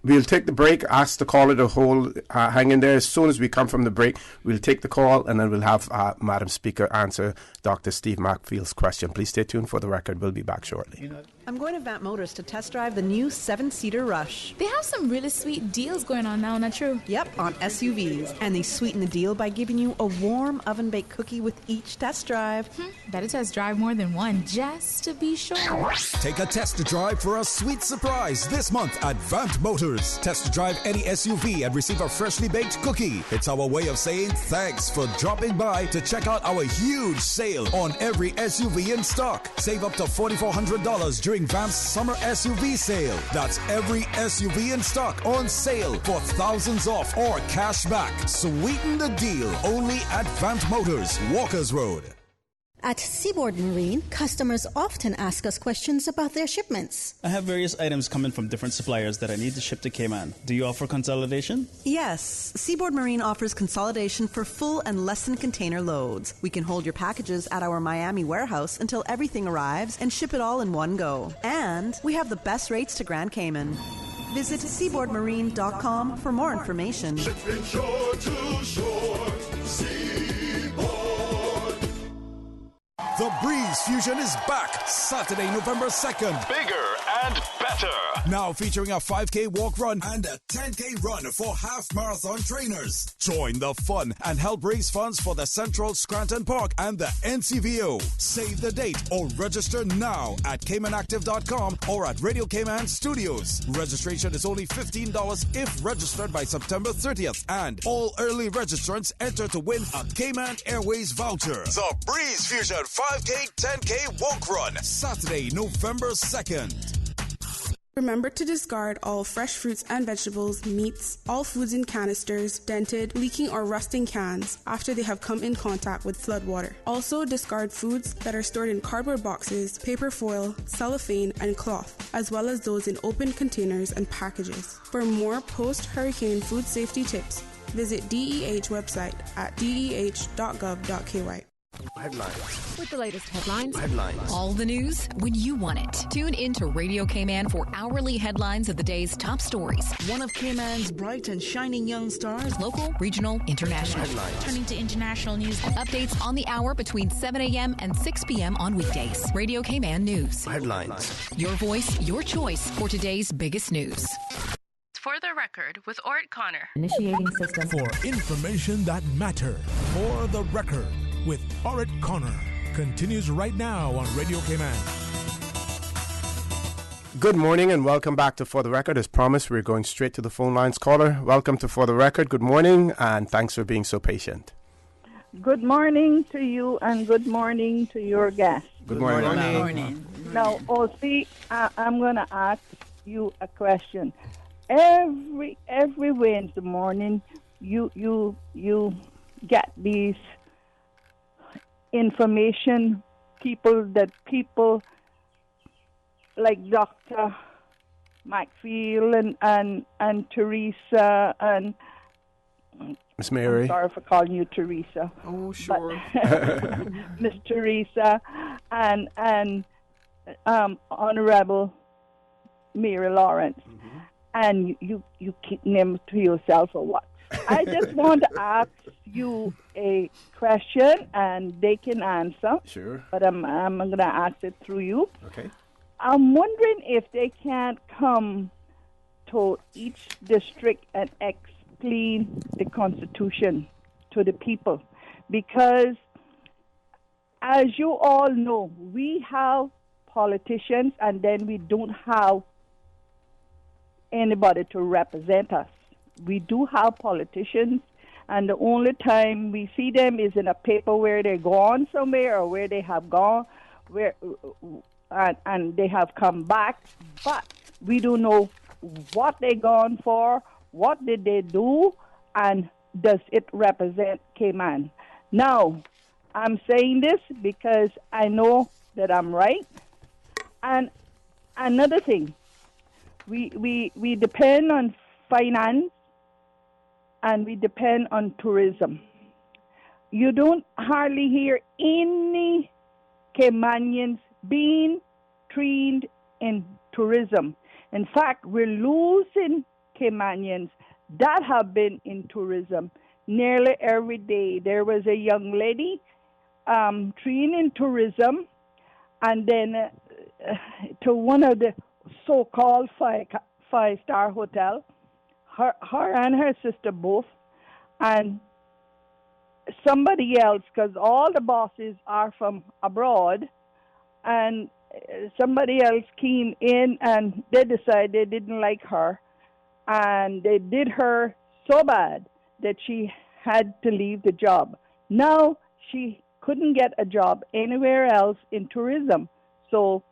We'll take the break, ask the caller to hold, hang in there. As soon as we come from the break, we'll take the call, and then we'll have Madam Speaker answer Dr. Steve Macfield's question. Please stay tuned for the record. We'll be back shortly. I'm going to Vant Motors to test drive the new 7-seater Rush. They have some really sweet deals going on now, not true? Yep, on SUVs. And they sweeten the deal by giving you a warm oven-baked cookie with each test drive. Better test drive more than one, just to be sure. Take a test drive for a sweet surprise this month at Vant Motors. Test drive any SUV and receive a freshly baked cookie. It's our way of saying thanks for dropping by to check out our huge sale on every SUV in stock. Save up to $4,400 during Vant's summer SUV sale. That's every SUV in stock on sale for thousands off or cash back. Sweeten the deal only at Vant Motors, Walkers Road. At Seaboard Marine, customers often ask us questions about their shipments. I have various items coming from different suppliers that I need to ship to Cayman. Do you offer consolidation? Yes, Seaboard Marine offers consolidation for full and less than container loads. We can hold your packages at our Miami warehouse until everything arrives and ship it all in one go. And we have the best rates to Grand Cayman. Visit seaboardmarine.com for more information. Shipping shore to shore, The Breeze Fusion is back Saturday, November 2nd. Bigger and better. Now featuring a 5K walk run and a 10K run for half marathon trainers. Join the fun and help raise funds for the Central Scranton Park and the NCVO. Save the date or register now at CaymanActive.com or at Radio Cayman Studios. Registration is only $15 if registered by September 30th. And all early registrants enter to win a Cayman Airways voucher. The Breeze Fusion 5K, 10K walk run, Saturday, November 2nd. Remember to discard all fresh fruits and vegetables, meats, all foods in canisters, dented, leaking or rusting cans after they have come in contact with floodwater. Also discard foods that are stored in cardboard boxes, paper foil, cellophane, and cloth, as well as those in open containers and packages. For more post-hurricane food safety tips, visit DEH website at deh.gov.ky. Headlines. With the latest headlines. Headlines. All the news when you want it. Tune in to Radio Cayman for hourly headlines of the day's top stories. One of Cayman's bright and shining young stars. Local, regional, international. Headlines. Turning to international news. Updates on the hour between 7 a.m. and 6 p.m. on weekdays. Radio Cayman News. Headlines. Your voice, your choice for today's biggest news. For the record, with Orrett Connor. Initiating system. For information that matters. For the record, with Orrett Connor. Continues right now on Radio Cayman. Good morning and welcome back to For the Record. As promised, we're going straight to the phone lines. Caller, welcome to For the Record. Good morning and thanks for being so patient. Good morning to you and good morning to your guests. Good morning. Good morning. Now, Ossie, I'm going to ask you a question. Every Wednesday morning, you get these information people like Dr. Macfield and Teresa and Miss Mary. I'm sorry for calling you Teresa. Oh, sure. Miss Teresa and Honorable Mary Lawrence. Mm-hmm. And you keep them to yourself or what? I just want to ask you a question, and they can answer. Sure. But I'm going to ask it through you. Okay. I'm wondering if they can't come to each district and explain the Constitution to the people. Because, as you all know, we have politicians and then we don't have anybody to represent us. We do have politicians, and the only time we see them is in a paper where they're gone somewhere or where they have gone, and they have come back, but we don't know what they gone for, what did they do, and does it represent Cayman. Now, I'm saying this because I know that I'm right. And another thing, we depend on finance and we depend on tourism. You don't hardly hear any Caymanians being trained in tourism. In fact, we're losing Caymanians that have been in tourism nearly every day. There was a young lady trained in tourism, and then to one of the so-called five-star hotel, her and her sister both, and somebody else, because all the bosses are from abroad, and somebody else came in and they decided they didn't like her, and they did her so bad that she had to leave the job. Now she couldn't get a job anywhere else in tourism, so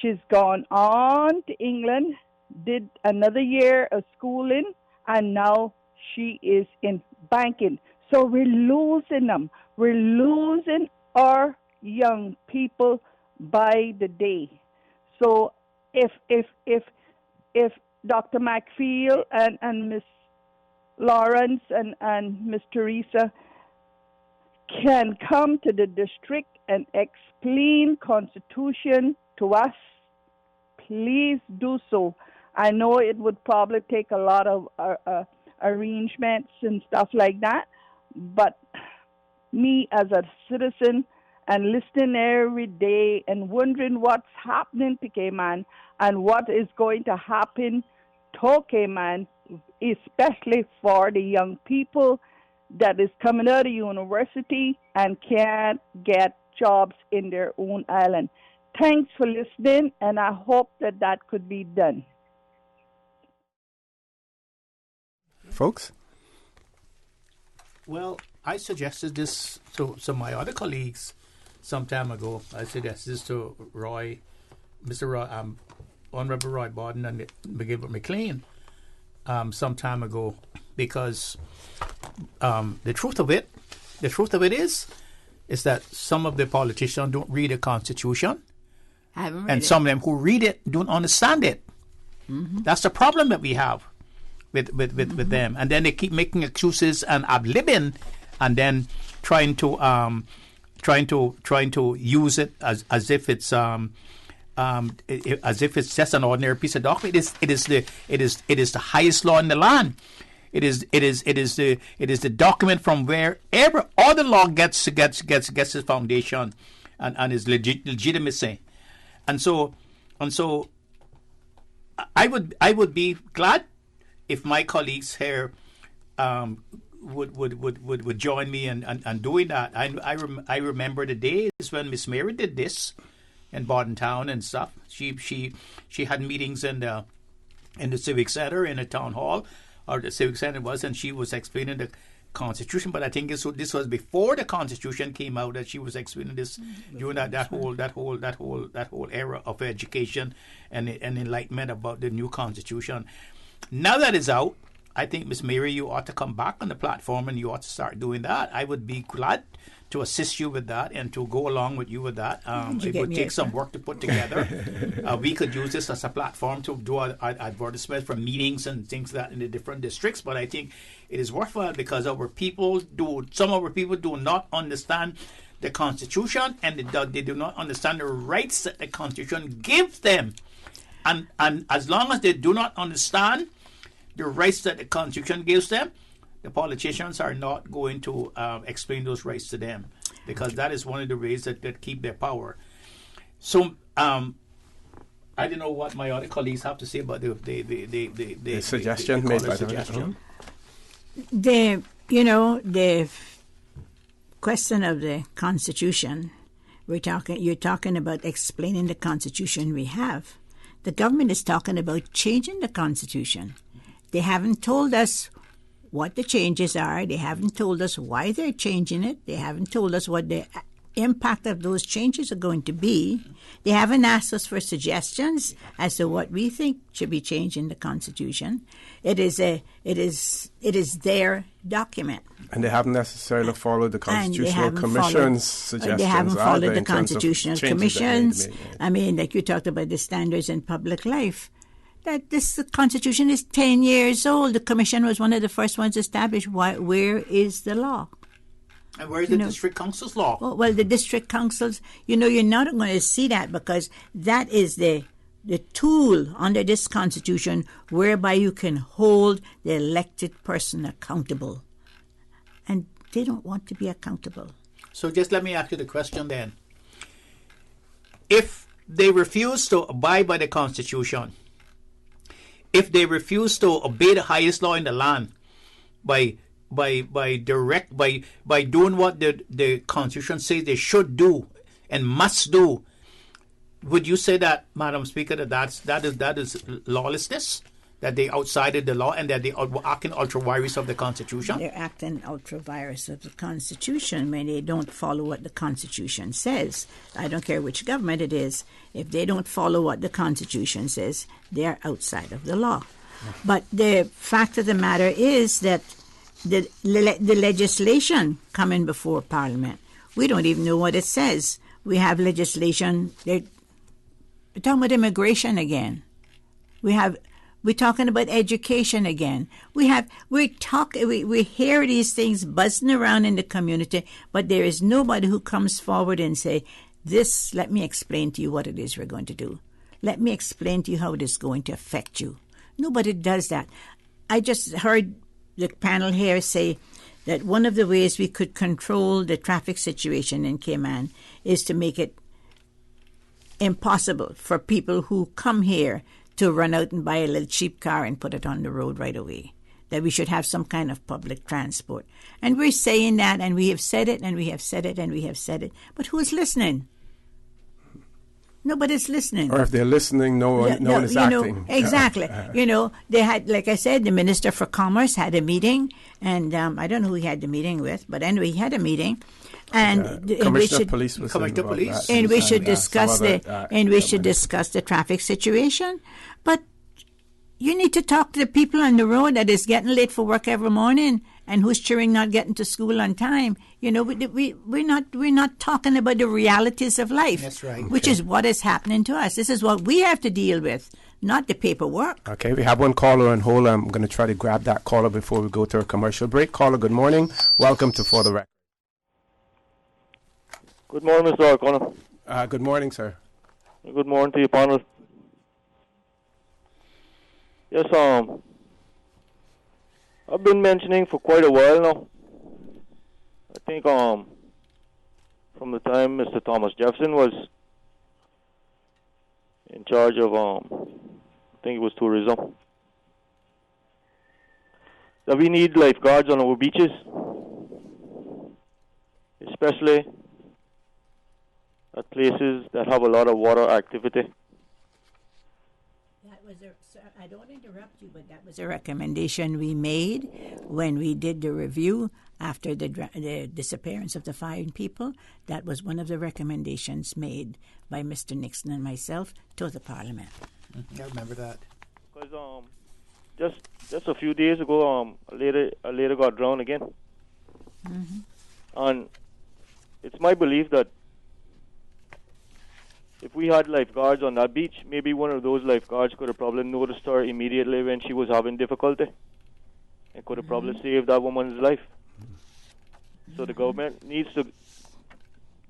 she's gone on to England, did another year of schooling, and now she is in banking. So we're losing them. We're losing our young people by the day. So if Dr. McFeel and Miss Lawrence and Miss Teresa can come to the district and explain Constitution to us, please do so. I know it would probably take a lot of arrangements and stuff like that, but me as a citizen and listening every day and wondering what's happening to Cayman and what is going to happen to Cayman, especially for the young people that is coming out of university and can't get jobs in their own island. Thanks for listening, and I hope that could be done. Folks? Well, I suggested this to some of my other colleagues some time ago. I suggested this to Honorable Roy Borden and McGill McLean some time ago, because the truth of it is that some of the politicians don't read the Constitution, and some of them who read it don't understand it. Mm-hmm. That's the problem that we have with them, and then they keep making excuses and ad libbing, and then trying to use it as if it's just an ordinary piece of document. It is the highest law in the land. It is the document from wherever all the law gets its foundation and its legitimacy, and so I would be glad if my colleagues here would join me in doing that. I remember the days when Miss Mary did this in Bordentown and stuff. She had meetings in the Civic Center, in a town hall, or the Civic Center was, and she was explaining the Constitution. But I think this was before the Constitution came out that she was explaining this during that whole era of education and enlightenment about the new Constitution. Now that it's out, I think, Miss Mary, you ought to come back on the platform and you ought to start doing that. I would be glad to assist you with that and to go along with you with that. It would take some work to put together. We could use this as a platform to do advertisements for meetings and things like that in the different districts. But I think it is worthwhile because some of our people do not understand the Constitution, and they do not understand the rights that the Constitution gives them. And as long as they do not understand the rights that the Constitution gives them, the politicians are not going to explain those rights to them, because that is one of the ways that keep their power. So I I don't know what my other colleagues have to say about the suggestion made by the the question of the Constitution. You're talking about explaining the Constitution we have. The government is talking about changing the Constitution. They haven't told us what the changes are. They haven't told us why they're changing it. They haven't told us what the impact of those changes are going to be. They haven't asked us for suggestions as to what we think should be changed in the Constitution. It is their document. And they haven't necessarily followed the Constitutional Commission's suggestions. They haven't followed the Constitutional Commission. I mean, like you talked about the standards in public life. That the Constitution is 10 years old. The Commission was one of the first ones established. Where is the law? And where is the district council's law? Well, the district councils, you're not going to see that because that is the tool under this Constitution whereby you can hold the elected person accountable. And they don't want to be accountable. So just let me ask you the question then. If they refuse to abide by the Constitution, if they refuse to obey the highest law in the land by doing what the Constitution says they should do and must do, would you say that, Madam Speaker, that is lawlessness? That they outsided the law and that they are acting ultra-virus of the Constitution? They're acting ultra-virus of the Constitution when they don't follow what the Constitution says. I don't care which government it is. If they don't follow what the Constitution says, they're outside of the law. But the fact of the matter is that the legislation coming before Parliament, we don't even know what it says. We have legislation. We're talking about immigration again. We're talking about education again. We hear these things buzzing around in the community, but there is nobody who comes forward and say, "This, let me explain to you what it is we're going to do. Let me explain to you how it is going to affect you." Nobody does that. I just heard the panel here say that one of the ways we could control the traffic situation in Cayman is to make it impossible for people who come here to run out and buy a little cheap car and put it on the road right away. That we should have some kind of public transport. And we're saying that, and we have said it, and we have said it, and we have said it. But who's listening? Nobody's listening. Or if they're listening, no one is acting. Exactly. They had, like I said, the Minister for Commerce had a meeting, and I don't know who he had the meeting with, but anyway, he had a meeting. And Commissioner of Police was Commissioner Police. And we should discuss discuss the traffic situation. But you need to talk to the people on the road that is getting late for work every morning and who's cheering not getting to school on time. We're not talking about the realities of life. That's right. Which is what is happening to us. This is what we have to deal with, not the paperwork. Okay, we have one caller on hold. I'm going to try to grab that caller before we go to our commercial break. Caller, good morning. Welcome to For the Record. Good morning, Mr. Orrett Connor. Good morning, sir. Good morning to you, panel. Yes, I've been mentioning for quite a while now. I think from the time Mr. Thomas Jefferson was in charge of I think it was tourism, that we need lifeguards on our beaches, especially at places that have a lot of water activity. I don't interrupt you, but that was a recommendation we made when we did the review after the disappearance of the 5 people. That was one of the recommendations made by Mr. Nixon and myself to the Parliament. I remember that. Because just a few days ago, a lady got drowned again. Mm-hmm. And it's my belief that if we had lifeguards on that beach, maybe one of those lifeguards could have probably noticed her immediately when she was having difficulty and could have probably saved that woman's life. So the government needs to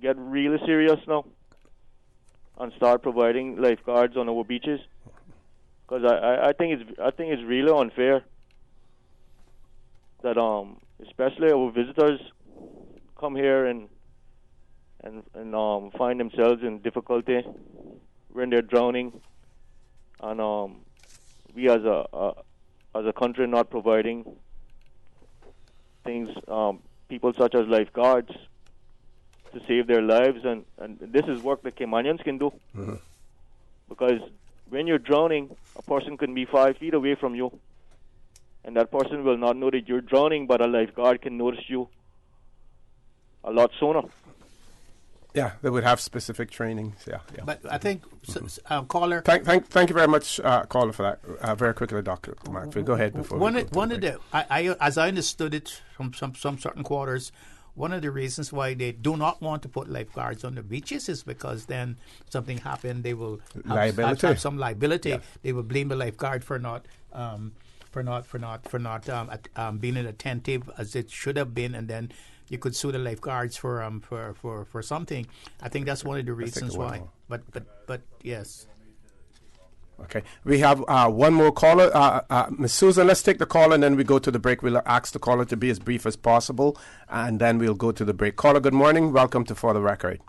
get really serious now and start providing lifeguards on our beaches, because I think it's really unfair that especially our visitors come here and find themselves in difficulty when they're drowning and we as a country not providing things, people such as lifeguards to save their lives, and this is work that Caymanians can do. Mm-hmm. Because when you're drowning, a person can be 5 feet away from you, and that person will not know that you're drowning, but a lifeguard can notice you a lot sooner. Yeah, they would have specific trainings. Yeah. But I think, caller. Thank you very much, caller, for that. Very quickly, Dr. Markfield. Go ahead before. As I understood it from some certain quarters, one of the reasons why they do not want to put lifeguards on the beaches is because then something happened, they will have some liability. Yeah. They will blame the lifeguard for not being attentive as it should have been, and then you could sue the lifeguards for something. I think that's one of the reasons why. But yes. Okay, we have one more caller. Ms. Susan, let's take the call and then we go to the break. We'll ask the caller to be as brief as possible, and then we'll go to the break. Caller, good morning. Welcome to For the Record.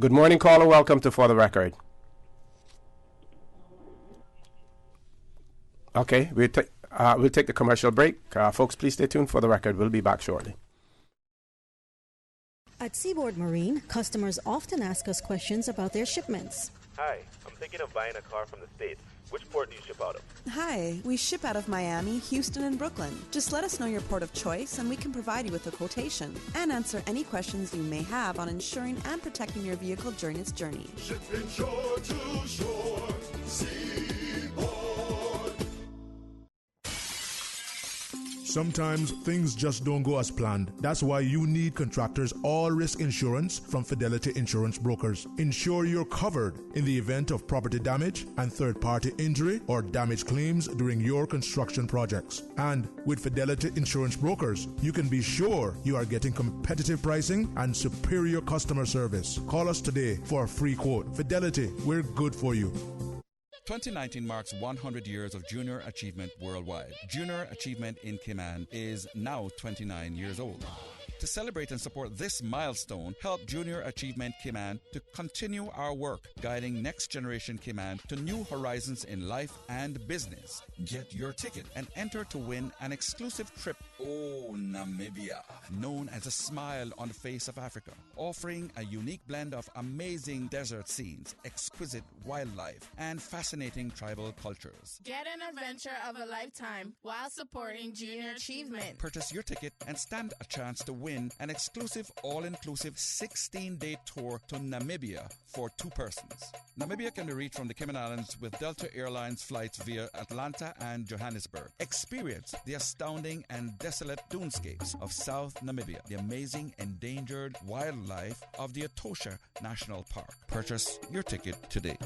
Good morning, caller. Welcome to For the Record. Okay, we'll take the commercial break. Folks, please stay tuned. For the Record, we'll be back shortly. At Seaboard Marine, customers often ask us questions about their shipments. Hi, I'm thinking of buying a car from the States. Which port do you ship out of? Hi, we ship out of Miami, Houston, and Brooklyn. Just let us know your port of choice and we can provide you with a quotation and answer any questions you may have on insuring and protecting your vehicle during its journey. Shipping shore to shore, Seaboard. Sometimes things just don't go as planned. That's why you need Contractors All Risk Insurance from Fidelity Insurance Brokers. Ensure you're covered in the event of property damage and third-party injury or damage claims during your construction projects. And with Fidelity Insurance Brokers, you can be sure you are getting competitive pricing and superior customer service. Call us today for a free quote. Fidelity, we're good for you. 2019 marks 100 years of junior achievement worldwide. Junior achievement in Cayman is now 29 years old. To celebrate and support this milestone, help Junior Achievement Cayman to continue our work, guiding next generation Cayman to new horizons in life and business. Get your ticket and enter to win an exclusive trip, Namibia, known as a smile on the face of Africa, offering a unique blend of amazing desert scenes, exquisite wildlife, and fascinating tribal cultures. Get an adventure of a lifetime while supporting Junior Achievement. Purchase your ticket and stand a chance to win an exclusive all-inclusive 16-day tour to Namibia for 2 persons. Namibia can be reached from the Cayman Islands with Delta Airlines flights via Atlanta and Johannesburg. Experience the astounding and desolate dunescapes of South Namibia, the amazing endangered wildlife of the Etosha National Park. Purchase your ticket today.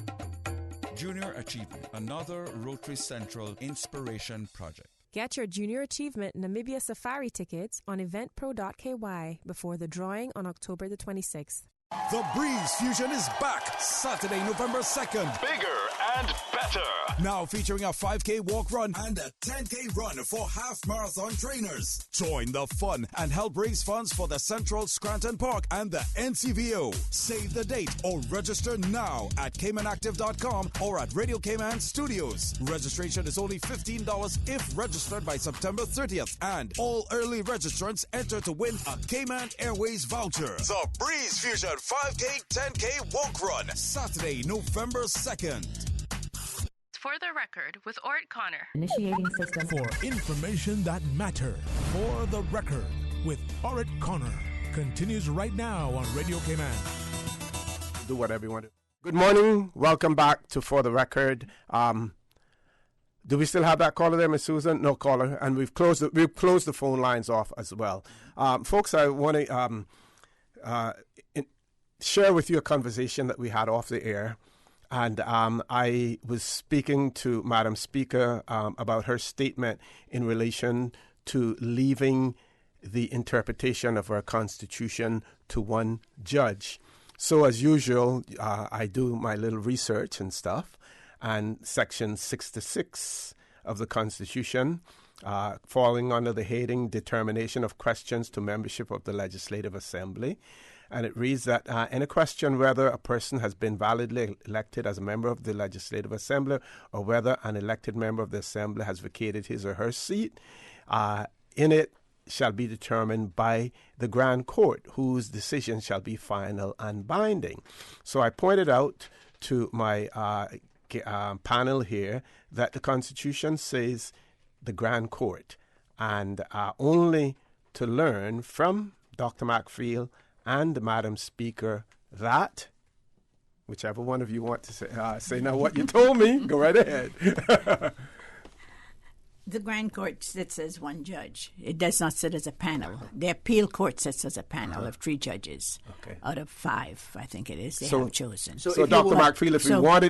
Junior Achievement, another Rotary Central inspiration project. Get your Junior Achievement Namibia Safari tickets on eventpro.ky before the drawing on October the 26th. The Breeze Fusion is back Saturday, November 2nd. Bigger and better. Now featuring a 5K walk run and a 10K run for half marathon trainers. Join the fun and help raise funds for the Central Scranton Park and the NCVO. Save the date or register now at CaymanActive.com or at Radio Cayman Studios. Registration is only $15 if registered by September 30th. And all early registrants enter to win a Cayman Airways voucher. The Breeze Fusion 5K, 10K walk run. Saturday, November 2nd. For the Record with Orrett Connor. Initiating system. For information that matters. For the Record with Orrett Connor. Continues right now on Radio Cayman. Do whatever you want to. Good morning. Welcome back to For the Record. Do we still have that caller there, Ms. Susan? No caller. And we've closed the phone lines off as well. Folks, I want to share with you a conversation that we had off the air. And I was speaking to Madam Speaker about her statement in relation to leaving the interpretation of our Constitution to one judge. So as usual, I do my little research and stuff. And Section 66 of the Constitution, falling under the heading Determination of Questions to Membership of the Legislative Assembly, And it reads that any question whether a person has been validly elected as a member of the Legislative Assembly or whether an elected member of the Assembly has vacated his or her seat in it shall be determined by the Grand Court, whose decision shall be final and binding. So I pointed out to my panel here that the Constitution says the Grand Court, and only to learn from Dr. McField and Madam Speaker that, whichever one of you want to say now what you told me, go right ahead. The Grand Court sits as one judge. It does not sit as a panel. The appeal court sits as a panel of 3 judges out of 5, I think it is, they have chosen. So Dr. McField,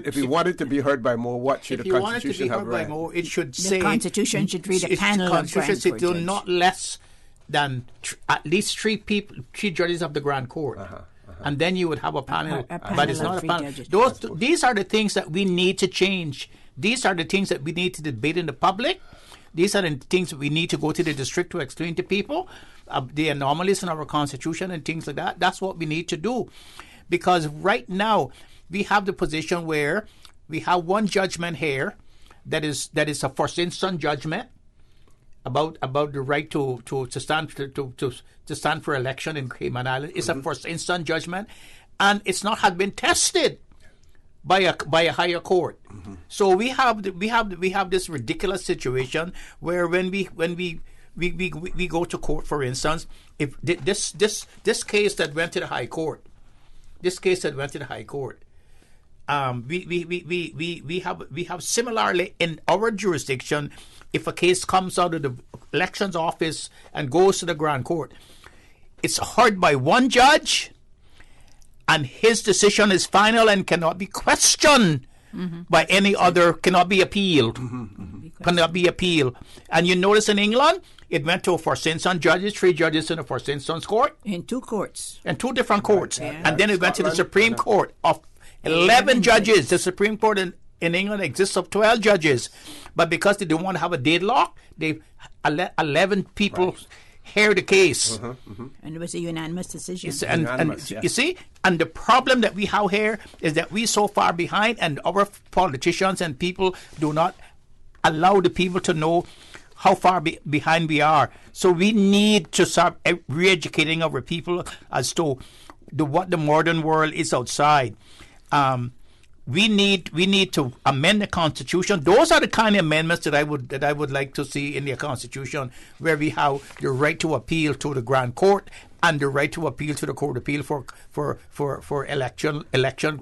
if he wanted to be heard by more, what should the Constitution have read? It should say... The Constitution should read a panel of Grand Court judges. Not less than at least 3 judges of the Grand Court. And then you would have a panel. But it's not a panel. These are the things that we need to change. These are the things that we need to debate in the public. These are the things that we need to go to the district to explain to people, the anomalies in our Constitution and things like that. That's what we need to do. Because right now, we have the position where we have one judgment here that is a first instance judgment about the right to stand for election in Cayman Island. It's a first instance judgment, and it's not had been tested by a higher court. So we have this ridiculous situation where when we go to court, for instance, if this case that went to the High Court, we have similarly in our jurisdiction, if a case comes out of the elections office and goes to the Grand Court, it's heard by one judge, and his decision is final and cannot be questioned by any other, cannot be appealed. Cannot be appealed. And you notice in England, it went to a first instance judges, 3 judges in a first instance court. In 2 courts. In 2 different courts. And then it went to the Supreme Court of 11 judges. The Supreme Court in England exists of 12 judges. But because they don't want to have a deadlock, they 11 people hear the case. And it was a unanimous decision. You see, and the problem that we have here is that we're so far behind, and our politicians and people do not allow the people to know how far behind we are. So we need to start re-educating our people as to what the modern world is outside. We need to amend the Constitution. Those are the kind of amendments that I would like to see in the Constitution, where we have the right to appeal to the Grand Court and the right to appeal to the Court of Appeal for election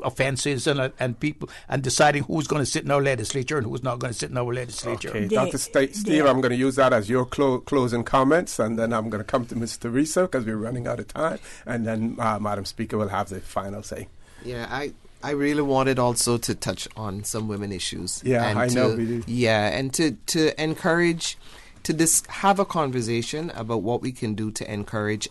offences and people, and deciding who's going to sit in our legislature and who's not going to sit in our legislature. Okay, Dr. Steve, I'm going to use that as your closing comments, and then I'm going to come to Ms. Teresa because we're running out of time, and then Madam Speaker will have the final say. Yeah, I really wanted also to touch on some women issues. Yeah, and I know we do. Yeah, and to encourage, to have a conversation about what we can do to encourage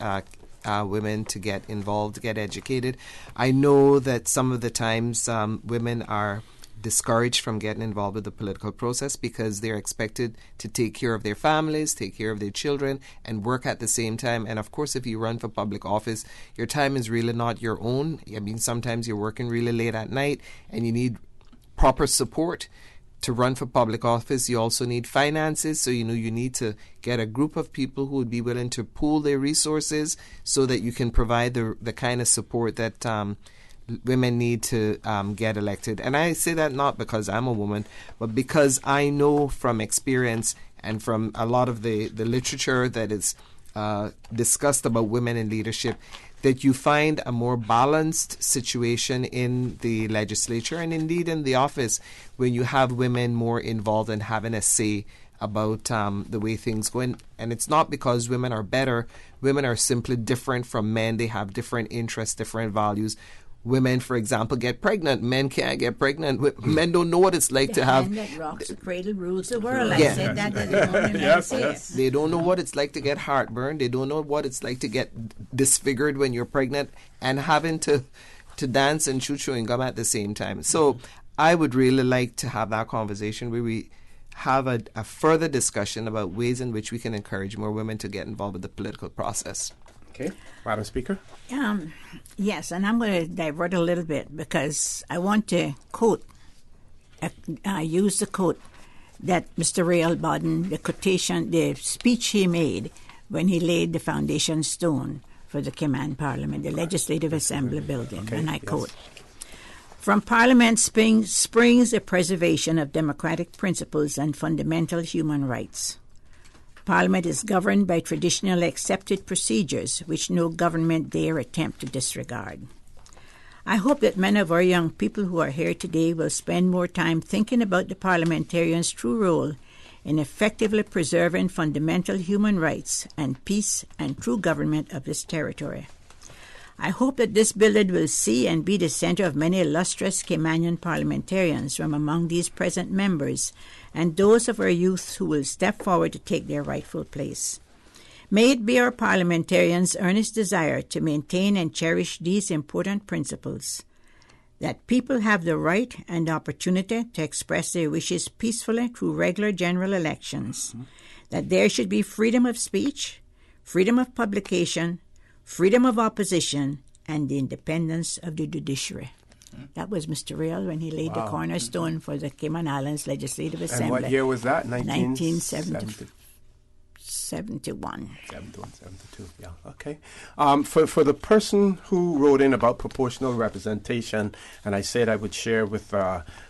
women to get involved, get educated. I know that some of the times women are discouraged from getting involved with the political process because they're expected to take care of their families, take care of their children, and work at the same time. And of course, if you run for public office, your time is really not your own. I mean, sometimes you're working really late at night and you need proper support to run for public office. You also need finances, so you need to get a group of people who would be willing to pool their resources so that you can provide the kind of support that women need to get elected. And I say that not because I'm a woman, but because I know from experience and from a lot of the literature that is discussed about women in leadership, that you find a more balanced situation in the legislature and indeed in the office when you have women more involved and having a say about the way things go. And it's not because women are better. Women are simply different from men. They have different interests, different values. Women, for example, get pregnant. Men can't get pregnant. Men don't know what it's like to have... The hand that rocks the cradle rules the world. I said that. Yes. They don't know what it's like to get heartburn. They don't know what it's like to get disfigured when you're pregnant and having to dance and chew chewing gum at the same time. So I would really like to have that conversation where we have a further discussion about ways in which we can encourage more women to get involved with the political process. Okay, Madam Speaker. Yes, and I'm going to divert a little bit because I want to use the quote that Mr. Ray Albaden, the speech he made when he laid the foundation stone for the Cayman Parliament, the Legislative Assembly building, okay, and I quote, "From Parliament springs the preservation of democratic principles and fundamental human rights. Parliament is governed by traditionally accepted procedures which no government dare attempt to disregard. I hope that many of our young people who are here today will spend more time thinking about the parliamentarian's true role in effectively preserving fundamental human rights and peace and true government of this territory. I hope that this building will see and be the center of many illustrious Caymanian parliamentarians from among these present members and those of our youth who will step forward to take their rightful place. May it be our parliamentarians' earnest desire to maintain and cherish these important principles, that people have the right and opportunity to express their wishes peacefully through regular general elections, that there should be freedom of speech, freedom of publication, freedom of opposition, and the independence of the judiciary." That was Mr. Real when he laid the cornerstone for the Cayman Islands Legislative Assembly. And what year was that? 1971. 72, yeah, okay. For the person who wrote in about proportional representation, and I said I would share with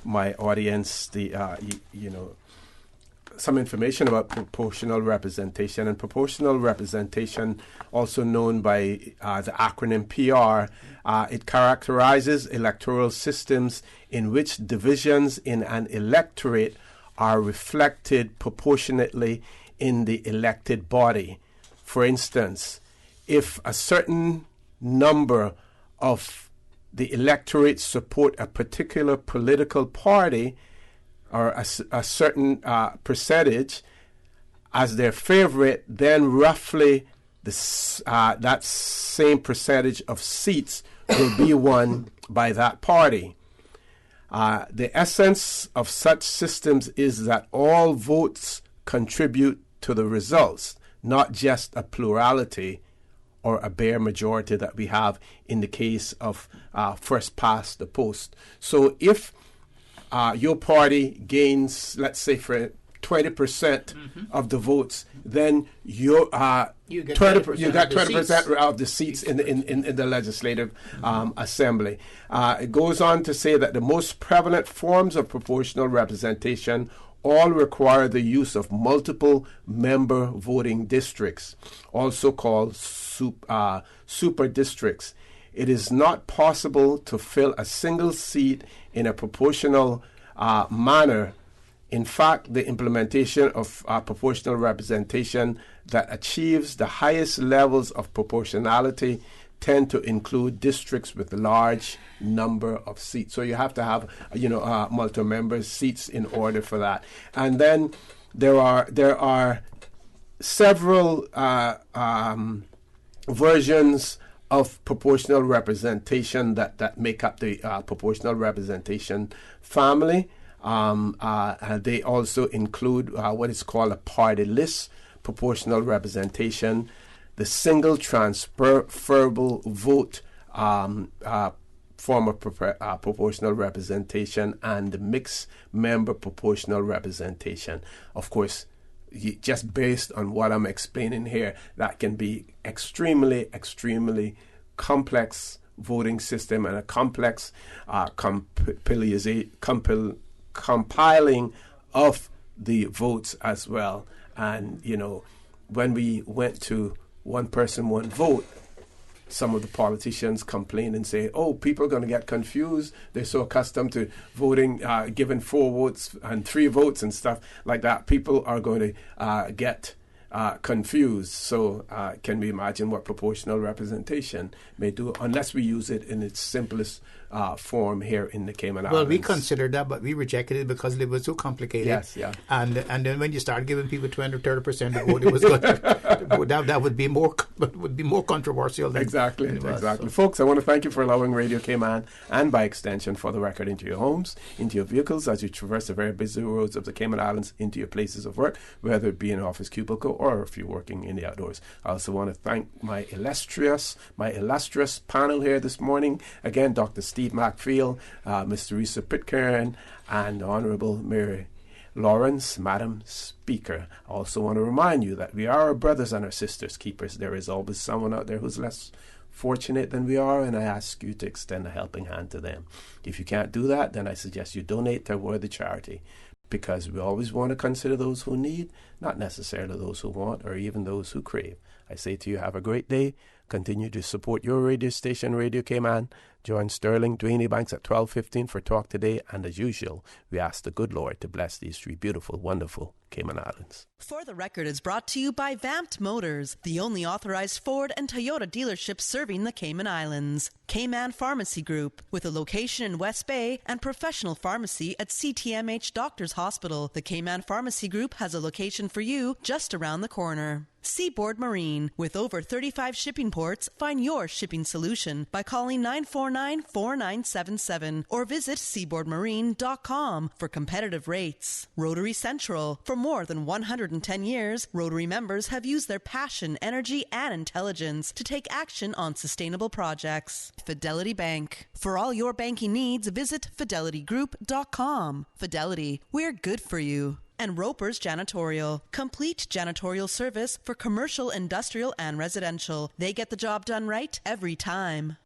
my audience the, some information about proportional representation. And proportional representation, also known by the acronym PR, it characterizes electoral systems in which divisions in an electorate are reflected proportionately in the elected body. For instance, if a certain number of the electorate support a particular political party, or a certain percentage as their favorite, then roughly that same percentage of seats will be won by that party. The essence of such systems is that all votes contribute to the results, not just a plurality or a bare majority that we have in the case of first past the post. So if your party gains, let's say, for 20% of the votes, then you got 20% of the seats in the Legislative Assembly. It goes on to say that the most prevalent forms of proportional representation all require the use of multiple member voting districts, also called super districts. It is not possible to fill a single seat in a proportional manner. In fact, the implementation of proportional representation that achieves the highest levels of proportionality tend to include districts with large number of seats. So you have to have, multi-member seats in order for that. And then there are several versions of proportional representation that make up the proportional representation family. They also include what is called a party list proportional representation, the single transferable vote form of proportional representation, and the mixed member proportional representation. Of course, just based on what I'm explaining here, that can be extremely, extremely complex voting system and a complex compiling of the votes as well. And, when we went to one person, one vote, some of the politicians complain and say, people are going to get confused. They're so accustomed to voting, giving 4 votes and 3 votes and stuff like that. People are going to get confused. So can we imagine what proportional representation may do, unless we use it in its simplest form here in the Cayman Well, Islands. we considered that, but we rejected it because it was too complicated. Yes, yeah. And then when you start giving people 20 or 30% of vote, it was good. that would be more controversial. Than Exactly. So. Folks, I want to thank you for allowing Radio Cayman and by extension For the Record into your homes, into your vehicles as you traverse the very busy roads of the Cayman Islands into your places of work, whether it be an office cubicle or if you're working in the outdoors. I also want to thank my illustrious panel here this morning. Again, Dr. Steve McPhail, Ms. Teresa Pitcairn, and Honourable Mary Lawrence, Madam Speaker. I also want to remind you that we are our brothers and our sisters' keepers. There is always someone out there who's less fortunate than we are, and I ask you to extend a helping hand to them. If you can't do that, then I suggest you donate to a worthy charity, because we always want to consider those who need, not necessarily those who want or even those who crave. I say to you, have a great day. Continue to support your radio station, Radio Cayman. Join Sterling Dwayne Banks at 12:15 for Talk Today. And as usual, we ask the good Lord to bless these three beautiful, wonderful Cayman Islands. For the Record is brought to you by Vamped Motors, the only authorized Ford and Toyota dealership serving the Cayman Islands. Cayman Pharmacy Group, with a location in West Bay and professional pharmacy at CTMH Doctors Hospital. The Cayman Pharmacy Group has a location for you just around the corner. Seaboard Marine, with over 35 shipping ports, find your shipping solution by calling 949-4977 or visit seaboardmarine.com for competitive rates. Rotary Central, for more than 110 years, Rotary members have used their passion, energy, and intelligence to take action on sustainable projects. Fidelity Bank, for all your banking needs, visit fidelitygroup.com. Fidelity, we're good for you. And Roper's Janitorial, complete janitorial service for commercial, industrial, and residential. They get the job done right every time.